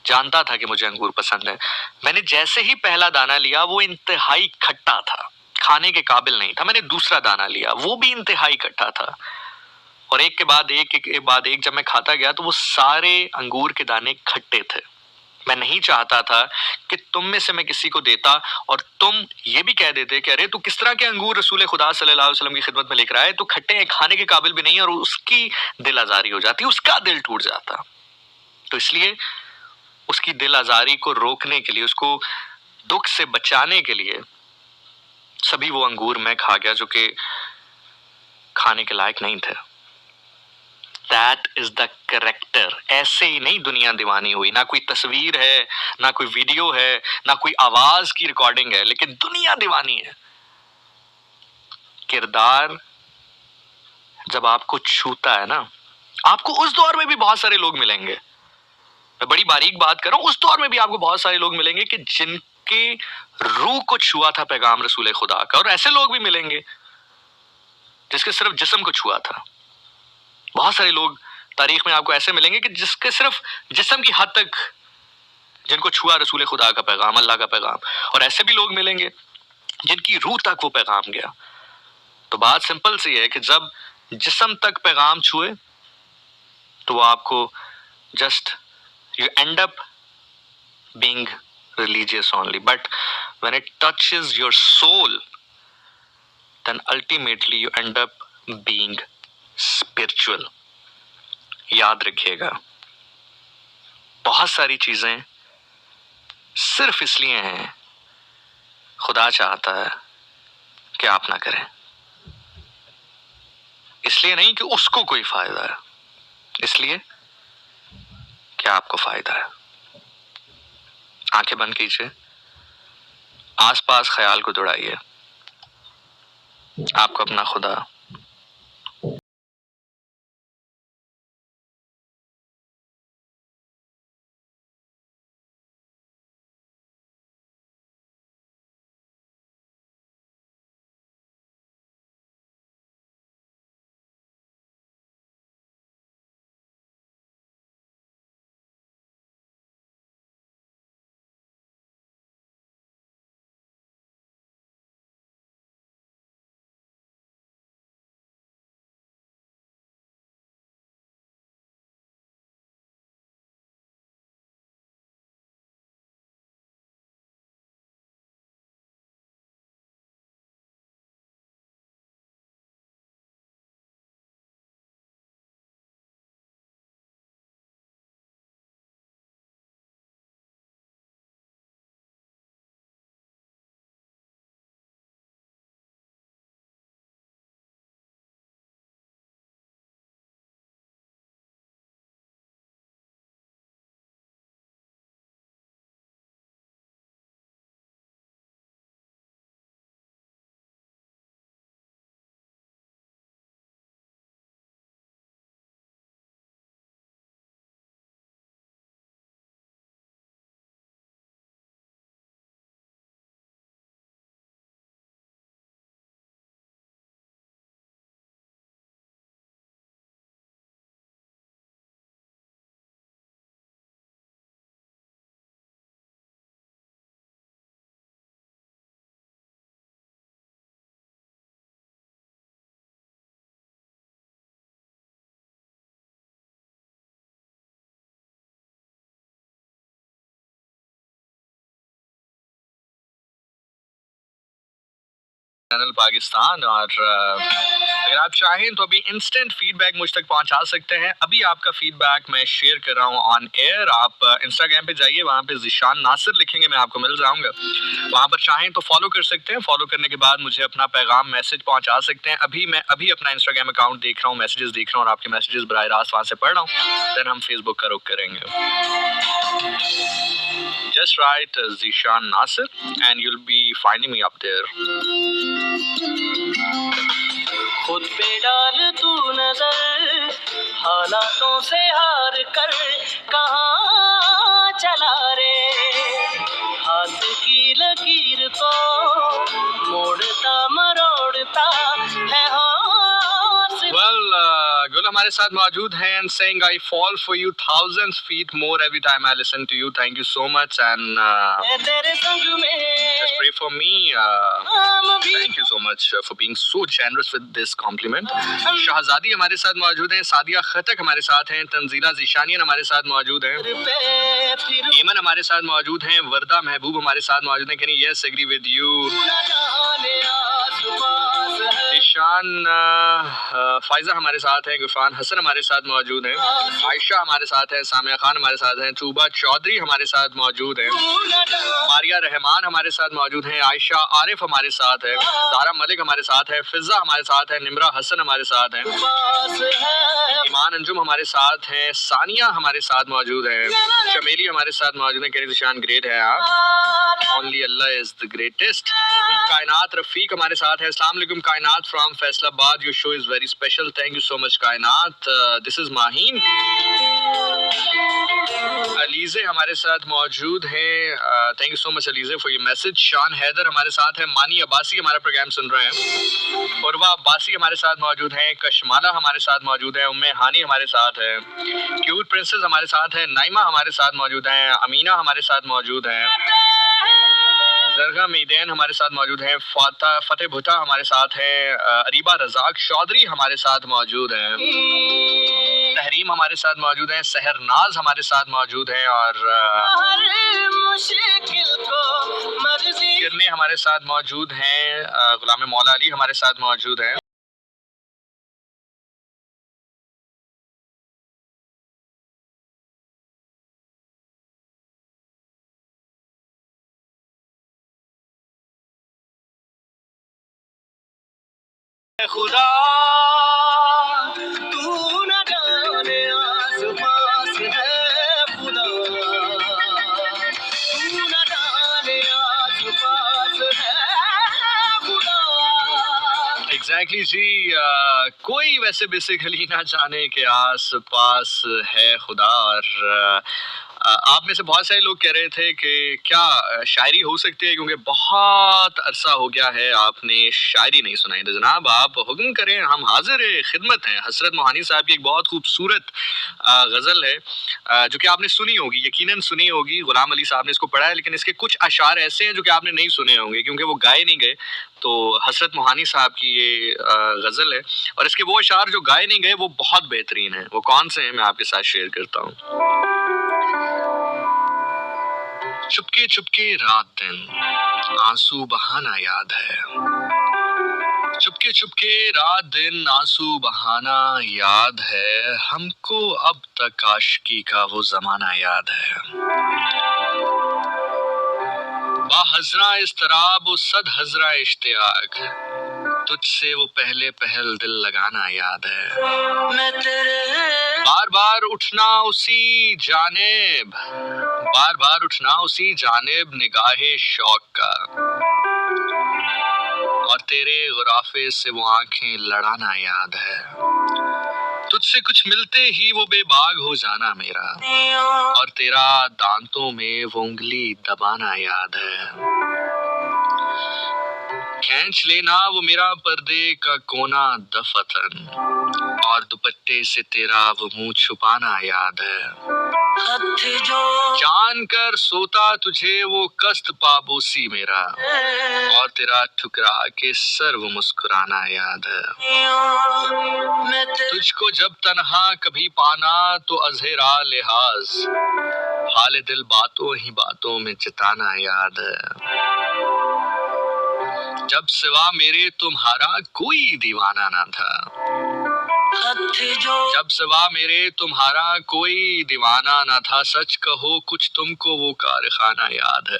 B: जानता था कि मुझे अंगूर पसंद है। मैंने जैसे ही पहला दाना लिया वो इंतहाई खट्टा था, खाने के काबिल नहीं था। मैंने दूसरा दाना लिया, वो भी इंतहाई खट्टा था, और एक के बाद एक जब मैं खाता गया तो वो सारे अंगूर के दाने खट्टे थे। मैं नहीं चाहता था कि तुम में से मैं किसी को देता और तुम ये भी कह देते कि अरे तू किस तरह के अंगूर रसूल खुदा सल्लल्लाहु अलैहि वसल्लम की खिदमत में लेकर आए, तो खट्टे हैं, खाने के काबिल भी नहीं है, और उसकी दिल आजारी हो जाती, उसका दिल टूट जाता। तो इसलिए उसकी दिल आजारी को रोकने के लिए, उसको दुख से बचाने के लिए सभी वो अंगूर मैं खा गया जो कि खाने के लायक नहीं थे। That is the character। ऐसे ही नहीं दुनिया दीवानी हुई, ना कोई तस्वीर है, ना कोई वीडियो है, ना कोई आवाज की रिकॉर्डिंग है, लेकिन दुनिया दीवानी है। किरदार जब आपको छूता है ना, आपको उस दौर में भी बहुत सारे लोग मिलेंगे, मैं बड़ी बारीक बात कर रहा हूं, उस दौर में भी आपको बहुत सारे लोग मिलेंगे कि जिनके रूह को छुआ था पैगाम रसूल खुदा का, और ऐसे लोग भी मिलेंगे जिसके सिर्फ जिस्म को छुआ था। बहुत सारे लोग तारीख में आपको ऐसे मिलेंगे कि जिसके सिर्फ जिस्म की हद तक जिनको छुआ रसूल खुदा का पैगाम, अल्लाह का पैगाम, और ऐसे भी लोग मिलेंगे जिनकी रूह तक वो पैगाम गया। तो बात सिंपल सी है कि जब जिस्म तक पैगाम छुए तो वो आपको just you end up being religious only, but when it touches your soul then ultimately you end up being spiritual. याद रखिएगा, बहुत सारी चीजें सिर्फ इसलिए हैं, खुदा चाहता है कि आप ना करें, इसलिए नहीं कि उसको कोई फायदा है, इसलिए क्या आपको फायदा है। आंखें बंद कीजिए, आसपास ख्याल को दौड़ाइए, आपको अपना खुदा चैनल पाकिस्तान। और अगर आप चाहें तो अभी इंस्टेंट फीडबैक मुझ तक पहुंचा सकते हैं। अभी आपका फीडबैक मैं शेयर कर रहा हूं ऑन एयर। आप इंस्टाग्राम पे जाइए, वहां पे ज़ीशान नासिर लिखेंगे, मैं आपको मिल जाऊंगा। वहां पर चाहें तो फॉलो कर सकते हैं। फॉलो करने के बाद मुझे अपना पैगाम मैसेज पहुंचा सकते हैं। मैं अभी अपना इंस्टाग्राम अकाउंट देख रहा हूँ, मैसेजेस देख रहा हूँ और आपके मैसेजेस बराह रास्त वहां से पढ़ रहा हूँ। देन हम फेसबुक का रुख करेंगे। Just write Zishan Nasir and you'll be finding me up there.
A: खुद पे डाल तू नजर, हालातों से हार कर कहाँ चला रे, हाथ की लकीर को मोड़ता मरोड़ता है हाथ।
B: Well, गुल हमारे साथ मौजूद हैं and saying I fall for you thousands feet more every time I listen to you. Thank you so much and
A: तेरे संग में
B: just pray for me. Thank you so much for being so generous with this compliment. शहजादी हमारे साथ मौजूद हैं, सादिया खटक हमारे साथ हैं, तंजीला ज़ीशानियन हमारे साथ मौजूद हैं, एमन हमारे साथ मौजूद हैं, वर्दा महबूब हमारे साथ मौजूद हैं। Can yes agree with you. Ishan Faiza हमारे साथ हैं, गुफान हसन हमारे साथ मौजूद हैं, आयशा हमारे साथ हैं, सामिया खान हमारे साथ हैं, तूबा चौधरी हमारे साथ मौजूद हैं, मारिया रहमान हमारे साथ मौजूद हैं, आयशा आरिफ हमारे साथ है, तारा मलिक हमारे साथ है, फिजा हमारे साथ है, निमरा हसन हमारे साथ हैं, ईमान अंजुम हमारे साथ हैं, सानिया हमारे साथ मौजूद है, चमेली हमारे साथ मौजूद है। निशान ग्रेट है आप, only Allah is the greatest. कायनात रफीक हमारे साथ है, अस्सलाम वालेकुम कायनात from Faisalabad. Your show is very special. Thank you so much, कायनात. This is Mahin. अलीज़े हमारे साथ मौजूद हैं. Thank you so much Alizeh for your message. शान हैदर हमारे साथ है. मानी अब्बासी हमारा प्रोग्राम सुन रहे हैं. उर्वा अब्बासी हमारे साथ मौजूद हैं. कशमाला हमारे साथ मौजूद है. उम्मे हानी हमारे साथ है. क्यूट प्रिंसेस हमारे साथ है. नाइमा हमारे साथ मौजूद हैं. अमीना हमारे साथ मौजूद हैं. जरगा मीदैन हमारे साथ मौजूद हैं. फतेह भुट्टा हमारे साथ है. अरीबा रजाक चौधरी हमारे साथ मौजूद हैं. तहरीम हमारे साथ मौजूद हैं. सहरनाज हमारे साथ मौजूद हैं. और किरने हमारे साथ मौजूद हैं. गुलाम मौला अली हमारे साथ मौजूद हैं.
A: खुदा तू न जाने आसपास है खुदा, तू न जाने आसपास है खुदा.
B: एग्जैक्टली जी. कोई वैसे बेसिकली ना जाने के आस पास है खुदा. और आप में से बहुत सारे लोग कह रहे थे कि क्या शायरी हो सकती है, क्योंकि बहुत अरसा हो गया है आपने शायरी नहीं सुनाई. तो जनाब आप हुक्म करें, हम हाजिर खिदमत हैं. हसरत मोहानी साहब की एक बहुत खूबसूरत गज़ल है जो कि आपने सुनी होगी, यकीनन सुनी होगी. गुलाम अली साहब ने इसको पढ़ा है, लेकिन इसके कुछ अशार ऐसे हैं जो कि आपने नहीं सुने होंगे क्योंकि वो गाए नहीं गए. तो हसरत मोहानी साहब की ये गज़ल है, और इसके वो अशार जो गाए नहीं गए वो बहुत बेहतरीन है. वो कौन से हैं मैं आपके साथ शेयर करता हूँ. चुपके चुपके रात दिन आंसू बहाना याद है. चुपके चुपके रात दिन आंसू बहाना याद है. हमको अब तक आशिकी का वो जमाना याद है. बाहज़रा इज़्तिराब वो सद हज़रा इश्तियाक, तुझसे वो पहले पहल दिल लगाना याद है. बार बार उठना उसी जानेब, बार बार उठना उसी जानेब निगाहे शौक का, और तेरे गुराफे से वो आंखें लड़ाना याद है. तुझसे कुछ मिलते ही वो बेबाग हो जाना मेरा, और तेरा दांतों में वो उंगली दबाना याद है. खींच लेना वो मेरा पर्दे का कोना दफतन, और दुपट्टे से तेरा वो मुंह छुपाना याद है. जान कर सोता तुझे वो कस्त पाबोसी मेरा, और तेरा ठुकरा के सर वो मुस्कुराना याद है. तुझको जब तन्हा कभी पाना तो अज़ेरा लिहाज, हाल दिल बातों ही बातों में चिताना याद है. जब सिवा मेरे तुम्हारा कोई दीवाना ना था, जब सिवा मेरे तुम्हारा कोई दीवाना ना था. सच कहो कुछ तुमको वो कारखाना याद है.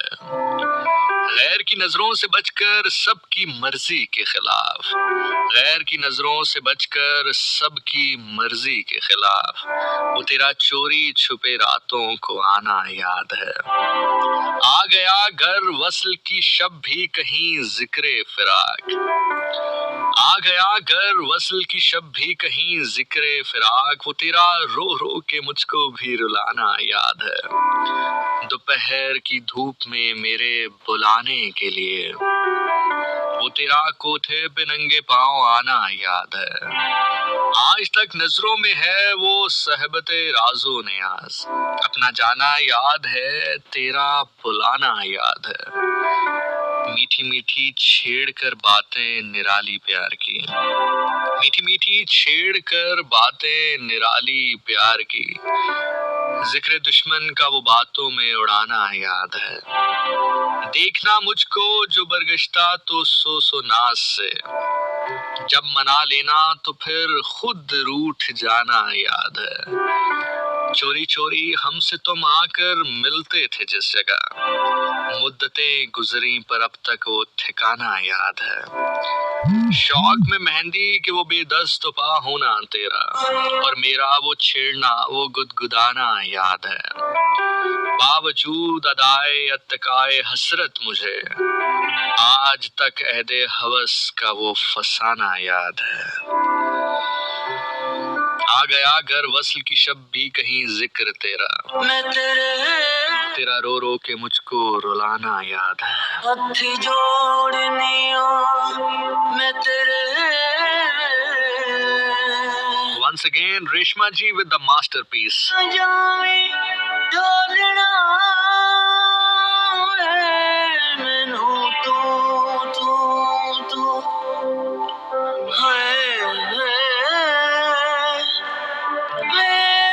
B: गैर की नजरों से बचकर सबकी मर्जी के खिलाफ, गैर की नजरों से बचकर सबकी मर्जी के खिलाफ, वो तेरा चोरी छुपे रातों को आना याद है. आ गया घर वस्ल की शब भी कहीं जिक्रे फिराक, आ गया घर वस्ल की शब भी कहीं जिक्रे फिराक, वो तेरा रो रो के मुझको भी रुलाना याद है. दोपहर की धूप में मेरे बुलाने के लिए, वो तेरा कोठे पे नंगे पांव आना याद है. आज तक नजरों में है वो सहबते राजो नियाज, अपना जाना याद है, तेरा बुलाना याद है. मीठी मीठी छेड़ कर बातें निराली प्यार की, मीठी मीठी छेड़ कर बातें निराली प्यार की, जिक्र दुश्मन का वो बातों में उड़ाना याद है. देखना मुझको जो बरगश्ता तो सो नाज से, जब मना लेना तो फिर खुद रूठ जाना याद है. चोरी चोरी हमसे तुम आकर मिलते थे जिस जगह, मुद्दतें गुजरी पर अब तक वो ठिकाना याद है. शौक में मेहंदी के वो बेदस्त पा होना तेरा, और मेरा वो छेड़ना वो गुदगुदाना याद है. बावजूद अदाए अत्तकाए हसरत मुझे आज आज तक अहदे हवस का वो फसाना याद है। आ गया घर वस्ल की शब भी कहीं जिक्र तेरा,
A: मैं
B: तेरा रो रो के मुझको रुलाना याद है।
A: हथ जोड़निया मैं तेरे
B: Once again, Reshma ji with the masterpiece.
A: जावी ढोलना मैनू तू मैनू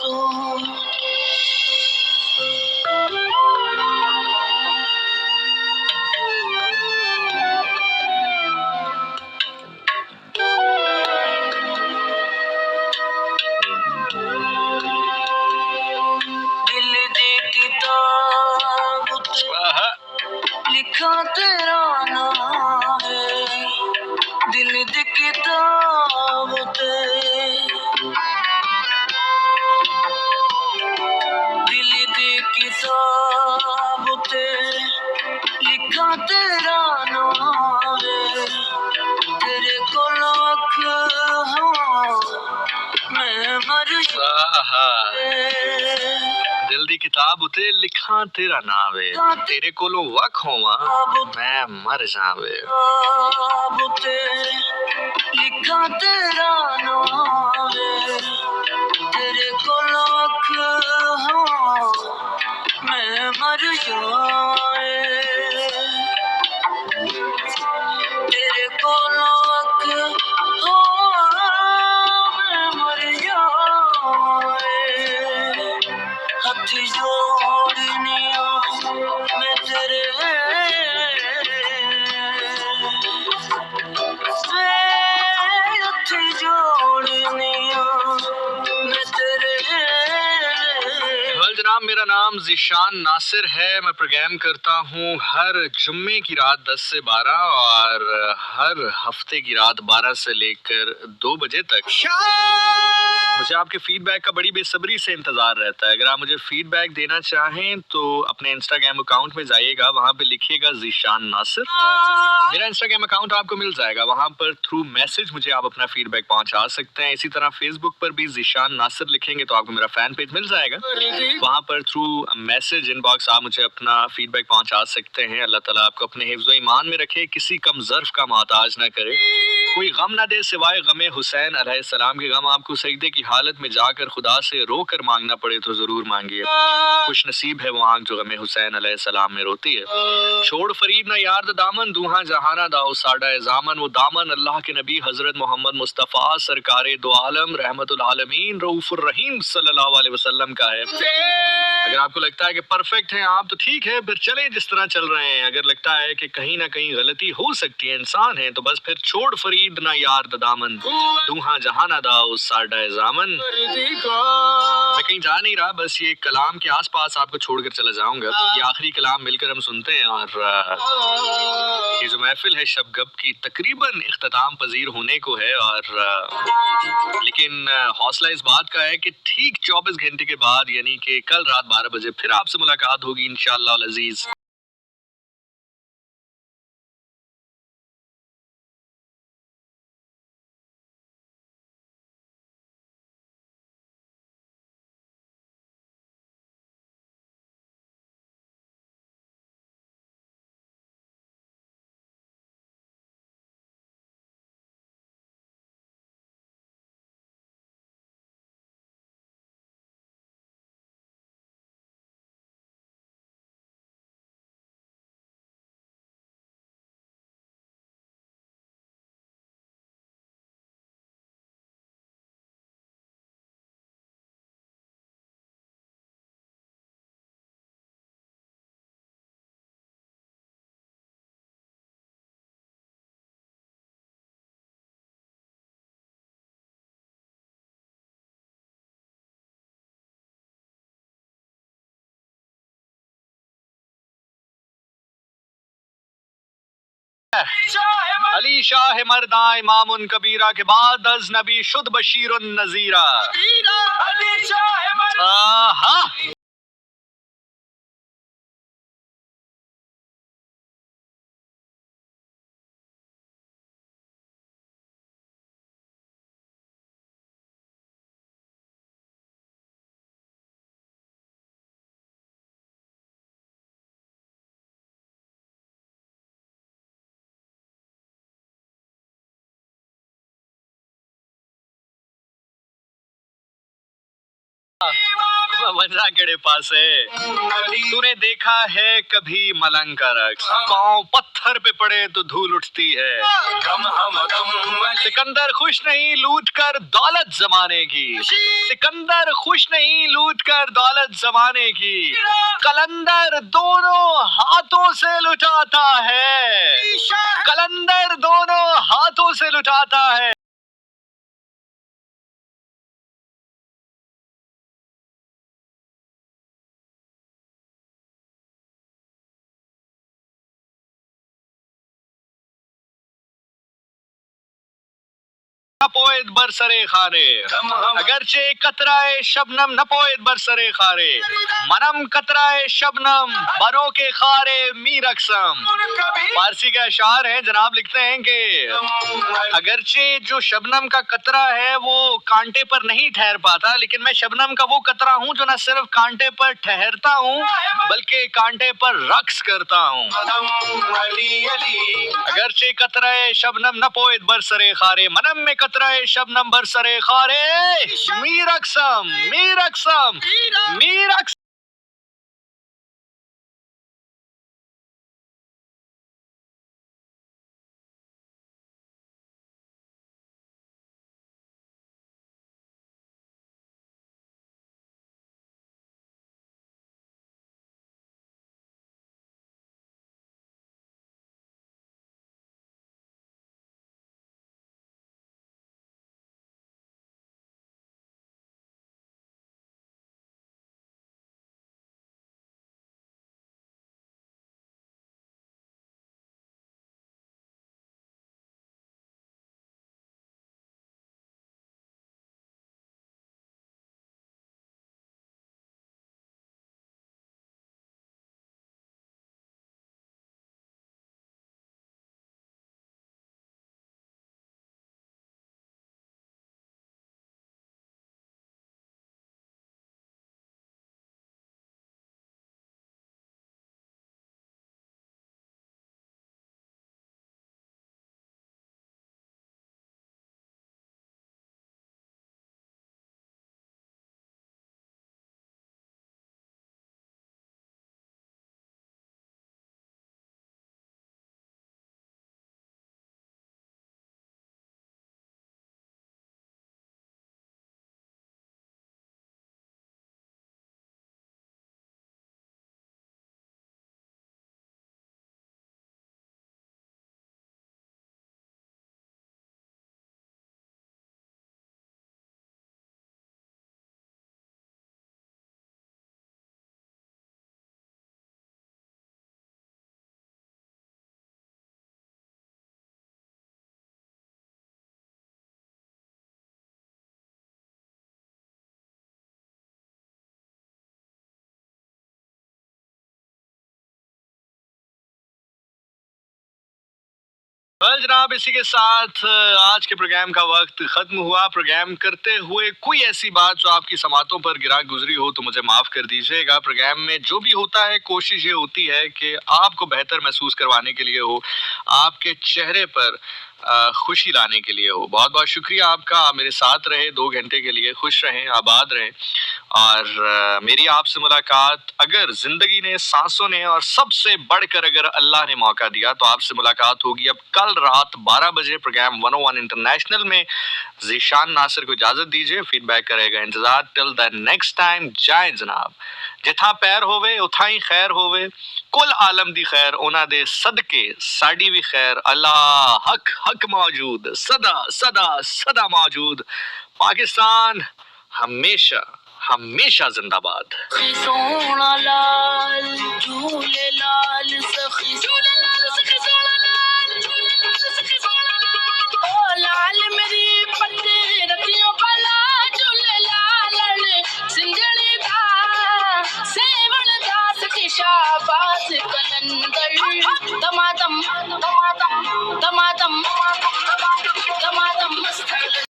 A: तू दिल दी किताब लिखा तेरा नाम है, दिल दी किताब ते दिल दी किताब ते लिखा तेरा नाम है, तेरे को लाख हाँ मैं मर
B: दिल दी किताब उते लिखा तेरा नाम है, तेरे कोलों वख होवा मैं मर जावे।
A: लिखा तेरा नाम है, तेरे को लाख हाँ मैं मर जाए, तेरे को लाख हाँ मैं मर जाए। हथ जोड़निया मैं तेरे हथ जोड़निया मैं तेरे।
B: वेल जनाब, मेरा नाम ज़ीशान नासिर है। मैं प्रोग्राम करता हूँ हर जुम्मे की रात 10 से 12 और हर हफ्ते की रात 12 से लेकर 2 बजे तक। मुझे आपके फीडबैक का बड़ी बेसब्री से इंतजार रहता है। अगर आप मुझे फीडबैक देना चाहें तो अपने इंस्टाग्राम अकाउंट में जाइएगा, वहां पे लिखिएगा ज़ीशान नासिर। मेरा इंस्टाग्राम अकाउंट आपको मिल जाएगा, वहां पर थ्रू मैसेज मुझे आप अपना फीडबैक पहुंचा सकते हैं। इसी तरह फेसबुक पर भी ज़ीशान नासिर लिखेंगे तो आपको मेरा फैन पेज मिल जाएगा, वहां पर थ्रू मैसेज इनबॉक्स आप मुझे अपना फीडबैक पहुंचा सकते हैं। अल्लाह ताला आपको अपने हिफ्ज़ो ईमान में रखे, किसी कम ज़र्फ का मोहताज ना करे, कोई गम ना दे सिवाय गमे हुसैन अलैहिस्सलाम के गम। आपको सजदे की हालत में जाकर खुदा से रो कर मांगना पड़े तो जरूर मांगिए, खुश नसीब है वो आंख जो गमे हुसैन अलैहिस्सलाम में रोती है। छोड़ फरीद ना यार दा दामन, दूहा जहाना दाओ साडा जामन, वो दामन अल्लाह के नबी हजरत मोहम्मद मुस्तफ़ा सरकारे दो आलम रहमतुल आलमीन रऊफुर रहीम सल्लल्लाहु अलैहि वसल्लम का है। अगर आपको लगता है कि परफेक्ट हैं आप तो ठीक है, फिर चले जिस तरह चल रहे हैं। अगर लगता है कि कहीं ना कहीं गलती हो सकती है, इंसान है, तो बस फिर छोड़ फरीद ना यार दा दामन, दूहा जहाना दाओ साडा जामन। मैं कहीं जा नहीं रहा, बस ये कलाम के आसपास आपको छोड़कर चला जाऊंगा। ये आखिरी कलाम मिलकर हम सुनते हैं और ये जो महफिल है शबगब की तकरीबन इख्तिताम पजीर होने को है। और लेकिन हौसला इस बात का है कि ठीक 24 घंटे के बाद यानी कि कल रात 12 बजे फिर आपसे मुलाकात होगी इंशाअल्लाह अज़ीज। अली शाह मर्दा इमामुन कबीरा के बाद अज नबी शुद्ध बशीरुन नजीरा। मजा केड़े पास है। तूने देखा है कभी मलंग का रक्स? पाँव पत्थर पे पड़े तो धूल उठती है। सिकंदर खुश नहीं लूट कर दौलत जमाने की। सिकंदर खुश नहीं लूट कर दौलत जमाने की। कलंदर दोनों हाथों से लुटाता है। कलंदर दोनों हाथों से लुटाता है। नपोएद बरसरे खारे अगरचे कतराए शबनम नपोएद बरसरे खारे मनम कतराए शबनम बरों के खारे मीरक्सम। फारसी का अशार है जनाब, लिखते हैं कि अगरचे जो शबनम का कतरा है वो कांटे पर नहीं ठहर पाता, लेकिन मैं शबनम का वो कतरा हूँ जो न सिर्फ कांटे पर ठहरता हूँ बल्कि कांटे पर रक्स करता हूँ। अगरचे कतराए शबनम नपोएद बरसरे खारे मनम में कतराए शबनम बरसरे खारे मीरक्सम मीरक्सम मीरक्सम। जनाब, इसी के साथ आज के प्रोग्राम का वक्त खत्म हुआ। प्रोग्राम करते हुए कोई ऐसी बात जो आपकी समातों पर गिरा गुजरी हो तो मुझे माफ कर दीजिएगा। प्रोग्राम में जो भी होता है कोशिश ये होती है कि आपको बेहतर महसूस करवाने के लिए हो, आपके चेहरे पर खुशी लाने के लिए हो। बहुत बहुत शुक्रिया आपका, आप मेरे साथ रहे 2 घंटे के लिए। खुश रहें, आबाद रहें। और मेरी आपसे मुलाकात अगर जिंदगी ने, सांसों ने और सबसे बढ़कर अगर अल्लाह ने मौका दिया तो आपसे मुलाकात होगी अब कल रात 12 बजे प्रोग्राम 101 इंटरनेशनल में। ज़ीशान नासिर को इजाजत दीजिए, फीडबैक करेगा इंतजार। टिल द नेक्स्ट टाइम, जाए जनाब। जिथा पैर होवे उथा ही खैर होवे, कुल आलम दी खैर उन्हां दे सदके साडी भी खैर। अल्लाह हक हक मौजूद, सदा सदा सदा मौजूद। पाकिस्तान हमेशा हमेशा जिंदाबाद।
C: सोना लाल झूले लाल सखी झूले लाल सखी सोना लाल झूले लाल सखी सोना लाल ओ लाल मेरी पट्टी रतियों पला झूले लाल सिंगड़ी दा सेवण दा सखी शाबाश कलंदर दमादम